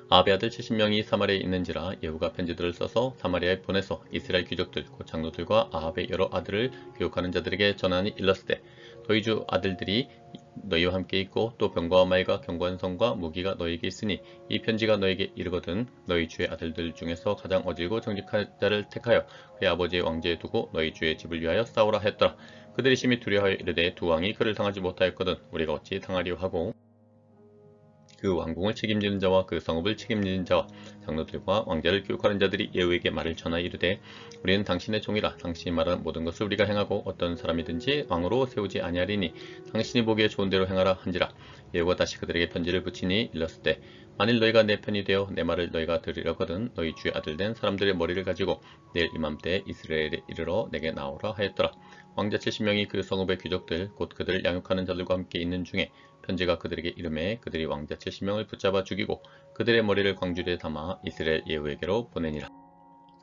아합의 아들 70명이 사마리아에 있는지라. 예후가 편지들을 써서 사마리아에 보내서 이스라엘 귀족들 곧 장로들과 아합의 여러 아들을 교육하는 자들에게 전하니 일렀으되 너희 주 아들들이 너희와 함께 있고 또 병거와 말과 견고한 성과 무기가 너희에게 있으니 이 편지가 너희에게 이르거든 너희 주의 아들들 중에서 가장 어질고 정직한 자를 택하여 그의 아버지의 왕제에 두고 너희 주의 집을 위하여 싸우라 했더라. 그들이 심히 두려워하여 이르되 두 왕이 그를 당하지 못하였거든 우리가 어찌 당하리요 하고 그 왕궁을 책임지는 자와 그 성읍을 책임지는 자와 장로들과 왕자를 교육하는 자들이 예후에게 말을 전하 이르되 우리는 당신의 종이라 당신이 말하는 모든 것을 우리가 행하고 어떤 사람이든지 왕으로 세우지 아니하리니 당신이 보기에 좋은 대로 행하라 한지라. 예후가 다시 그들에게 편지를 붙이니 일렀을 때 만일 너희가 내 편이 되어 내 말을 너희가 들으려거든 너희 주의 아들 된 사람들의 머리를 가지고 내일 이맘때에 이스라엘에 이르러 내게 나오라 하였더라. 왕자 70명이 그 성읍의 귀족들 곧 그들을 양육하는 자들과 함께 있는 중에 편지가 그들에게 이르매 그들이 왕자 70명을 붙잡아 죽이고 그들의 머리를 광주리에 담아 이스라엘 예후에게로 보내니라.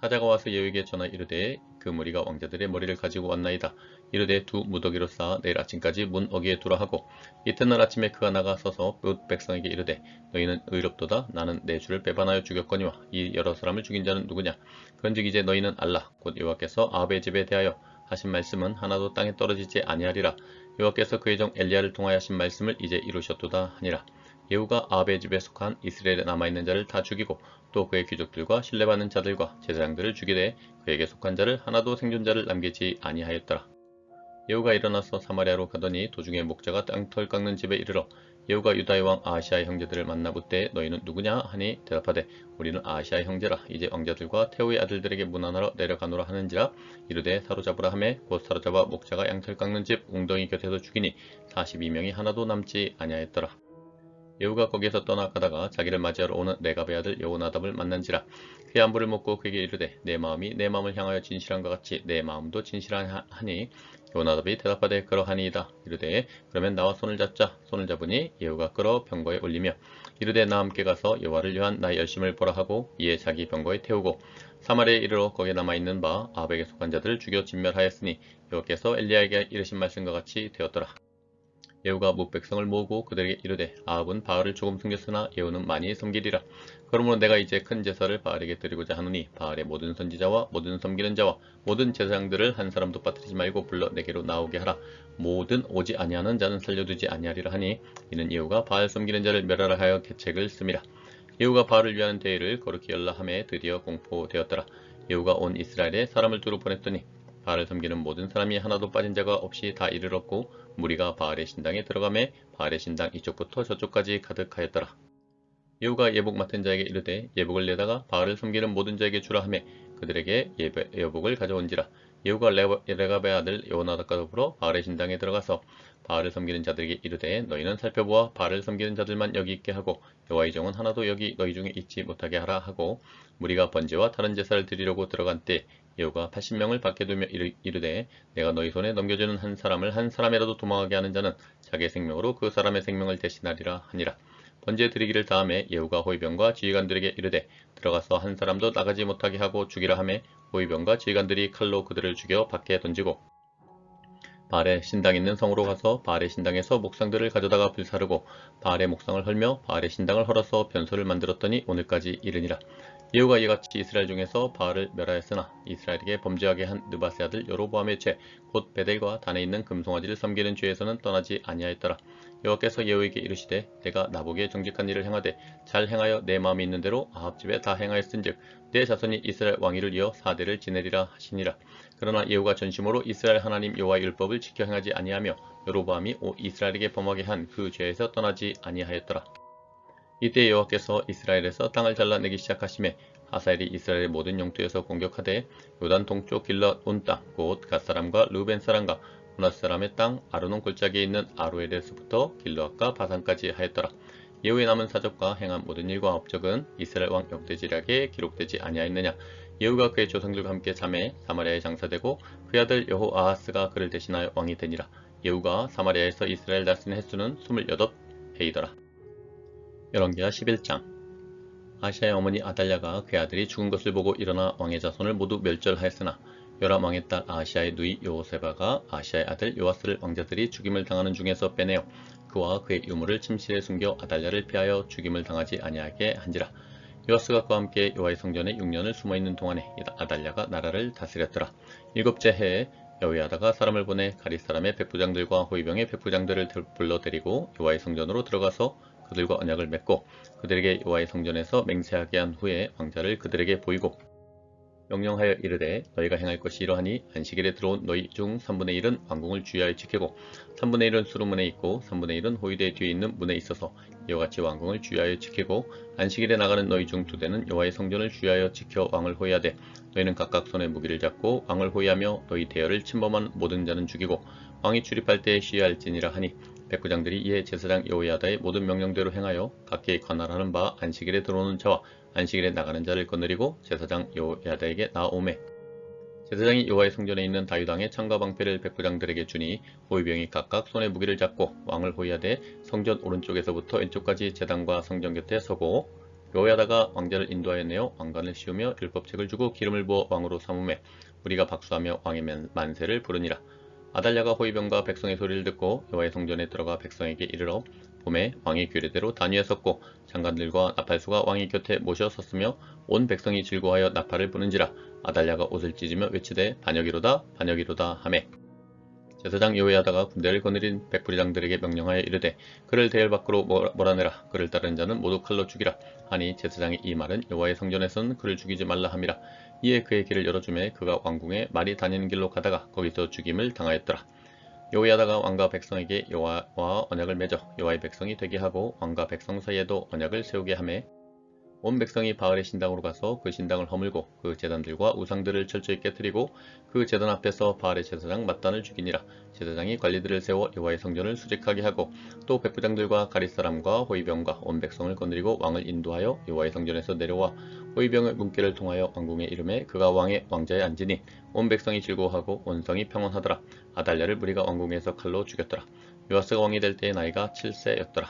사자가 와서 예후에게 전하 이르되 그 무리가 왕자들의 머리를 가지고 왔나이다. 이르되 두 무더기로 쌓아 내일 아침까지 문 어귀에 두라 하고 이튿날 아침에 그가 나가 서서 몇 백성에게 이르되 너희는 의롭도다. 나는 내 주를 배반하여 죽였거니와 이 여러 사람을 죽인 자는 누구냐. 그런즉 이제 너희는 알라. 곧 여호와께서 아합의 집에 대하여 하신 말씀은 하나도 땅에 떨어지지 아니하리라. 여호와께서 그의 종 엘리야를 통하여 하신 말씀을 이제 이루셨도다 하니라. 예후가 아합의 집에 속한 이스라엘에 남아있는 자를 다 죽이고 또 그의 귀족들과 신뢰받는 자들과 제사장들을 죽이되 그에게 속한 자를 하나도 생존자를 남기지 아니하였더라. 예후가 일어나서 사마리아로 가더니 도중에 목자가 땅털 깎는 집에 이르러 예후가 유다의 왕 아하시아의 형제들을 만나 묻되 너희는 누구냐 하니 대답하되 우리는 아하시아의 형제라. 이제 왕자들과 태후의 아들들에게 문안하러 내려가노라 하는지라. 이르되 사로잡으라 하매 곧 사로잡아 목자가 양털 깎는 집 웅덩이 곁에서 죽이니 42명이 하나도 남지 아니하였더라. 예후가 거기에서 떠나가다가 자기를 맞이하러 오는 레갑의 아들 여호나답을 만난지라. 그의 안부를 묻고 그에게 이르되 내 마음이 내 마음을 향하여 진실한 것 같이 내 마음도 진실하니 여호나답이 대답하되 그러하니이다. 이르되 그러면 나와 손을 잡자. 손을 잡으니 예후가 끌어 병거에 올리며 이르되 나 함께 가서 여호와를 위한 나의 열심을 보라 하고 이에 자기 병거에 태우고 사마리아에 이르러 거기에 남아있는 바 아합에게 속한 자들을 죽여 진멸하였으니 여호와께서 엘리야에게 이르신 말씀과 같이 되었더라. 예후가 뭇백성을 모으고 그들에게 이르되 아합은 바알을 조금 숨겼으나 예후는 많이 섬기리라. 그러므로 내가 이제 큰 제사를 바알에게 드리고자 하노니 바알의 모든 선지자와 모든 섬기는 자와 모든 제사장들을 한 사람도 빠뜨리지 말고 불러 내게로 나오게 하라. 모든 오지 아니하는 자는 살려두지 아니하리라 하니 이는 예후가 바알 섬기는 자를 멸하라 하여 계책을 씁니다. 예후가 바알을 위하는 대회를 거룩히 열라 하매 드디어 공포되었더라. 예후가 온 이스라엘에 사람을 두루 보냈더니 바알을 섬기는 모든 사람이 하나도 빠진 자가 없이 다 이르렀고 무리가 바알의 신당에 들어가매 바알의 신당 이쪽부터 저쪽까지 가득하였더라. 예후가 예복 맡은 자에게 이르되 예복을 내다가 바알을 섬기는 모든 자에게 주라 하매 그들에게 예복을 가져온지라. 예후가 레갑의 아들 여호나답과 더불어 바알의 신당에 들어가서 바알을 섬기는 자들에게 이르되 너희는 살펴보아 바알을 섬기는 자들만 여기 있게 하고 여호와의 종은 하나도 여기 너희 중에 있지 못하게 하라 하고 무리가 번제와 다른 제사를 드리려고 들어간 때 예후가 80명을 밖에 두며 이르되 내가 너희 손에 넘겨주는 한 사람을 한 사람이라도 도망하게 하는 자는 자기의 생명으로 그 사람의 생명을 대신하리라 하니라. 번제 드리기를 다음에 예후가 호위병과 지휘관들에게 이르되 들어가서 한 사람도 나가지 못하게 하고 죽이라 하매 호위병과 지휘관들이 칼로 그들을 죽여 밖에 던지고 바알의 신당 있는 성으로 가서 바알의 신당에서 목상들을 가져다가 불사르고 바알의 목상을 헐며 바알의 신당을 헐어서 변소를 만들었더니 오늘까지 이르니라. 예후가 이같이 이스라엘 중에서 바알을 멸하였으나 이스라엘에게 범죄하게 한 느바세 아들 여로보암의 죄 곧 베델과 단에 있는 금송아지를 섬기는 죄에서는 떠나지 아니하였더라. 여호와께서 예후에게 이르시되 내가 나보기에 정직한 일을 행하되 잘 행하여 내 마음이 있는 대로 아합 집에 다 행하였은즉 내 자손이 이스라엘 왕위를 이어 4대를 지내리라 하시니라. 그러나 예후가 전심으로 이스라엘 하나님 여호와의 율법을 지켜 행하지 아니하며 여로보암이 이스라엘에게 범하게 한 그 죄에서 떠나지 아니하였더라. 이때 여호와께서 이스라엘에서 땅을 잘라내기 시작하심에 하사엘이 이스라엘의 모든 영토에서 공격하되 요단 동쪽 길랏 온 땅 곧 갓사람과 르벤 사람과 문하세 사람의 땅 아르논 골짜기에 있는 아로엘에서부터 길르앗과 바산까지 하였더라. 예후의 남은 사적과 행한 모든 일과 업적은 이스라엘 왕 역대지략에 기록되지 아니하였느냐. 예후가 그의 조상들과 함께 잠에 사마리아에 장사되고 그의 아들 여호아하스가 그를 대신하여 왕이 되니라. 예후가 사마리아에서 이스라엘 다스린 횟수는 28해이더라. 열왕기하 11장. 아시아의 어머니 아달랴가 그의 아들이 죽은 것을 보고 일어나 왕의 자손을 모두 멸절하였으나 요람 왕의 딸 아시아의 누이 여호세바가 아시아의 아들 요아스를 왕자들이 죽임을 당하는 중에서 빼내어 그와 그의 유물을 침실에 숨겨 아달랴를 피하여 죽임을 당하지 아니하게 한지라. 요아스가 그와 함께 여호와의 성전에 6년을 숨어있는 동안에 아달랴가 나라를 다스렸더라. 7째 해에 여호야다가 사람을 보내 가릿 사람의 백부장들과 호위병의 백부장들을 불러 데리고 여호와의 성전으로 들어가서 그들과 언약을 맺고 그들에게 여호와의 성전에서 맹세하게 한 후에 왕자를 그들에게 보이고 명령하여 이르되 너희가 행할 것이 이러하니 안식일에 들어온 너희 중 3분의 1은 왕궁을 주의하여 지키고 3분의 1은 수루문에 있고 3분의 1은 호위대 뒤에 있는 문에 있어서 이와 같이 왕궁을 주의하여 지키고 안식일에 나가는 너희 중 2대는 여호와의 성전을 주의하여 지켜 왕을 호위하되 너희는 각각 손에 무기를 잡고 왕을 호위하며 너희 대열을 침범한 모든 자는 죽이고 왕이 출입할 때에 시위할지니라 하니 백부장들이 이에 제사장 여호야다의 모든 명령대로 행하여 각기 관할하는 바 안식일에 들어오는 자와 안식일에 나가는 자를 거느리고 제사장 여호야다에게 나오매 제사장이 여호와의 성전에 있는 다윗왕의 창과 방패를 백부장들에게 주니 호위병이 각각 손에 무기를 잡고 왕을 호위하되 성전 오른쪽에서부터 왼쪽까지 제단과 성전 곁에 서고 여호야다가 왕자를 인도하여 내어 왕관을 씌우며 율법책을 주고 기름을 부어 왕으로 삼음에 우리가 박수하며 왕의 만세를 부르니라. 아달랴가 호위병과 백성의 소리를 듣고 여호와의 성전에 들어가 백성에게 이르러 봄에 왕이 규례대로 단위에 섰고 장관들과 나팔수가 왕의 곁에 모셔 섰으며 온 백성이 즐거워하여 나팔을 부는지라. 아달랴가 옷을 찢으며 외치되 반역이로다 반역이로다 하매 제사장 여호야다가 군대를 거느린 백부장들에게 명령하여 이르되 그를 대열 밖으로 몰아내라. 그를 따르는 자는 모두 칼로 죽이라 하니 제사장이 이 말은 여호와의 성전에서는 그를 죽이지 말라 함이라. 이에 그의 길을 열어주매 그가 왕궁에 말이 다니는 길로 가다가 거기서 죽임을 당하였더라. 여호야다가 왕과 백성에게 여호와와 언약을 맺어 여호와의 백성이 되게 하고 왕과 백성 사이에도 언약을 세우게 하매 온 백성이 바알의 신당으로 가서 그 신당을 허물고 그 제단들과 우상들을 철저히 깨뜨리고 그 제단 앞에서 바알의 제사장 mat단을 죽이니라. 제사장이 관리들을 세워 여호와의 성전을 수직하게 하고 또 백부장들과 가릿사람과 호위병과 온 백성을 거느리고 왕을 인도하여 여호와의 성전에서 내려와 호위병의 문길을 통하여 왕궁에 이르매 그가 왕의 왕자에 앉으니 온 백성이 즐거워하고 온 성이 평온하더라. 아달랴를 무리가 왕궁에서 칼로 죽였더라. 요아스가 왕이 될 때의 나이가 7세였더라.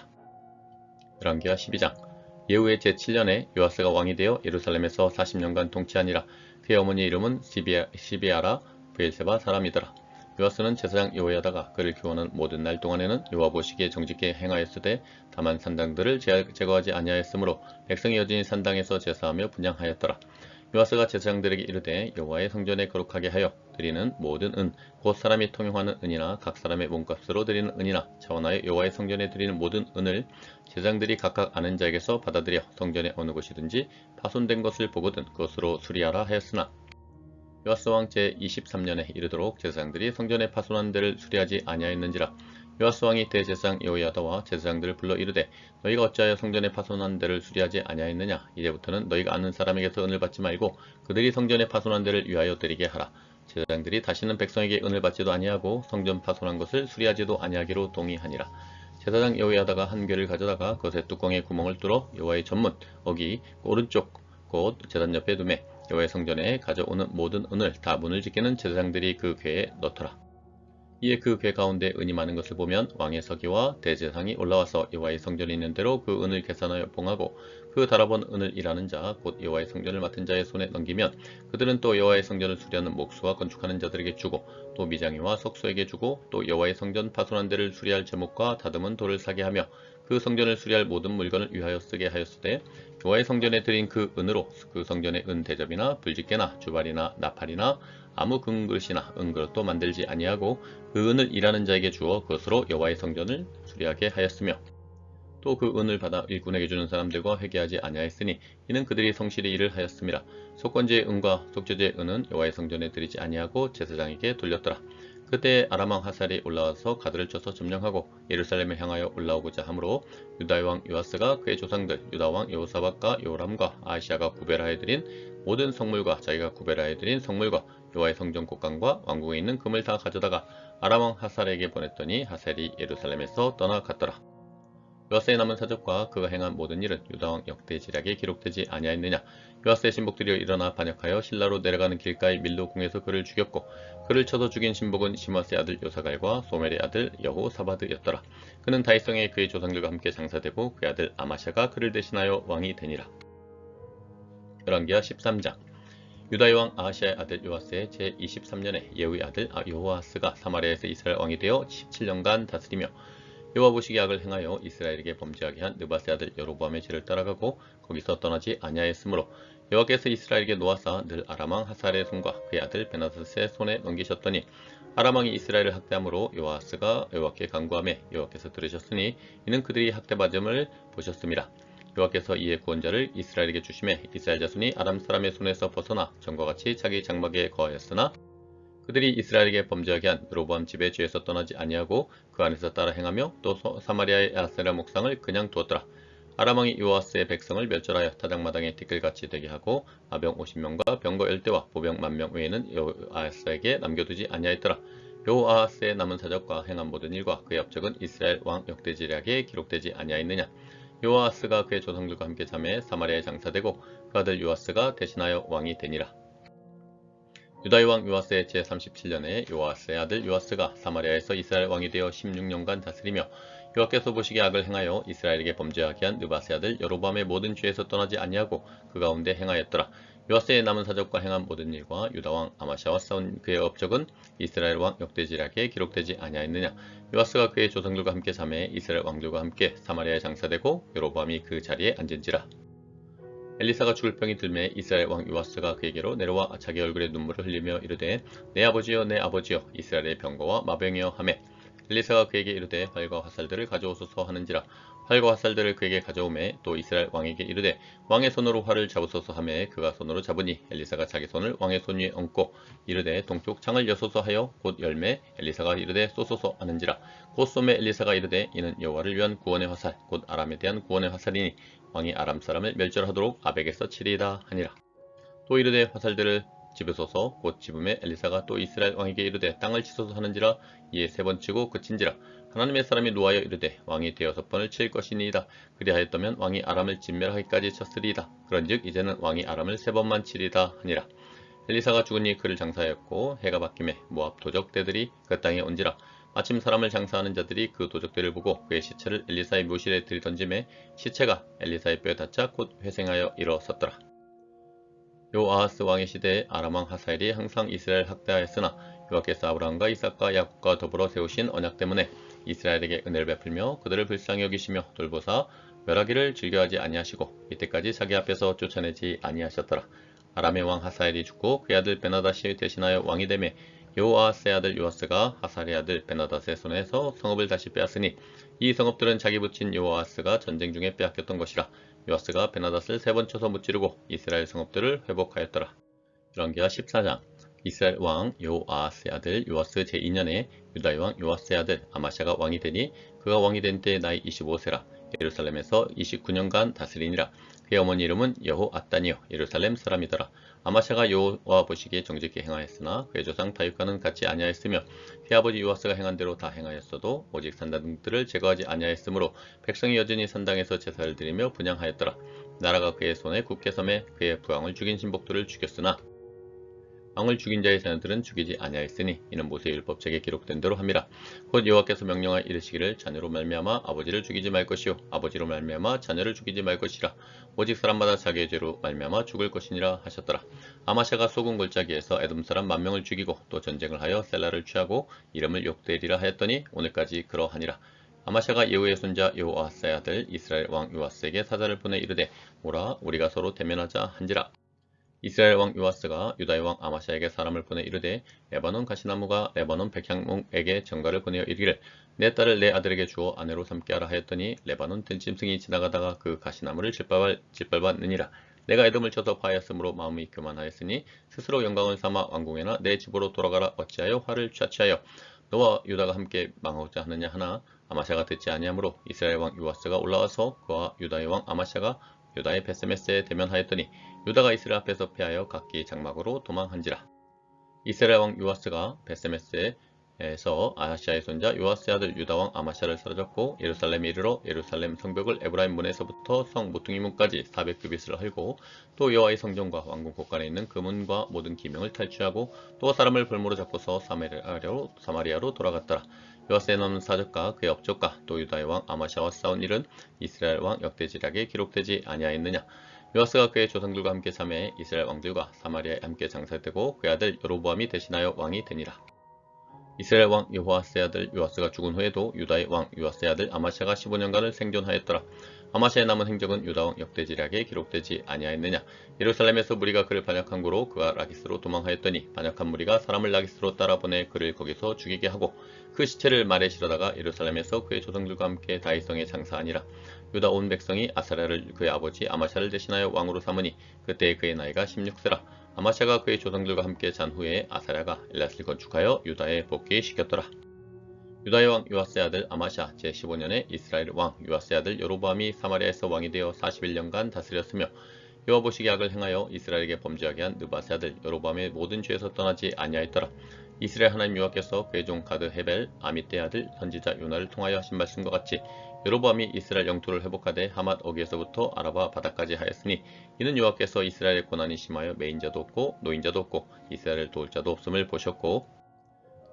열왕기하 12장. 예후의 제7년에 요아스가 왕이 되어 예루살렘에서 40년간 통치하니라. 그의 어머니 이름은 시비아라 브엘세바 사람이더라. 요아스는 제사장 여호야다가 그를 교훈한 모든 날 동안에는 여호와 보시기에 정직히 행하였으되 다만 산당들을 제거하지 아니하였으므로 백성이 여전히 산당에서 제사하며 분향하였더라. 요아스가 제사장들에게 이르되 여호와의 성전에 거룩하게 하여 드리는 모든 은 곧 사람이 통용하는 은이나 각 사람의 몸값으로 드리는 은이나 자원하여 여호와의 성전에 드리는 모든 은을 제사장들이 각각 아는 자에게서 받아들여 성전의 어느 곳이든지 파손된 것을 보거든 그것으로 수리하라 하였으나 요아스 왕 제23년에 이르도록 제사장들이 성전의 파손한 데를 수리하지 아니하였는지라. 요아스 왕이 대제사장 여호야다와 제사장들을 불러 이르되 너희가 어찌하여 성전의 파손한 데를 수리하지 아니하였느냐. 이제부터는 너희가 아는 사람에게서 은을 받지 말고 그들이 성전의 파손한 데를 위하여 드리게 하라. 제사장들이 다시는 백성에게 은을 받지도 아니하고 성전 파손한 것을 수리하지도 아니하기로 동의하니라. 제사장 여호야다가 한 궤를 가져다가 그것의 뚜껑에 구멍을 뚫어 여호와의 전문 어기 오른쪽 곧 제단 옆에 두매 여호와의 성전에 가져오는 모든 은을 다 문을 지키는 제사장들이 그 궤에 넣더라. 이에 그 궤 가운데 은이 많은 것을 보면 왕의 서기와 대제사장이 올라와서 여호와의 성전에 있는 대로 그 은을 계산하여 봉하고 그 달아본 은을 일하는 자 곧 여호와의 성전을 맡은 자의 손에 넘기면 그들은 또 여호와의 성전을 수리하는 목수와 건축하는 자들에게 주고 또 미장이와 석수에게 주고 또 여호와의 성전 파손한 데를 수리할 제목과 다듬은 돌을 사게 하며 그 성전을 수리할 모든 물건을 위하여 쓰게 하였으되 여호와의 성전에 드린 그 은으로 그 성전의 은 대접이나 불집게나 주발이나 나팔이나 아무 금그릇이나 은그릇도 만들지 아니하고 그 은을 일하는 자에게 주어 그것으로 여호와의 성전을 수리하게 하였으며 또 그 은을 받아 일꾼에게 주는 사람들과 회개하지 아니하였으니 이는 그들이 성실히 일을 하였음이라. 속건제의 은과 속죄제의 은은 여호와의 성전에 드리지 아니하고 제사장에게 돌렸더라. 그때 아람왕 하살이 올라와서 가드를 쳐서 점령하고 예루살렘을 향하여 올라오고자 하므로 유다의 왕 요아스가 그의 조상들 유다왕 여호사밧과 요람과 아하시아가 구별하여 드린 모든 성물과 자기가 구별하여 드린 성물과 여호와의 성전 곳간과 왕궁에 있는 금을 다 가져다가 아람왕 하살에게 보냈더니 하살이 예루살렘에서 떠나갔더라. 요아스의 남은 사적과 그가 행한 모든 일은 유다왕 역대지략에 기록되지 아니하였느냐. 요아스의 신복들이 일어나 반역하여 신라로 내려가는 길가의 밀로궁에서 그를 죽였고 그를 쳐서 죽인 신복은 시므아스의 아들 요사갈과 소멜의 아들 여호사바드였더라. 그는 다윗성에 그의 조상들과 함께 장사되고 그의 아들 아마샤가 그를 대신하여 왕이 되니라. 열왕기하 13장. 유다의 왕 아하시아의 아들 요아스의 제23년에 예후의 아들 여호아스가 사마리아에서 이스라엘 왕이 되어 17년간 다스리며 여호와 보시기에 악을 행하여 이스라엘에게 범죄하게 한 느밧의 아들 여로보암의 죄를 따라가고 거기서 떠나지 아니하였으므로 여호와께서 이스라엘에게 놓아사 늘 아람왕 하살의 손과 그의 아들 베나스의 손에 넘기셨더니 아람왕이 이스라엘을 학대함으로 요아스가 여호와께 간구하매 여호와께서 들으셨으니 이는 그들이 학대받음을 보셨음이라. 여호와께서 이에 구원자를 이스라엘에게 주심에 이스라엘 자손이 아람 사람의 손에서 벗어나 전과 같이 자기 장막에 거하였으나 그들이 이스라엘에게 범죄하게 한 여로보암 집의 죄에서 떠나지 아니하고 그 안에서 따라 행하며 또 사마리아의 아세라 목상을 그냥 두었더라. 아람 왕이 요아스의 백성을 멸절하여 타작마당에 티끌같이 되게 하고 마병 50명과 병거 10대와 보병 10,000명 외에는 요아스에게 남겨두지 아니하였더라. 요아스의 남은 사적과 행한 모든 일과 그의 업적은 이스라엘 왕 역대지략에 기록되지 아니하였느냐. 요아스가 그의 조상들과 함께 잠에 사마리아에 장사되고 그 아들 요아스가 대신하여 왕이 되니라. 유다의 왕 요아스의 제37년에 요아스의 아들 요아스가 사마리아에서 이스라엘 왕이 되어 16년간 다스리며 여호와께서 보시기에 악을 행하여 이스라엘에게 범죄하게 한 느바세 아들 여로보암의 모든 죄에서 떠나지 아니하고 그 가운데 행하였더라. 요아스의 남은 사적과 행한 모든 일과 유다 왕 아마샤와 싸운 그의 업적은 이스라엘 왕 역대지략에 기록되지 아니하였느냐. 요아스가 그의 조상들과 함께 잠에 이스라엘 왕들과 함께 사마리아에 장사되고 여로보암이 그 자리에 앉은지라. 엘리사가 죽을 병이 들매 이스라엘 왕 요아스가 그에게로 내려와 자기 얼굴에 눈물을 흘리며 이르되 내 아버지여 내 아버지여 이스라엘의 병거와 마병이여 하매 엘리사가 그에게 이르되 활과 화살들을 가져오소서 하는지라. 활과 화살들을 그에게 가져오매 또 이스라엘 왕에게 이르되 왕의 손으로 활을 잡으소서 하매 그가 손으로 잡으니 엘리사가 자기 손을 왕의 손 위에 얹고 이르되 동쪽 창을 여소서 하여 곧 열매 엘리사가 이르되 쏘소서 하는지라. 곧 쏘매 엘리사가 이르되 이는 여호와를 위한 구원의 화살 곧 아람에 대한 구원의 화살이니 왕이 아람 사람을 멸절하도록 아벡에서 치리이다 하니라. 또 이르되 화살들을 집으소서 곧 집음에 엘리사가 또 이스라엘 왕에게 이르되 땅을 치소서 하는지라. 이에 3번 치고 그친지라. 하나님의 사람이 노하여 이르되 왕이 6번을 칠 것이니이다. 그리하였다면 왕이 아람을 진멸하기까지 쳤으리이다. 그런즉 이제는 왕이 아람을 3번만 치리이다 하니라. 엘리사가 죽으니 그를 장사하였고 해가 바뀌매 모압 도적대들이 그 땅에 온지라. 마침 사람을 장사하는 자들이 그 도적들을 보고 그의 시체를 엘리사의 묘실에 들이던지매 시체가 엘리사의 뼈에 닿자 곧 회생하여 일어섰더라. 요아하스 왕의 시대에 아람 왕 하사엘이 항상 이스라엘 학대하였으나 여호와께서 아브라함과 이삭과 야곱과 더불어 세우신 언약 때문에 이스라엘에게 은혜를 베풀며 그들을 불쌍히 여기시며 돌보사 멸하기를 즐겨하지 아니하시고 이때까지 자기 앞에서 쫓아내지 아니하셨더라. 아람의 왕 하사엘이 죽고 그의 아들 베나닷이 대신하여 왕이 되매 요아스의 아들 요아스가 하사엘의 아들 베나닷의 손에서 성읍을 다시 빼앗으니 이 성읍들은 자기 부친 요아스가 전쟁 중에 빼앗겼던 것이라. 요아스가 베나닷을 3번 쳐서 무찌르고 이스라엘 성읍들을 회복하였더라. 열왕기하 14장. 이스라엘 왕 요아스의 아들 요아스 제2년에 유다의 왕 요아스의 아들 아마샤가 왕이 되니 그가 왕이 된 때 나이 25세라. 예루살렘에서 29년간 다스리니라. 그의 어머니 이름은 여호앗단이요 예루살렘 사람이더라. 아마샤가 여호와 보시기에 정직히 행하였으나 그의 조상 다윗과는 같이 아니하였으며 그의 아버지 요아스가 행한 대로 다 행하였어도 오직 산당들을 제거하지 아니하였으므로 백성이 여전히 산당에서 제사를 드리며 분향하였더라. 나라가 그의 손에 굳게 섬에 그의 부왕을 죽인 신복들을 죽였으나 왕을 죽인 자의 자녀들은 죽이지 아니하였으니 이는 모세의 율법책에 기록된 대로 함이라. 곧 여호와께서 명령하여 이르시기를 자녀로 말미암아 아버지를 죽이지 말 것이요 아버지로 말미암아 자녀를 죽이지 말 것이라. 오직 사람마다 자기의 죄로 말미암아 죽을 것이니라 하셨더라. 아마샤가 소금 골짜기에서 에돔 사람 10,000명을 죽이고 또 전쟁을 하여 셀라를 취하고 이름을 욕되리라 하였더니 오늘까지 그러하니라. 아마샤가 예후의 손자 요아스의 아들 이스라엘 왕 요아스에게 사자를 보내 이르되 오라 우리가 서로 대면하자 한지라. 이스라엘 왕 요아스가 유다의 왕 아마샤에게 사람을 보내 이르되 레바논 가시나무가 레바논 백향목에게 전가를 보내어 이르기를 내 딸을 내 아들에게 주어 아내로 삼게 하라 하였더니 레바논 들짐승이 지나가다가 그 가시나무를 짓밟았느니라. 내가 에돔을 쳐서 파하였으므로 마음이 교만하였으니 스스로 영광을 삼아 왕궁에나 내 집으로 돌아가라. 어찌하여 화를 취하여 너와 유다가 함께 망하고자 하느냐 하나 아마샤가 듣지 아니하므로 이스라엘 왕 요아스가 올라와서 그와 유다의 왕 아마샤가 유다의 베세메스에 대면하였더니 유다가 이스라엘 앞에서 패하여 각기 장막으로 도망한지라. 이스라엘 왕 요아스가 베세메스에서 아하시아의 손자 요아스의 아들 유다 왕 아마샤를 사로잡고 예루살렘에 이르러 예루살렘 성벽을 에브라임 문에서부터 성 모퉁이 문까지 400규빗을 헐고 또 여호와의 성전과 왕궁 곳간에 있는 그 문과 모든 기명을 탈취하고 또 사람을 볼모로 잡고서 사마리아로 돌아갔더라. 요아스의 남은 사적과 그의 업적과 또 유다의 왕 아마샤와 싸운 일은 이스라엘 왕 역대지략에 기록되지 아니하였느냐. 요아스가 그의 조상들과 함께 잠에 이스라엘 왕들과 사마리아에 함께 장사되고 그의 아들 여로보암이 대신하여 왕이 되니라. 이스라엘 왕 여호아스의 아들 요아스가 죽은 후에도 유다의 왕 요아스의 아들 아마샤가 15년간을 생존하였더라. 아마샤의 남은 행적은 유다 왕 역대지략에 기록되지 아니하였느냐. 예루살렘에서 무리가 그를 반역한 고로 그가 라기스로 도망하였더니 반역한 무리가 사람을 라기스로 따라보내 그를 거기서 죽이게 하고 그 시체를 말에 실어다가 예루살렘에서 그의 조상들과 함께 다윗성에 장사하니라. 유다 온 백성이 아사랴를 그의 아버지 아마샤를 대신하여 왕으로 삼으니 그때 그의 나이가 16세라. 아마샤가 그의 조상들과 함께 잔 후에 아사랴가 엘랏을 건축하여 유다에 복귀시켰더라. 유다의 왕 요아스의 아들 아마샤 제15년에 이스라엘 왕 요아스의 아들 여로보암이 사마리아에서 왕이 되어 41년간 다스렸으며 여호와 보시기에 악을 행하여 이스라엘에게 범죄하게 한 느바스의 아들 여로보암의 모든 죄에서 떠나지 아니하였더라. 이스라엘 하나님 여호와께서 그의 종 가드 헤벨 아미떼의 아들 선지자 요나를 통하여 하신 말씀과 같이 여로보암이 이스라엘 영토를 회복하되 하맛 어기에서부터 아라바 바다까지 하였으니 이는 여호와께서 이스라엘의 고난이 심하여 매인자도 없고 노인자도 없고 이스라엘을 도울 자도 없음을 보셨고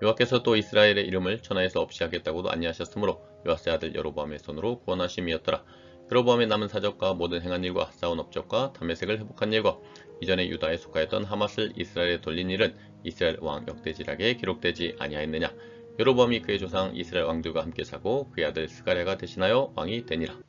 여호와께서 또 이스라엘의 이름을 천하에서 없이 하겠다고도 안니하셨으므로 요아스의 아들 여로보암의 손으로 구원하심이었더라. 여로보암의 남은 사적과 모든 행한 일과 쌓은 업적과 다메섹을 회복한 일과 이전에 유다에 속하였던 하맛을 이스라엘에 돌린 일은 이스라엘 왕 역대지락에 기록되지 아니하였느냐. 여로보암이 그의 조상 이스라엘 왕들과 함께 자고 그의 아들 스가랴가 대신하여 왕이 되니라.